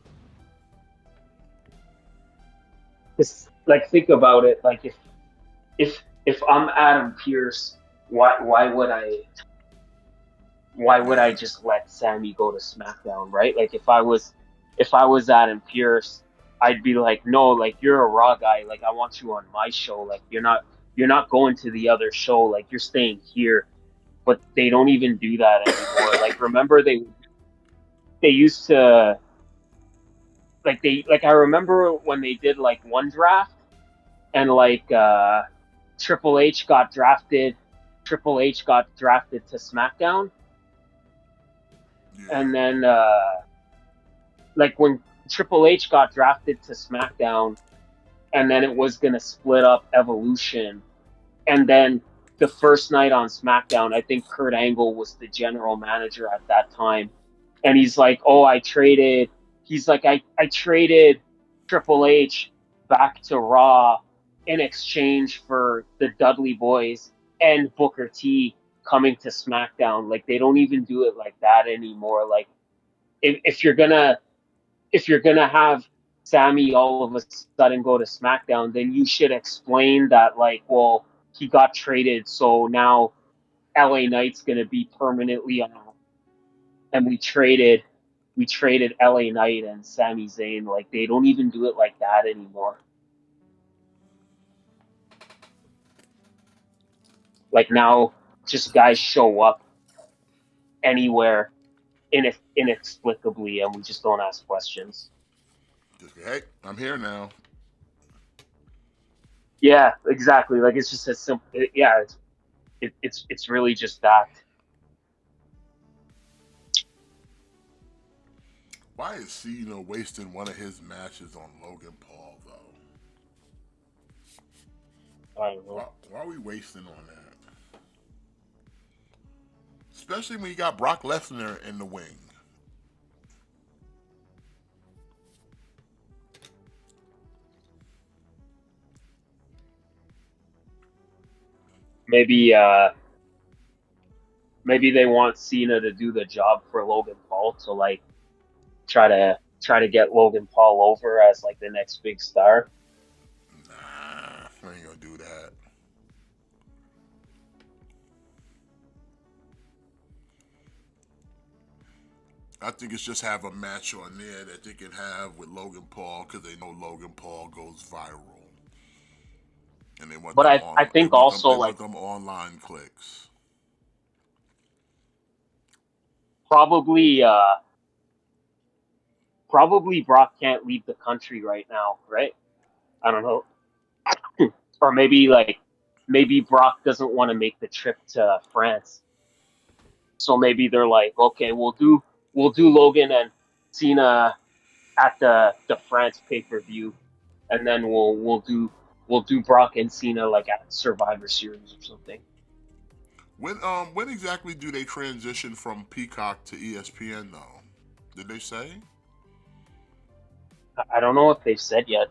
just like think about it, like if I'm Adam Pierce, why would I Yeah. just let Sammy go to SmackDown, right? Like if I was Adam Pierce, I'd be like, no, like you're a Raw guy, like I want you on my show, like you're not going to the other show, like you're staying here. But they don't even do that anymore. Like remember they used to I remember when they did like one draft and Triple H got drafted Triple H got drafted to SmackDown Yeah. and then like when Triple H got drafted to SmackDown, and then it was gonna split up Evolution, and then the first night on SmackDown, I think Kurt Angle was the general manager at that time, and he's like, "Oh, I traded." He's like, "I traded Triple H back to Raw in exchange for the Dudley Boys and Booker T coming to SmackDown." Like they don't even do it like that anymore. Like if you're gonna have Sammy all of a sudden go to SmackDown, then you should explain that like, well, he got traded, so now LA Knight's gonna be permanently on, and we traded LA Knight and Sami Zayn. Like they don't even do it like that anymore. Like now, just guys show up anywhere inexplicably, and we just don't ask questions. Just hey, I'm here now. Yeah, exactly. Like it's just as simple. Yeah, it's really just that. Why is Cena wasting one of his matches on Logan Paul though? I don't know. Why are we wasting on that? Especially when you got Brock Lesnar in the wing. Maybe maybe they want Cena to do the job for Logan Paul to like try to get Logan Paul over as like the next big star. Nah, I ain't gonna do that. I think it's just have a match on there that they can have with Logan Paul because they know Logan Paul goes viral, and they want But them I on. They think want them. also They like want them online clicks. probably probably Brock can't leave the country right now, right? I don't know. Or maybe Brock doesn't want to make the trip to France. So maybe they're like, okay, we'll do Logan and Cena at the France pay-per-view, and then we'll do Brock and Cena like at Survivor Series or something. When exactly do they transition from Peacock to ESPN though? Did they say? I don't know if they've said yet.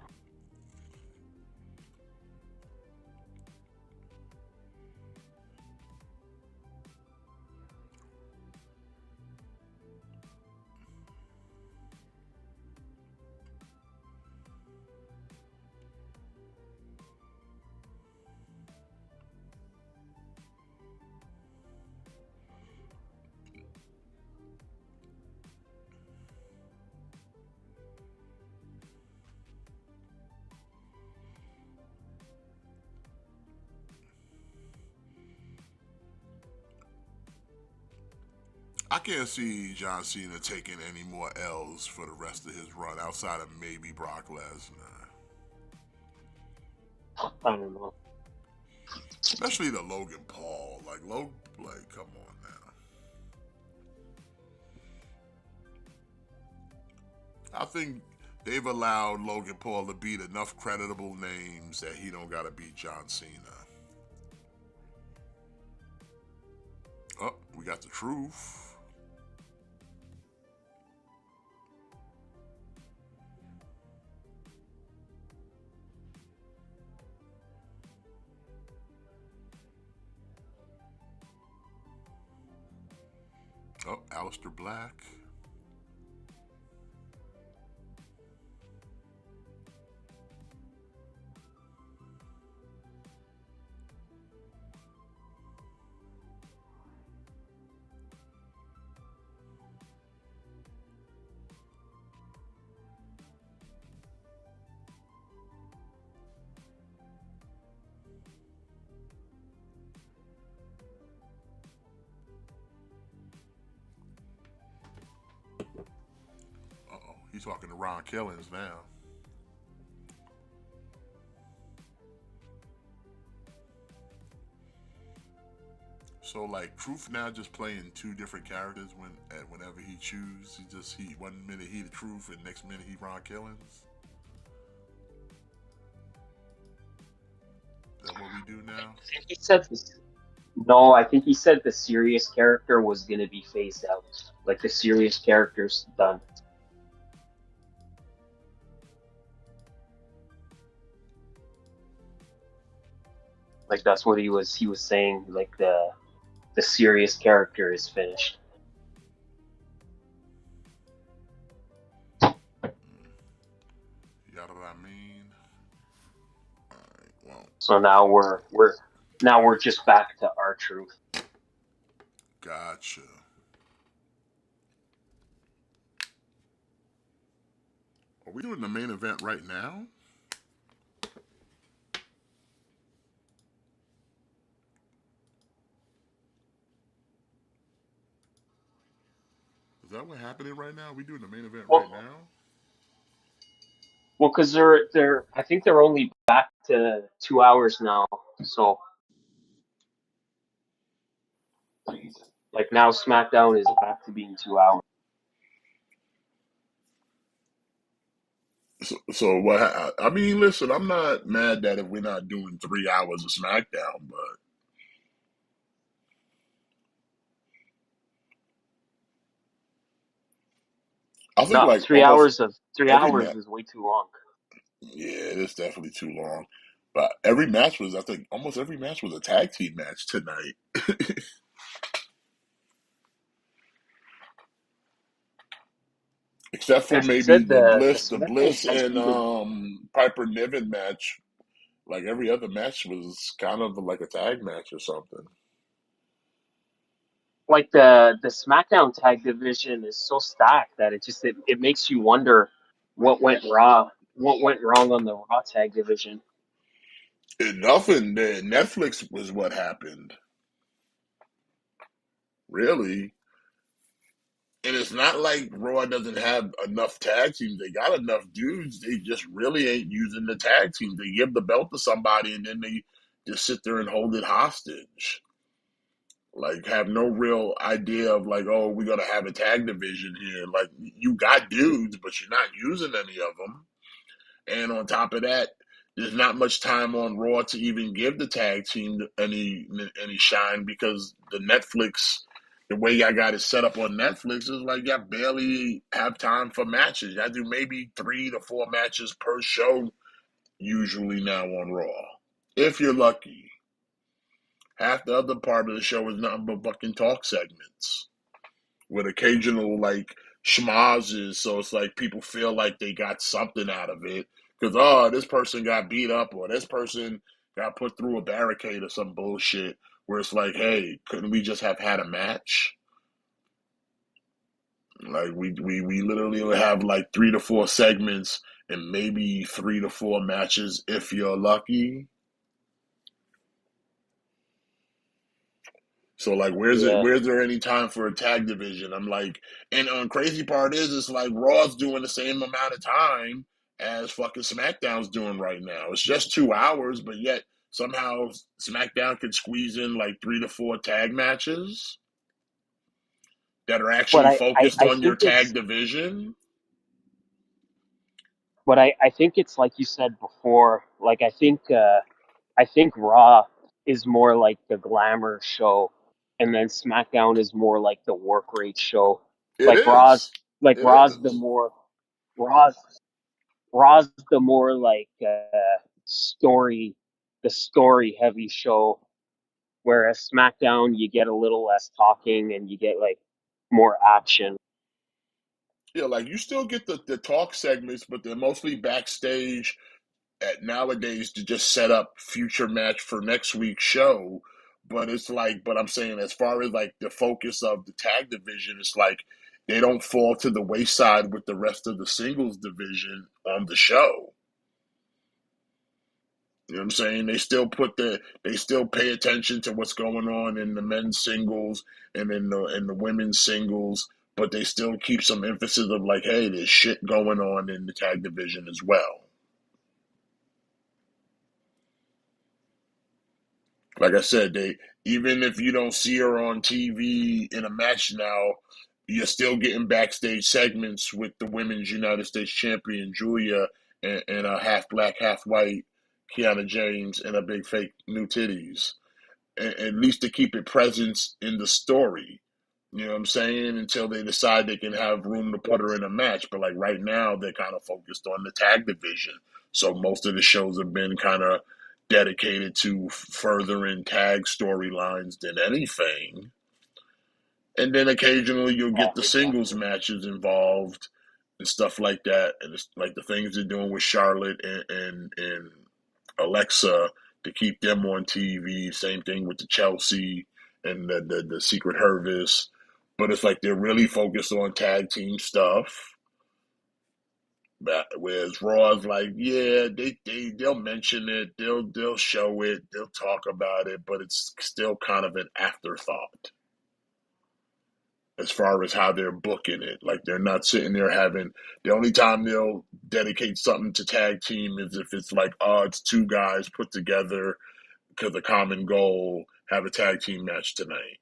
I can't see John Cena taking any more L's for the rest of his run outside of maybe Brock Lesnar. I don't know. Especially the Logan Paul. Like, come on now. I think they've allowed Logan Paul to beat enough creditable names that he don't gotta beat John Cena. Oh, we got the truth. Oh, Aleister Black. Uh-oh, he's talking to Ron Killings now. So like Truth now just playing two different characters whenever he chooses. He 1 minute he the Truth and next minute he Ron Killings. Is that what we do now? I think he said this. No, I think he said the serious character was gonna be phased out. Like the serious character's done. Like that's what he was saying. Like the serious character is finished. You got what I mean? Alright, well, So now we're just back to our truth. gotcha. Are we doing the main event right now? Is that what happening right now? We doing the main event right Well, now? well, because they're I think they're only back to 2 hours now. So like now SmackDown is back to being 2 hours. So what? I mean, listen, I'm not mad that if we're not doing 3 hours of SmackDown, but I think No, like almost three every hours match. is way too long. Yeah, it's definitely too long. But every match was, I think, almost every match was a tag team match tonight, except for Because he maybe said the the SmackDown Bliss tag and team was Piper Niven match. Like every other match was kind of like a tag match or something. like the SmackDown tag division is so stacked that it makes you wonder what went wrong on the Raw tag division. And nothing. Netflix was what happened, really. And it's not like Raw doesn't have enough tag teams. They got enough dudes. They just really ain't using the tag teams. They give the belt to somebody and then they just sit there and hold it hostage. Like, have no real idea of like, oh, we're gonna have a tag division here. Like, you got dudes, but you're not using any of them. And on top of that, there's not much time on Raw to even give the tag team any shine because the way y'all got it set up on Netflix is like y'all barely have time for matches. Y'all do maybe 3 to 4 matches per show usually now on Raw, if you're lucky. Half the other part of the show is nothing but fucking talk segments with occasional like schmazes, so it's like people feel like they got something out of it because this person got beat up or this person got put through a barricade or some bullshit. Where it's like, hey, couldn't we just have had a match? Like we literally have like 3 to 4 segments and maybe 3 to 4 matches if you're lucky. So like, Yeah, where's there any time for a tag division? I'm like, and crazy part is, it's like Raw's doing the same amount of time as fucking SmackDown's doing right now. It's just 2 hours, but yet somehow SmackDown could squeeze in like 3 to 4 tag matches that are But actually I, focused I on your think tag it's division. but I think it's like you said before. Like I think Raw is more like the glamour show, and then SmackDown is more like the work rate show. It Like is. It Raw's the is. more Raw's Raw's the more like story the story heavy show, whereas SmackDown you get a little less talking and you get like more action. Yeah, like you still get the talk segments, but they're mostly backstage at nowadays to just set up future match for next week's show. But it's like, but I'm saying as far as like the focus of the tag division, it's like they don't fall to the wayside with the rest of the singles division on the show. You know what I'm saying? They still pay attention to what's going on in the men's singles and in the women's singles, but they still keep some emphasis of like, hey, there's shit going on in the tag division as well. Like I said, they even if you don't see her on TV in a match now, you're still getting backstage segments with the women's United States champion Julia and a half black, half white Kiana James and a big fake new titties. At least to keep it presence in the story. You know what I'm saying? Until they decide they can have room to put her Yes. in a match. But like right now, they're kind of focused on the tag division. So most of the shows have been kind of dedicated to furthering tag storylines than anything. And then occasionally you'll get the singles Exactly. matches involved and stuff like that. And it's like the things they're doing with Charlotte and Alexa to keep them on TV. Same thing with the Chelsea and the Secret Hervis. But it's like they're really focused on tag team stuff. Whereas Raw's like, yeah, they'll mention it, they'll show it, they'll talk about it, but it's still kind of an afterthought as far as how they're booking it. Like they're not sitting there having the only time they'll dedicate something to tag team is if it's like, oh, it's two guys put together because a common goal, have a tag team match tonight.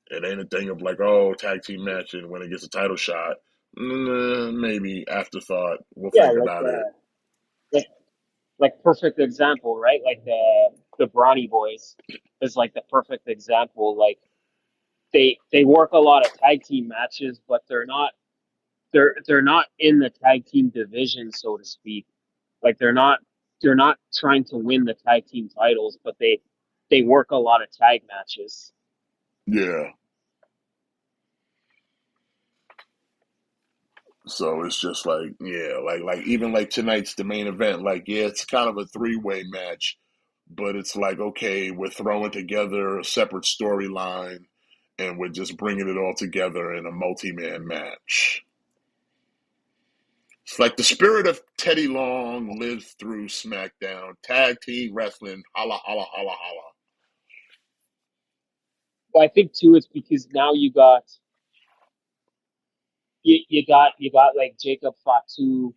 It ain't a thing of like, oh, tag team match and when it gets a title shot, maybe afterthought. We'll Yeah, think about it. like like perfect example, right? Like the Brawny Boys is like the perfect example. Like they work a lot of tag team matches, but they're not in the tag team division, so to speak. Like they're not trying to win the tag team titles, but they work a lot of tag matches. Yeah. So it's just like, yeah, like even like tonight's the main event. Like, yeah, it's kind of a three-way match, but it's like, okay, we're throwing together a separate storyline and we're just bringing it all together in a multi-man match. It's like the spirit of Teddy Long lives through SmackDown. Tag team wrestling, holla, holla, holla, holla. But I think too, it's because now you got like Jacob Fatu,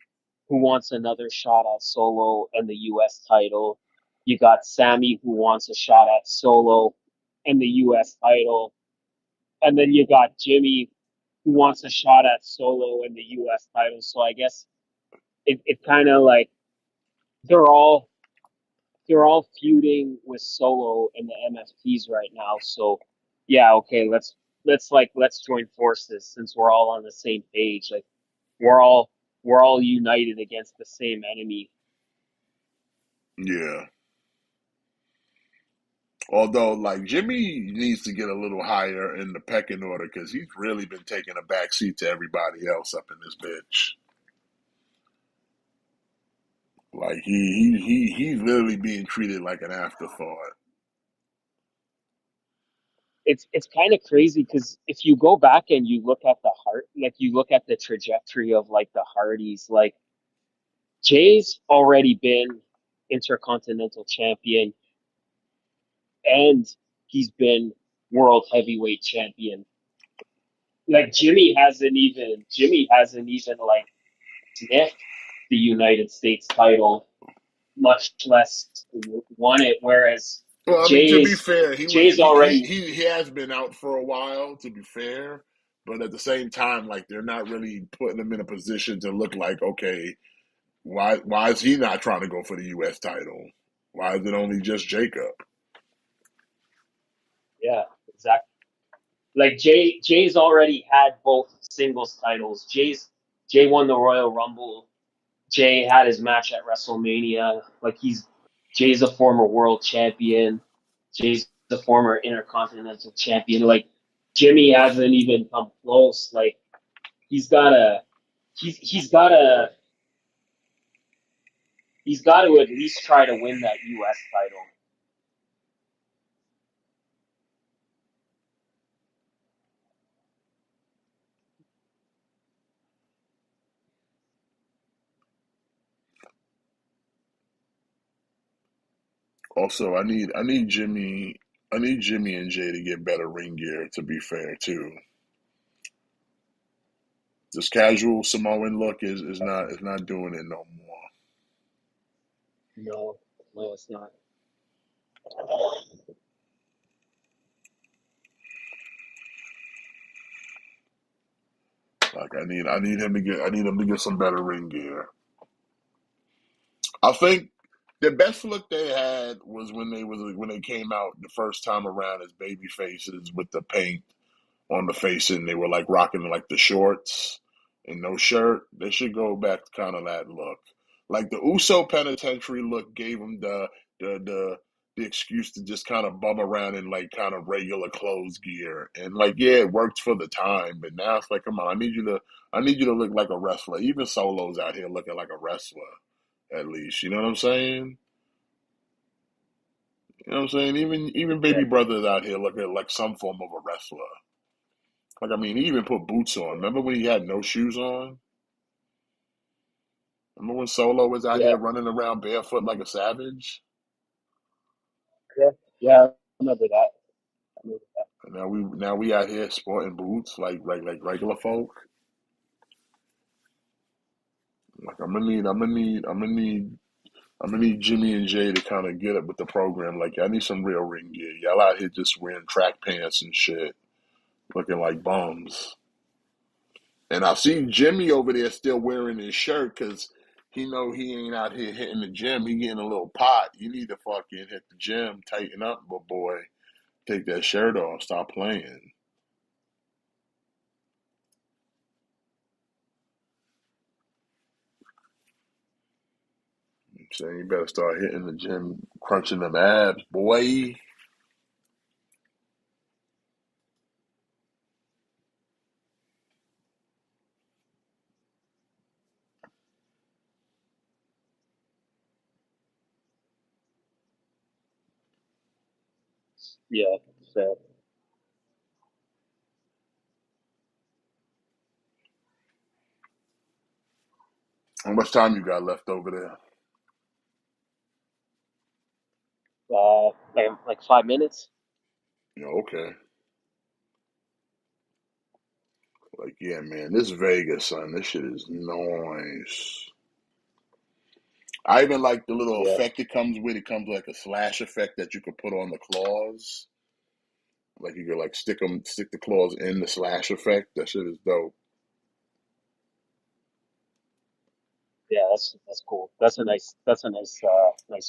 who wants another shot at Solo and the U.S. title. You got Sammy, who wants a shot at Solo and the U.S. title, and then you got Jimmy, who wants a shot at Solo and the U.S. title. So I guess it kind of like they're all they're all feuding with Solo and the MFTs right now. So yeah, okay, let's join forces since we're all on the same page. Like we're all we're all united against the same enemy. Yeah. Although, like, Jimmy needs to get a little higher in the pecking order because he's really been taking a back seat to everybody else up in this bitch. Like, he's literally being treated like an afterthought. It's kind of crazy because if you go back and you look at the heart, like you look at the trajectory of like the Hardys, like Jay's already been intercontinental champion and he's been world heavyweight champion. Like Jimmy hasn't even like sniffed. the United States title, much less won it. Whereas Well, I mean, to be fair, Jay's already, he has been out for a while. To be fair, but at the same time, like they're not really putting him in a position to look like, okay, why is he not trying to go for the U.S. title? Why is it only just Jacob? yeah, exactly. Like Jay's already had both singles titles. Jay won the Royal Rumble. Jay had his match at WrestleMania. Like Jay's a former world champion. Jay's a former intercontinental champion. Like Jimmy hasn't even come close. Like he's gotta he's gotta he's got to at least try to win that U.S. title. Also, I need Jimmy and Jay to get better ring gear. To be fair, too, this casual Samoan look is not doing it no more. No, no, it's not. Like I need him to get some better ring gear. I think the best look they had was when they came out the first time around as baby faces with the paint on the face and they were like rocking like the shorts and no shirt. They should go back to kind of that look. Like the Uso Penitentiary look gave them the the the excuse to just kind of bum around in like kind of regular clothes gear. And like yeah, it worked for the time, but now it's like come on, I need you to look like a wrestler. Even Solo's out here looking like a wrestler at least. You know what I'm saying? You know what I'm saying? Even Yeah, baby brothers out here looking like some form of a wrestler. Like I mean, he even put boots on. Remember when he had no shoes on? Remember when Solo was out yeah, here running around barefoot like a savage? yeah, yeah. I remember that. I remember that. And now we out here sporting boots like regular folk. Like I'm gonna need Jimmy and Jay to kind of get up with the program. Like I need some real ring gear. Y'all out here just wearing track pants and shit, looking like bums. And I see Jimmy over there still wearing his shirt because he know he ain't out here hitting the gym. He getting a little pot. You need to fucking hit the gym, tighten up, but boy, take that shirt off, stop playing. I'm saying you better start hitting the gym, crunching them abs, boy. Yeah, so How much time you got left over there? like 5 minutes. Okay. Like, yeah, man, this Vegas, son, this shit is nice. I even like the little Yeah, effect it comes with. It comes like a slash effect that you could put on the claws. Like you could like stick the claws in the slash effect. That shit is dope. yeah. That's cool. That's a nice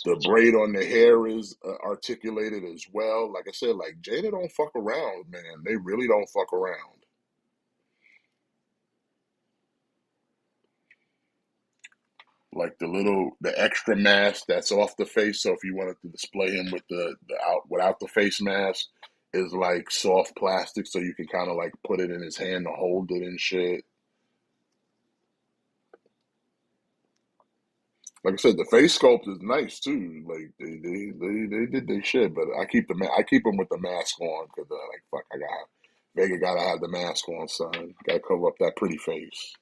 The switch. braid on the hair is articulated as well. Like I said, like Jada don't fuck around, man. They really don't fuck around. Like the extra mask that's off the face. So if you wanted to display him with the out without the face mask, is like soft plastic, so you can kind of like put it in his hand to hold it and shit. Like I said, the face sculpt is nice too. Like they did their shit, but I keep him with the mask on because like fuck, I got Vega gotta have the mask on, son. Gotta cover up that pretty face.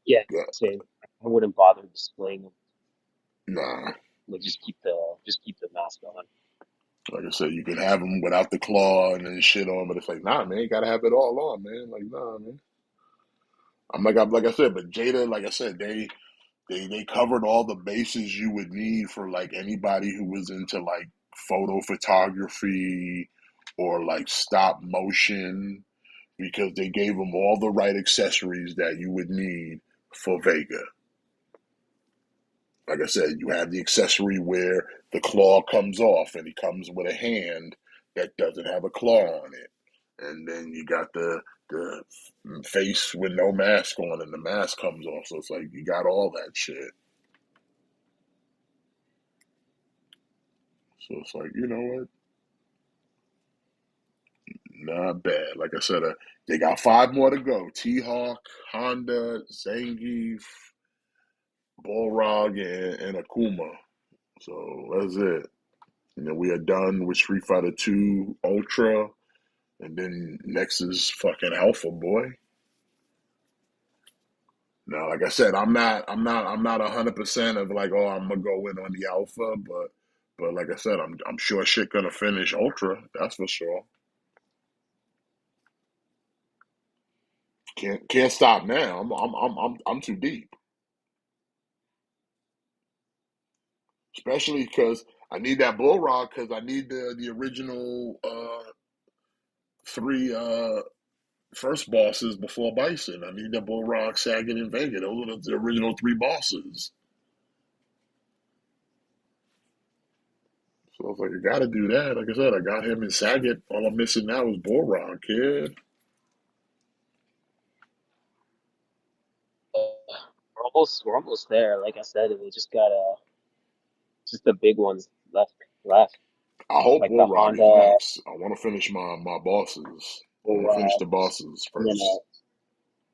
Yeah, Yeah, same. I wouldn't bother displaying them. nah. Like just keep the mask on. Like I said, you can have them without the claw and then shit on, but it's like, nah, man, you gotta have it all on, man. Like, nah, man. Like I said, but Jada, like I said, they covered all the bases you would need for like anybody who was into like photo photography or like stop motion because they gave them all the right accessories that you would need for Vega. Like I said, you have the accessory where the claw comes off and he comes with a hand that doesn't have a claw on it. And then you got the face with no mask on and the mask comes off. So it's like you got all that shit. So it's like, you know what? Not bad. Like I said, they got five more to go. T Hawk, Honda, Zangief, Balrog, and Akuma. So that's it. And then we are done with Street Fighter 2 Ultra. And then next is fucking Alpha Boy. Now, like I said, I'm not 100% of like, oh, I'm gonna go in on the Alpha, but like I said, I'm sure shit gonna finish Ultra. That's for sure. Can't stop now. I'm too deep. Especially because I need that bull rock because I need the original three first bosses before Bison. I need that bull rock, Sagat, and Vega. Those are the original three bosses. So I was like, I gotta do that. Like I said, I got him in Sagat. All I'm missing now is Bullrock, kid. We're almost there. Like I said, we just got just the big ones left, I hope like the Bullrock is Honda, next. I want to finish my bosses. I want to finish the bosses and then first.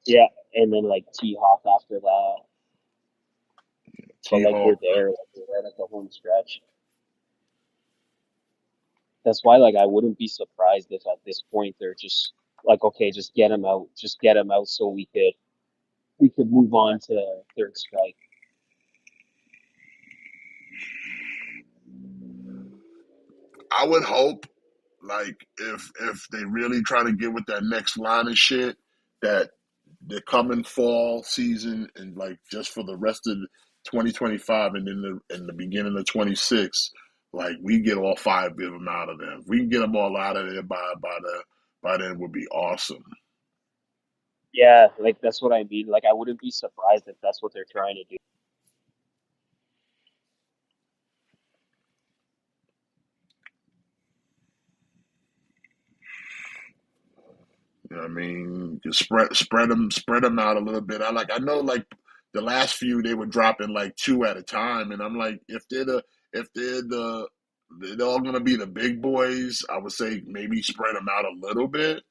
yeah, and then like T Hawk after that. But T like we're Hawk. there, like we're right at the home stretch. That's why like I wouldn't be surprised if at this point they're just like, okay, just get him out, so we could move on to Third Strike. I would hope, like, if they really try to get with that next line of shit, that the coming fall season and like just for the rest of 2025 and then in the beginning of 26, like we get all five of them out of there. If we can get them all out of there by then, would be awesome. Yeah, like that's what I mean. Like I wouldn't be surprised if that's what they're trying to do. You know what I mean? Just spread them out a little bit. I know like the last few they were dropping like two at a time, and I'm like, if they're all gonna be the big boys, I would say maybe spread them out a little bit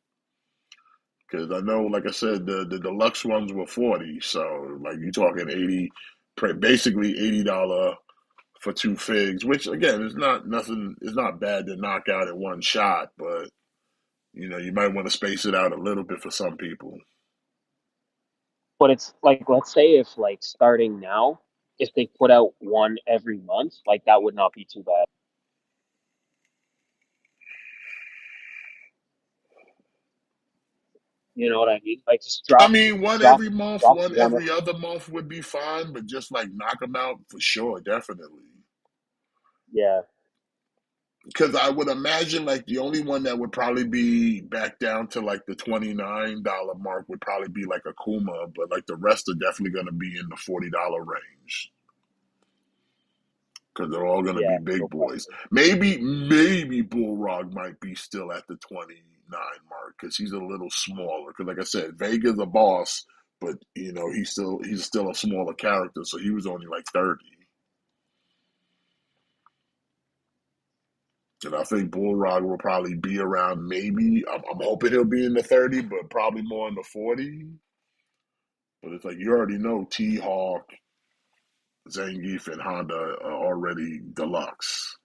because I know, like I said, the deluxe ones were 40, so like you talking 80, basically $80 for two figs, which again is not nothing. It's not bad to knock out in one shot, but you might want to space it out a little bit for some people. But it's like, let's say if like starting now, if they put out one every month, like that would not be too bad. You know what I mean? Like just I drop, mean, one drop, every month, drop one one. every other month would be fine, but just like knock them out for sure, definitely. Yeah, Because I would imagine like the only one that would probably be back down to like the $29 mark would probably be like Akuma, but like the rest are definitely going to be in the $40 range because they're all going to yeah, be big no boys. question. Maybe Bullrog might be still at the 29 mark because he's a little smaller. Because like I said, Vega's a boss, but he's still a smaller character, so he was only like 30. And I think Bullrog will probably be around maybe. I'm hoping he'll be in the 30, but probably more in the 40. But it's like you already know T Hawk, Zangief, and Honda are already deluxe.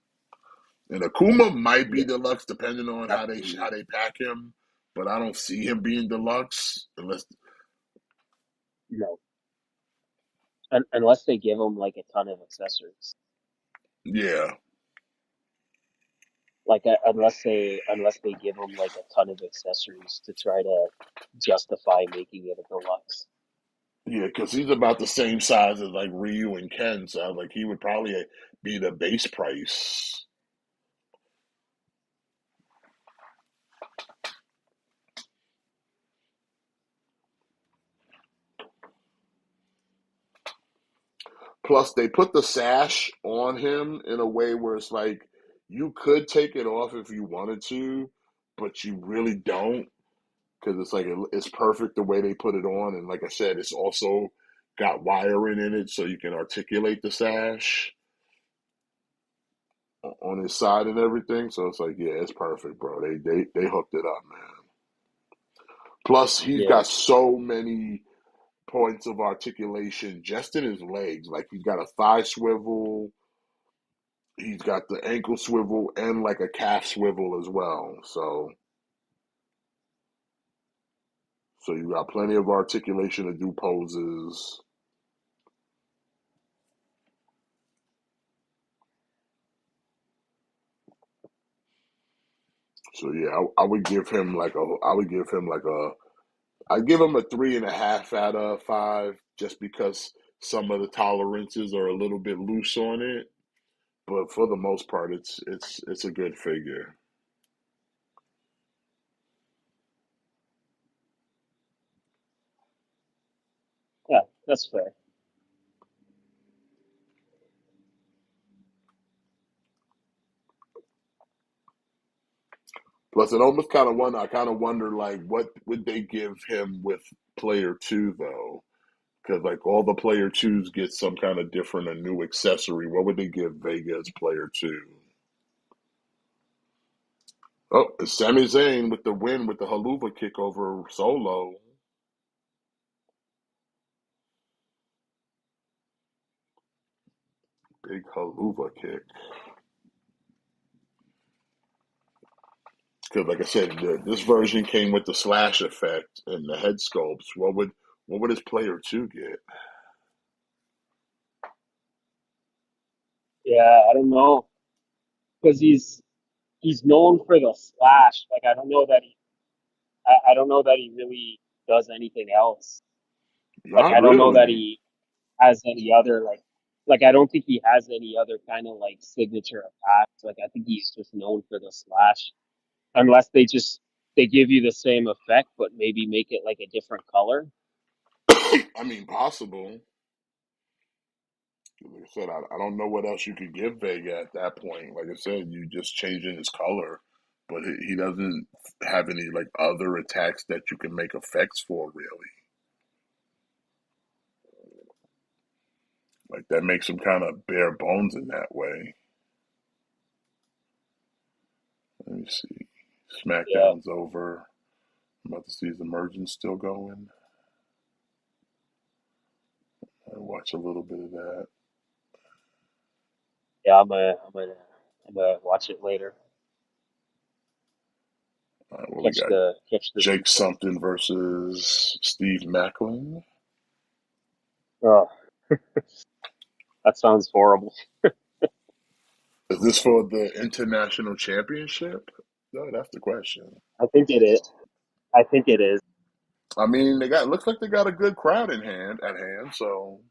And Akuma might be Yeah, deluxe depending on how they definitely. how they pack him, but I don't see him being deluxe unless No, unless they give them like a ton of accessories. yeah. Like unless they give him like a ton of accessories to try to justify making it a deluxe. Yeah, because he's about the same size as like Ryu and Ken, so I was like he would probably be the base price. Plus, they put the sash on him in a way where it's like you could take it off if you wanted to, but you really don't because it's like it's perfect the way they put it on. And like I said, it's also got wiring in it so you can articulate the sash on his side and everything. So it's like, yeah, it's perfect, bro. They hooked it up, man. Plus, he's Yeah, got so many points of articulation just in his legs. Like he's got a thigh swivel, he's got the ankle swivel, and like a calf swivel as well. So you got plenty of articulation to do poses. So yeah, I would give him like a I would give him like a I'd give him a 3.5 out of 5 just because some of the tolerances are a little bit loose on it. But for the most part, it's a good figure. yeah, that's fair. Plus, it almost kind of wonder. I kind of wonder like what would they give him with player two though? Because like all the player twos get some kind of different a new accessory. What would they give Vega as player two? Oh, it's Sami Zayn with the win with the haluva kick over Solo. Big haluva kick. Because like I said, this version came with the slash effect and the head sculpts. What would his player two get? Yeah, I don't know because he's known for the slash. Like I don't know that he really does anything else. Like Not I don't know that really. he has any other like I don't think he has any other kind of like signature attacks. Like I think he's just known for the slash. Unless they give you the same effect but maybe make it like a different color. I mean, possible. Like I said, I don't know what else you could give Vega at that point. Like I said, you just changing his color, but he doesn't have any like other attacks that you can make effects for really. Like that makes him kind of bare bones in that way. Let me see. Yeah. SmackDown's over. I'm about to see his emergence still going. I watch a little bit of that. Yeah, I'm gonna watch it later. All right, well, we Catch got the Jake replay. something versus Steve Macklin. Oh, that sounds horrible. Is this for the international championship? No, that's the question. I think it is. I think it is. I mean, they got looks like they got a good crowd in hand at hand. So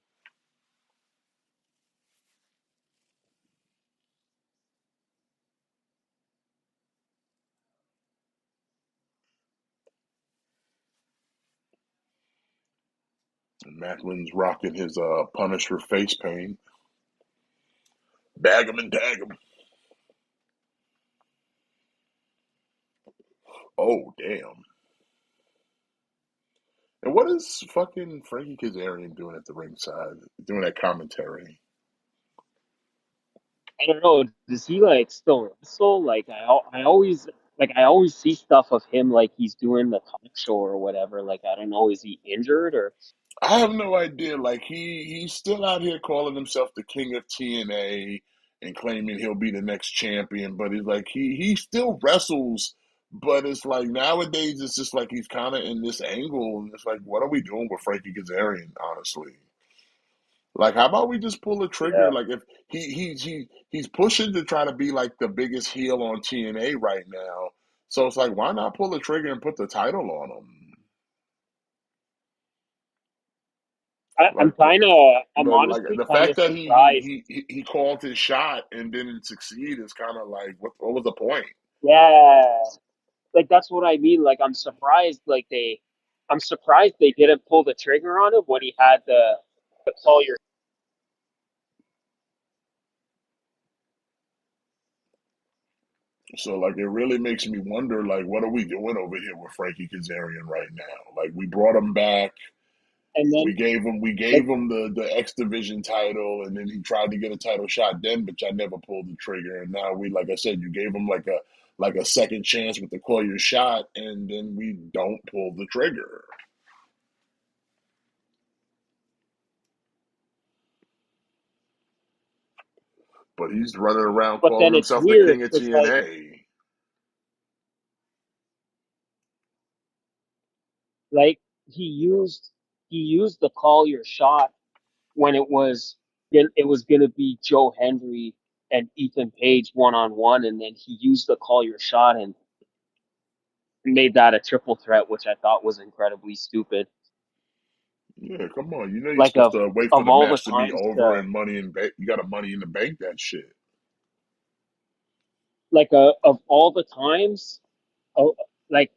Macklin's rocking his Punisher face paint. Bag him and tag him. Oh damn! And what is fucking Frankie Kazarian doing at the ringside? Doing that commentary. I don't know. Does he like still wrestle? I always see stuff of him like he's doing the talk show or whatever. Like I don't know. Is he injured or? I have no idea. Like he's still out here calling himself the king of TNA and claiming he'll be the next champion, but he's like he still wrestles, but it's like nowadays it's just like he's kind of in this angle, and it's like what are we doing with Frankie Kazarian? Honestly, Like, how about we just pull the Yeah. trigger? Like, if he's pushing to try to be like the biggest heel on TNA right now, so it's like, why not pull the trigger and put the title on him? I'm Like, kind of, I'm like honestly the kind fact of that surprised. he called his shot and didn't succeed is kind of like, what was the point? Yeah, like that's what I mean. Like I'm surprised they didn't pull the trigger on him when he had the call your. So like, it really makes me wonder, like, what are we doing over here with Frankie Kazarian right now? Like, we brought him back. And then We like gave him the X Division title, and then he tried to get a title shot then, but I never pulled the trigger. And now we, like I said, you gave him like a second chance with the call your shot, and then we don't pull the trigger. But he's running around but calling then it's himself the weird king of because like TNA. like he used he used the call your shot when it was gonna be Joe Hendry and Ethan Page one on one, and then he used the call your shot and made that a triple threat, which I thought was incredibly stupid. Yeah, come on. You know you're Like supposed to wait for of the all the match to be times over to and money in bank. You got to money in the bank that shit. of all the times, oh, like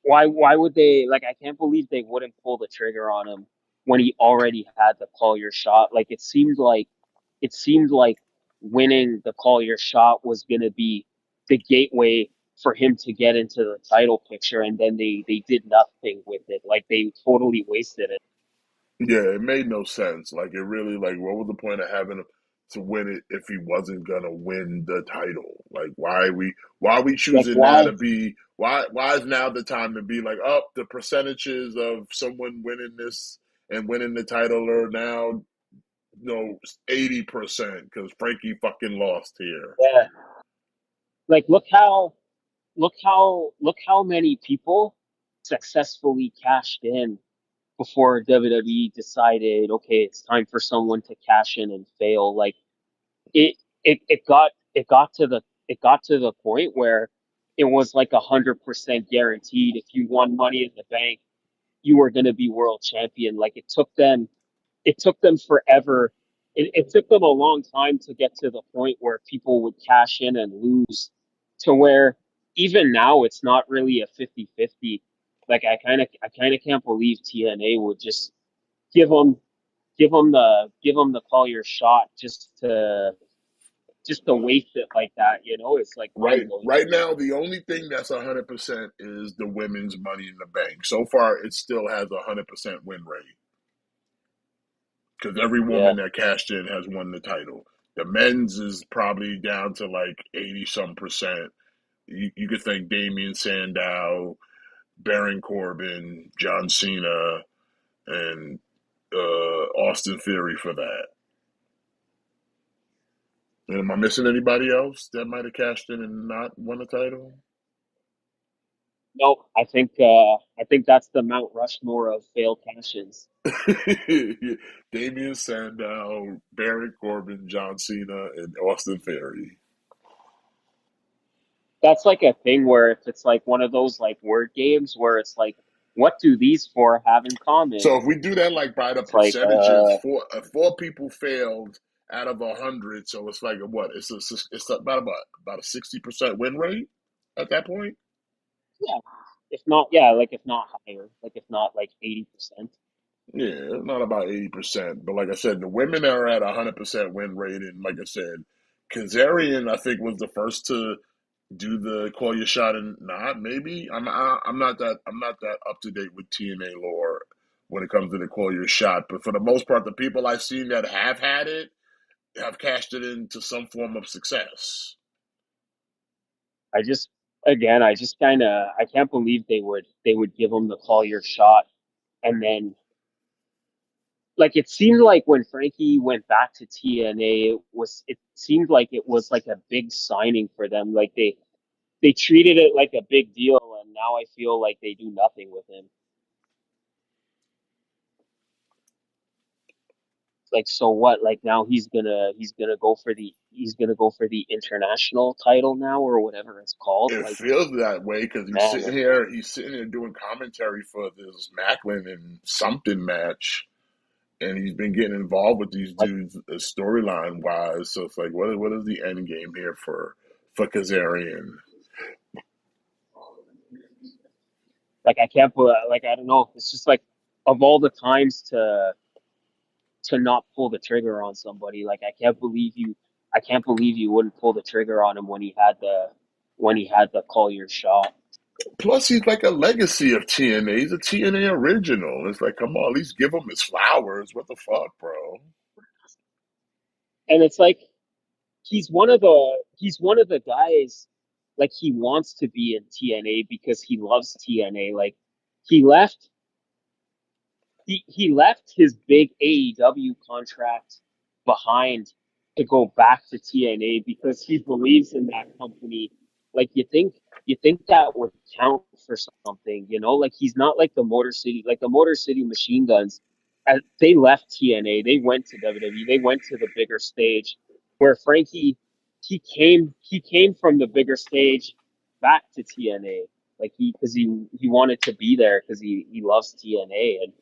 why would they like I can't believe they wouldn't pull the trigger on him when he already had the call your shot. Like it seemed like winning the call your shot was gonna be the gateway for him to get into the title picture, and then they did nothing with it. Like they totally wasted it. Yeah, it made no sense. Like, it really, like, what was the point of having him to win it if he wasn't gonna win the title? Like, why are we Like choosing now why? to be why is now the time to be like, oh, the percentages of someone winning this and winning the title are now, 80% because Frankie fucking lost here. Yeah. Like look how many people successfully cashed in before WWE decided, okay, it's time for someone to cash in and fail. Like it, it got to the point where it was like 100% guaranteed. If you won Money in the Bank, you were going to be world champion. Like it took them forever. It took them a long time to get to the point where people would cash in and lose to where even now it's not really a 50-50. Like I kind of can't believe TNA would just give them give them the call your shot just to waste it like that, you know? It's like mind blowing to Right me. now, the only thing that's 100% is the women's Money in the Bank. So far, it still has 100% win rate because every Yeah. woman that cashed in has won the title. The men's is probably down to like 80 some percent. You could thank Damian Sandow, Baron Corbin, John Cena, and Austin Theory for that. And am I missing anybody else that might have cashed in and not won a title? No, I think that's the Mount Rushmore of failed cash-ins. Damian Sandow, Baron Corbin, John Cena, and Austin Theory. That's like a thing where if it's like one of those like word games where it's like, what do these four have in common? So if we do that like by the It's like, percentages, four people failed out of 100. So it's like a what? It's about a 60% win rate at that point. yeah, if not, yeah, like if not higher, like if not like 80%. Yeah, not about 80%, but like I said, the women are at 100% win rate, and like I said, Kazarian I think was the first to do the call your shot and not maybe I'm not that up to date with TNA lore when it comes to the call your shot, but for the most part, the people I've seen that have had it have cashed it into some form of success. I just, again, I just kind of, I can't believe they would give them the call your shot. And then, like, it seemed like when Frankie went back to TNA, it seemed like it was like a big signing for them. Like they treated it like a big deal. And now I feel like they do nothing with him. like so what? Like now he's gonna go for the international title now or whatever it's called. It Like feels that way because man, he's sitting here doing commentary for this Macklin and something match, and he's been getting involved with these like dudes storyline wise. So it's like, what is the end game here for Kazarian? I can't put like I don't know. It's just like of all the times to not pull the trigger on somebody. Like I can't believe you wouldn't pull the trigger on him when he had the call your shot. Plus, he's like a legacy of TNA. He's a TNA original. It's like, come on, at least give him his flowers. What the fuck, bro? And it's like he's one of the guys like he wants to be in TNA because he loves TNA. Like he left he left his big AEW contract behind to go back to TNA because he believes in that company. Like you think that would count for something, you know? Like he's not like the Motor City Machine Guns. They left TNA, they went to WWE, they went to the bigger stage. Where Frankie, he came from the bigger stage back to TNA. Like he wanted to be there because he loves TNA and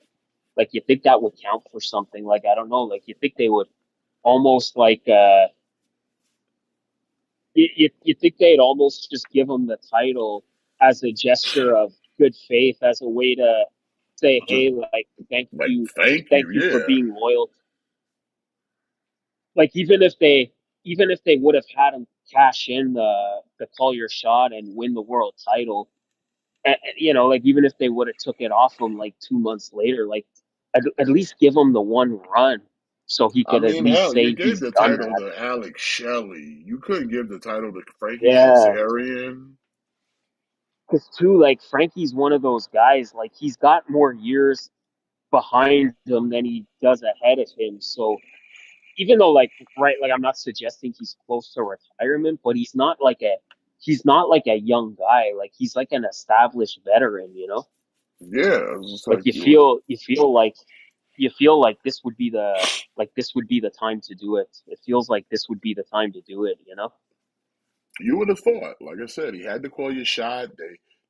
like you think that would count for something. Like I don't know. Like you think they would almost like you think they'd almost just give him the title as a gesture of good faith, as a way to say, Just hey, like like, thank thank you, you for yeah, being loyal. Like even if they would have had him cash in the call your shot and win the world title, you know, like even if they would have took it off him like 2 months later, like at least give him the one run so he I could at mean, least hell, you say gave he's the done title that. to Alex Shelley. You couldn't give the title to Frankie Yeah, Kazarian. because too, like Frankie's one of those guys. Like he's got more years behind him than he does ahead of him. So even though, like, right, like I'm not suggesting he's close to retirement, but he's not like a young guy. Like he's like an established veteran, you know. Yeah, it's just Like like you would you feel like this would be the this would be the time to do it. It feels like this would be the time to do it, you know? you would have thought. Like I said, he had to call your shot.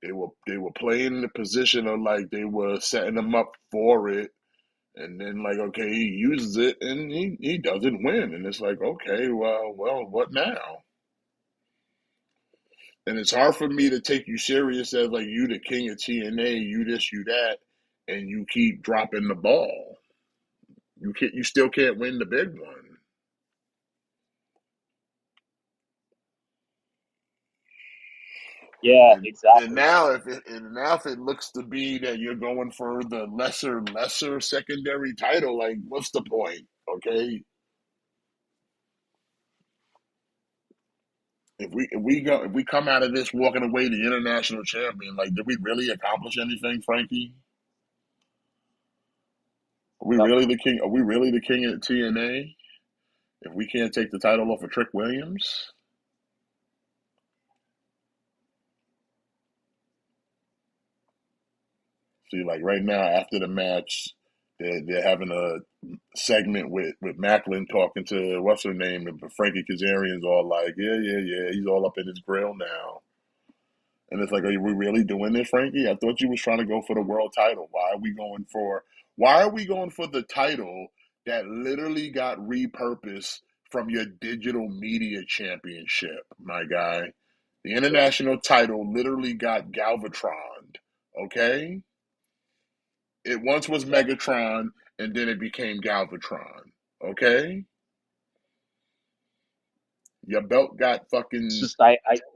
They were playing in the position of like they were setting him up for it. And then like, okay, he uses it and he doesn't win. And it's like, okay, well, what now? And it's hard for me to take you serious as like you the king of TNA, you this, you that, and you keep dropping the ball. You still can't win the big one. Yeah, And exactly. now if it looks to be that you're going for the lesser secondary title, like what's the point? Okay, if we come out of this walking away the international champion, like did we really accomplish anything, Frankie? Are we Yep. really the king? Are we really the king of TNA? If we can't take the title off of Trick Williams, see, like right now after the match, they're having a segment with Macklin talking to what's her name, and Frankie Kazarian's all like, yeah, he's all up in his grill now. And it's like, are we really doing this, Frankie? I thought you was trying to go for the world title. Why are we going for the title that literally got repurposed from your digital media championship, my guy? The international title literally got Galvatroned, okay? It once was Yeah. Megatron and then it became Galvatron, okay? Your belt got It's fucking just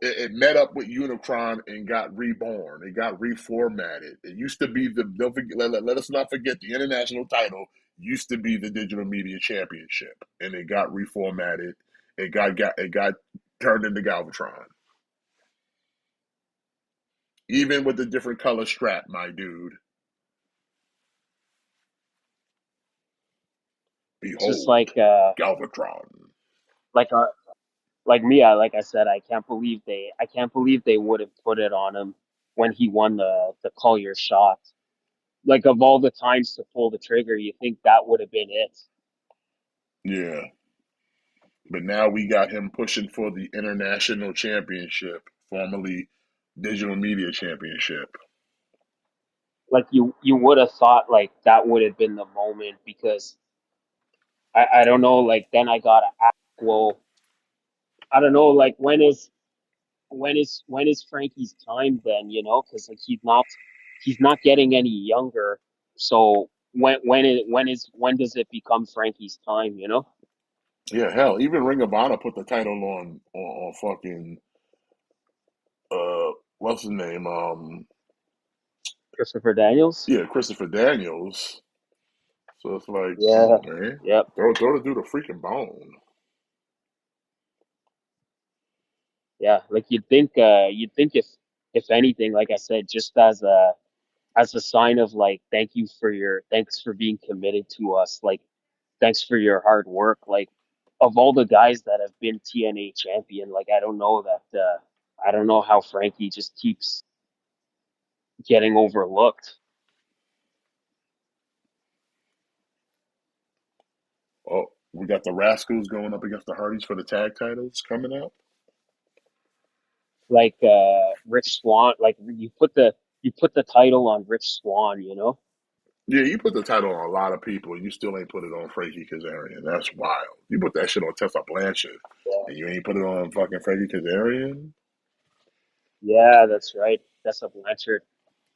it met up with Unicron and got reborn. It got reformatted. It used to be the don't forget, let us not forget the international title used to be the Digital Media Championship, and it got reformatted. It got turned into Galvatron, even with the different color strap, my dude. it's just Behold, Galvatron. like uh like me, like I said, I can't believe they would have put it on him when he won the call your shot. Like of all the times to pull the trigger, you think that would have been it. Yeah, but now we got him pushing for the international championship, formerly digital media championship. Like you would have thought like that would have been the moment because I don't know, like then I gotta ask, well, I don't know, like when is Frankie's time then, because like he's not getting any younger. So when does it become Frankie's time? Yeah, hell, even Ring of Honor put the title on fucking what's his name? Christopher Daniels? Yeah, Christopher Daniels. So it's like, come Yeah. on, man, Yep. throw the dude a freaking bone. Yeah. Like you'd think if anything, like I said, just as a sign of like thanks for being committed to us, like thanks for your hard work, like of all the guys that have been TNA champion, like I don't know how Frankie just keeps getting overlooked. Oh, we got the Rascals going up against the Hardys for the tag titles coming up. Like Rich Swan, like you put the title on Rich Swan. Yeah, you put the title on a lot of people, and you still ain't put it on Frankie Kazarian. That's wild. You put that shit on Tessa Blanchard, Yeah, and you ain't put it on fucking Frankie Kazarian. yeah, that's right. Tessa Blanchard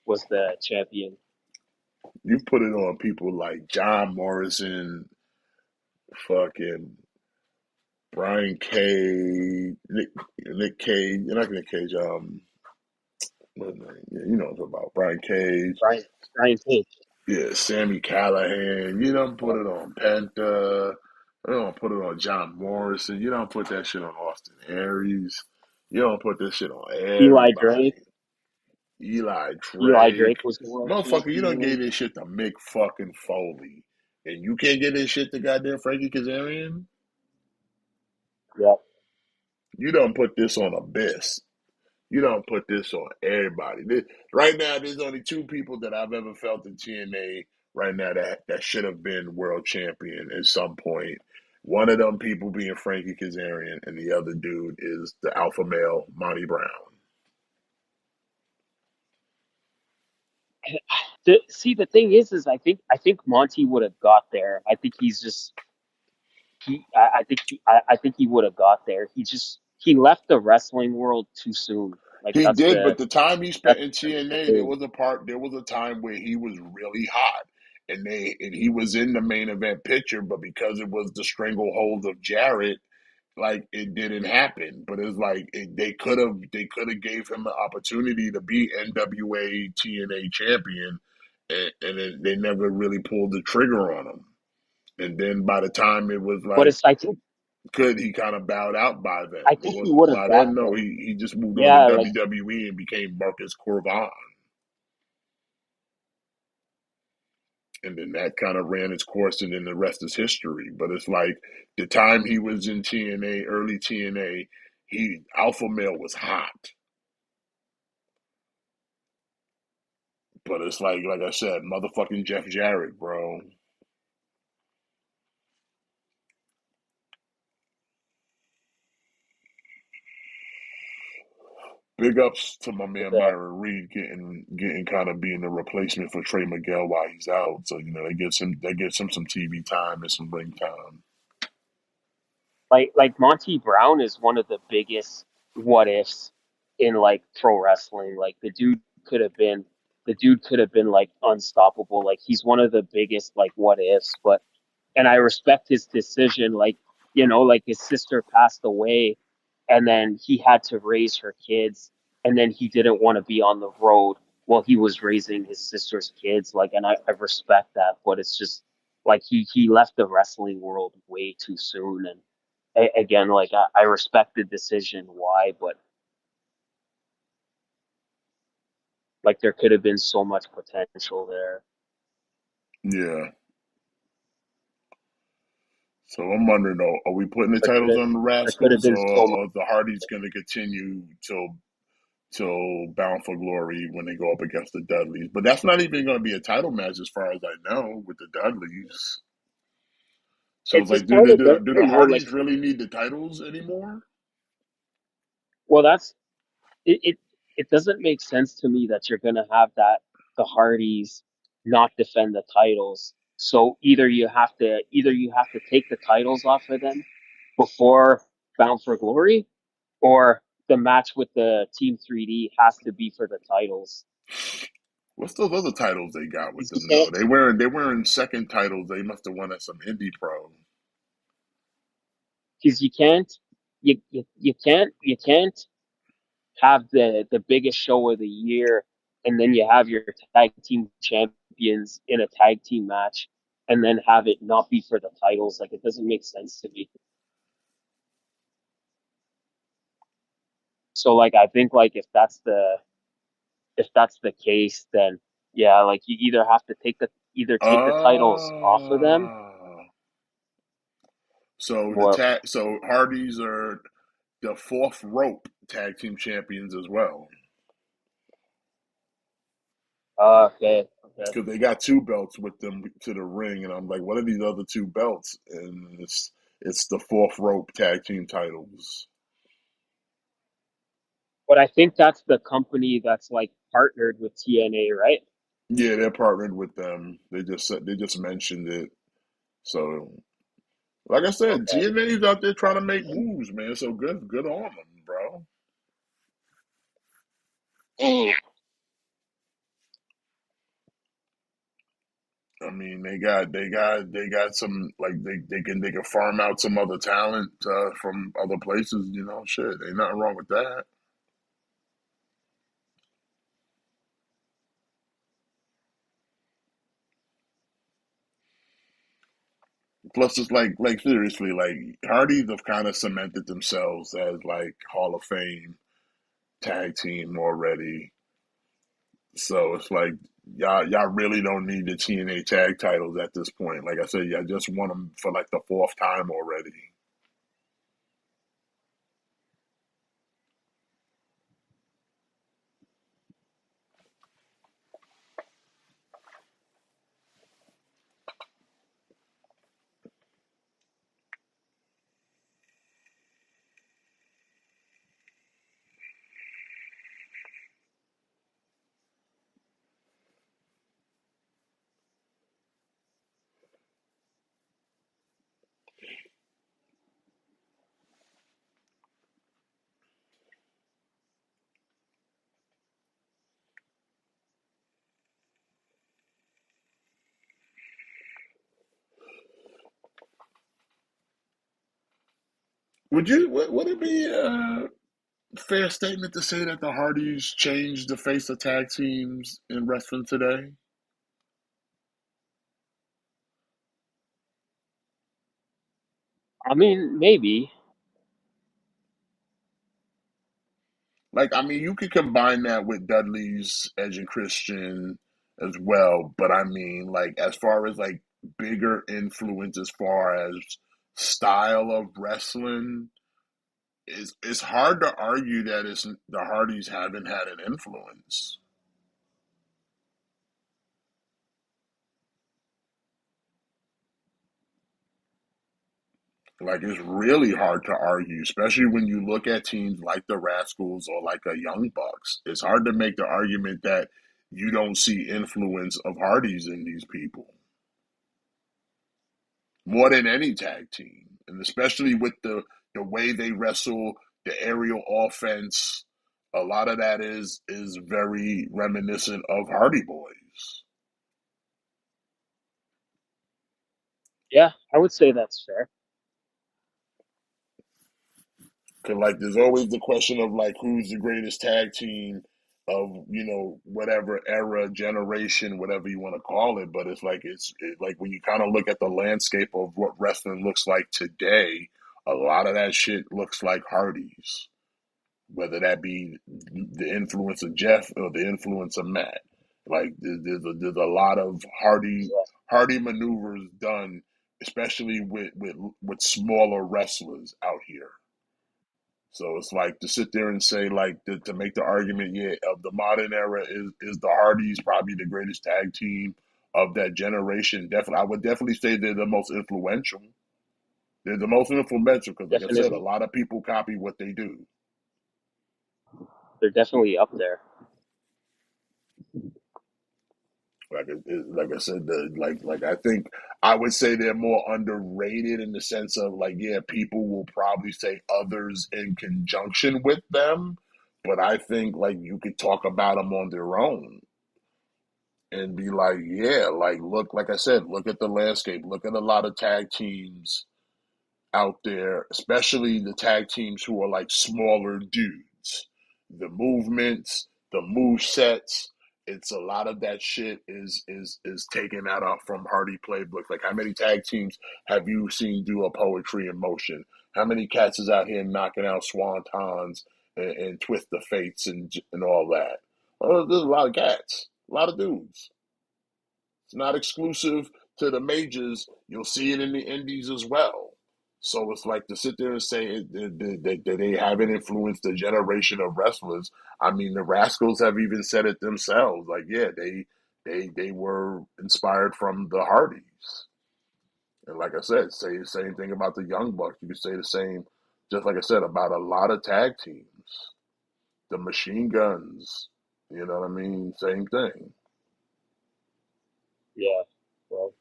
was the champion. You put it on people like John Morrison, fucking Brian Cage, Nick Cage, not Nick Cage. What his name? Yeah, you know what I'm talking about. Brian Cage. Brian Brian Page. Yeah, Sammy Callahan. You don't put Yeah. it on Penta. You don't put it on John Morrison. You don't put that shit on Austin Aries. You don't put this shit on Eli everybody. Drake. Eli Eli Drake. Drake was the world Motherfucker, you don't champion. gave this shit to Mick fucking Foley. And you can't get this shit to goddamn Frankie Kazarian? Yeah. You don't put this on Abyss. You don't put this on everybody. Right now, there's only two people that I've ever felt in TNA right now that should have been world champion at some point. One of them people being Frankie Kazarian, and the other dude is the alpha male Monty Brown. See, the thing is I think Monty would have got there. I think he's just he. I think he would have got there. He left the wrestling world too soon. Like He that's did, the but the time he spent that's in the TNA, thing. there was a time where he was really hot, and he was in the main event picture, but because it was the stranglehold of Jarrett, like it didn't happen. But it's like they could have gave him the opportunity to be NWA TNA champion, and they never really pulled the trigger on him. And then by the time it was But like it's I think good, he kind of bowed out by then. I It think he was would have by got then. No, there. he just moved on to Yeah, like WWE and became Marcus Corvan, and then that kind of ran its course, and then the rest is history. But it's like the time he was in TNA, early TNA, he Alpha Male was hot. But it's like I said, motherfucking Jeff Jarrett, bro. Big ups to my man the Myron Reed getting kind of being the replacement for Trey Miguel while he's out. So that gives him some TV time and some ring time. like Monty Brown is one of the biggest what ifs in like pro wrestling. Like the dude could have been like unstoppable. Like he's one of the biggest like what ifs, but and I respect his decision. Like his sister passed away, and then he had to raise her kids, and then he didn't want to be on the road while he was raising his sister's kids. Like, and I respect that, but it's just like he left the wrestling world way too soon. And again, like I respect the decision why, but like there could have been so much potential there. Yeah. So I'm wondering though, are we putting the There could titles have on the there could have Rascals, been so much. or the Hardys going to continue till Bound for Glory when they go up against the Dudleys? But that's not even going to be a title match, as far as I know, with the Dudleys. So it's it's like, kind of do the different, no? Like, Hardys really need the titles anymore? well, that's it. It doesn't make sense to me that you're gonna have that the Hardys not defend the titles. So either you have to take the titles off of them before Bound for Glory, or the match with the Team 3D has to be for the titles. What's those other titles they got with Because you them though? can't, They wearing second titles. They must have won at some indie pro. because you can't have the biggest show of the year, and then you have your tag team champions in a tag team match, and then have it not be for the titles. Like, it doesn't make sense to me. So like, I think like if that's the case, then yeah, like you either take the titles off of them, Ah, so or so Hardys are the fourth rope tag team champions as well okay. because they got two belts with them to the ring, and I'm like, what are these other two belts? And it's the fourth rope tag team titles. But I think that's the company that's like partnered with TNA, right? Yeah, they're partnered with them. They just mentioned it. So, like I said, Okay. TNA's out there trying to make moves, man. So good on them, bro. I mean, they got some like they can farm out some other talent from other places. You know, shit, ain't nothing wrong with that. Plus, it's like seriously, like Hardys have kind of cemented themselves as like Hall of Fame tag team already. So it's like y'all really don't need the TNA tag titles at this point. Like I said, y'all just won them for like the fourth time already. Would it be a fair statement to say that the Hardys changed the face of tag teams in wrestling today? I mean, maybe. Like, I mean, you could combine that with Dudley's Edge and Christian as well, but I mean, like, as far as like bigger influence as far as style of wrestling, it's hard to argue that it's the Hardys haven't had an influence. Like, it's really hard to argue, especially when you look at teams like the Rascals or like a Young Bucks. It's hard to make the argument that you don't see influence of Hardys in these people more than any tag team, and especially with the way they wrestle, the aerial offense. A lot of that is very reminiscent of Hardy Boys. Yeah, I would say that's fair. Cause like there's always the question of like who's the greatest tag team of whatever era, generation, whatever you want to call it. But it's like like when you kind of look at the landscape of what wrestling looks like today, a lot of that shit looks like Hardy's. Whether that be the influence of Jeff or the influence of Matt. Like there's a lot of Yeah. Hardy maneuvers done, especially with smaller wrestlers out here. So it's like to sit there and say like to make the argument, yeah, of the modern era is the Hardys probably the greatest tag team of that generation. Definitely, I would definitely say they're the most influential. They're the most influential because, like I said, a Definitely, lot of people copy what they do. they're definitely up there. Like I said, like I think I would say they're more underrated in the sense of like, yeah, people will probably say others in conjunction with them, but I think like you could talk about them on their own and be like, yeah, like look, like I said, look at the landscape, look at a lot of tag teams out there, especially the tag teams who are like smaller dudes. The movements, the move sets, it's a lot of that shit is taken out of from Hardy playbooks. Like how many tag teams have you seen do a poetry in motion? How many cats is out here knocking out swantons and twist the fates and all that? Oh, there's a lot of cats, a lot of dudes. It's not exclusive to the majors. You'll see it in the indies as well. So it's like to sit there and say that they haven't influenced a generation of wrestlers. I mean, the Rascals have even said it themselves. Like, yeah, they were inspired from the Hardys. And like I said, say the same thing about the Young Bucks. You could say the same, just like I said, about a lot of tag teams. The Machine Guns. You know what I mean? Same thing. Yeah. Well,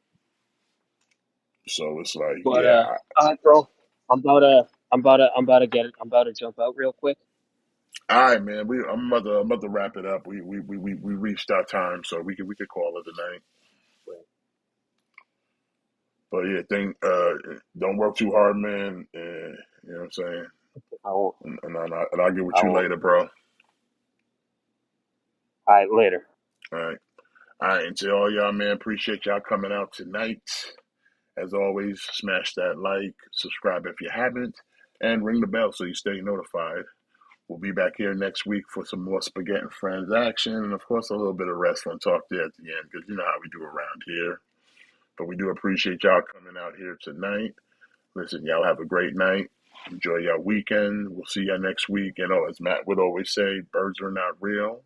So it's like, but yeah, all right, bro. I'm about to jump out real quick. all right, man. I'm about to wrap it up. We reached our time, so we could call it a night. But yeah, don't work too hard, man. And, you know what I'm saying? I won't. And I'll get with I you won't. later, bro. All All right, later. right, all right. And to all y'all, man, appreciate y'all coming out tonight. As always, smash that like, subscribe if you haven't, and ring the bell so you stay notified. We'll be back here next week for some more Spaghetti and Friends action, and of course a little bit of wrestling talk there at the end, because you know how we do around here. But we do appreciate y'all coming out here tonight. Listen, y'all have a great night. Enjoy your weekend. We'll see y'all next week. And as Matt would always say, birds are not real.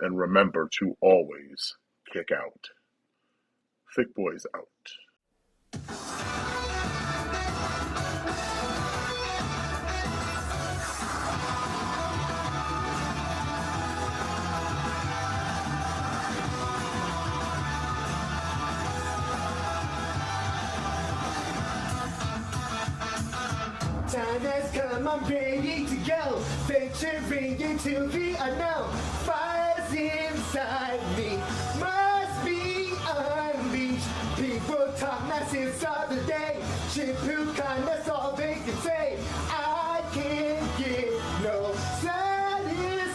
And remember to always kick out. Thick boys out. Time has come, I'm ready to go. Venturing into the unknown. Fire's inside me, must be unleashed. People talk nonsense all the day. Shampoo kind, that's all they can say. I can't get no satisfaction.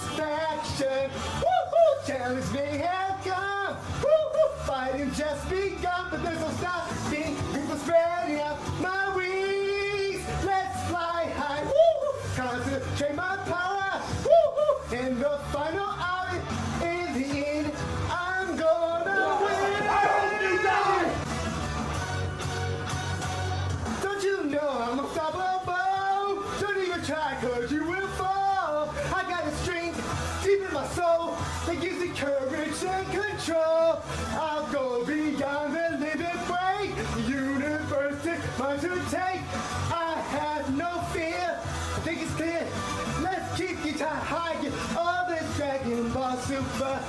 Woo-hoo! Challenge may have come. Woo-hoo! Fighting just begun, but there's no stopping. People spreading out my wings. Let's fly high. Woo-hoo! Concentrate my power. Woo-hoo! In the final hour, in the end, I'm gonna win. Don't you know I'm unstoppable? Don't even try, cause you will fall. I got a strength deep in my soul that gives me courage and control. I'll go beyond the limit break. The universe is mine to take. I have no fear. I think it's clear. Let's keep guitar high. Get all this Dragon Ball Super.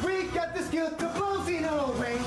We got the skill to blow Xeno away.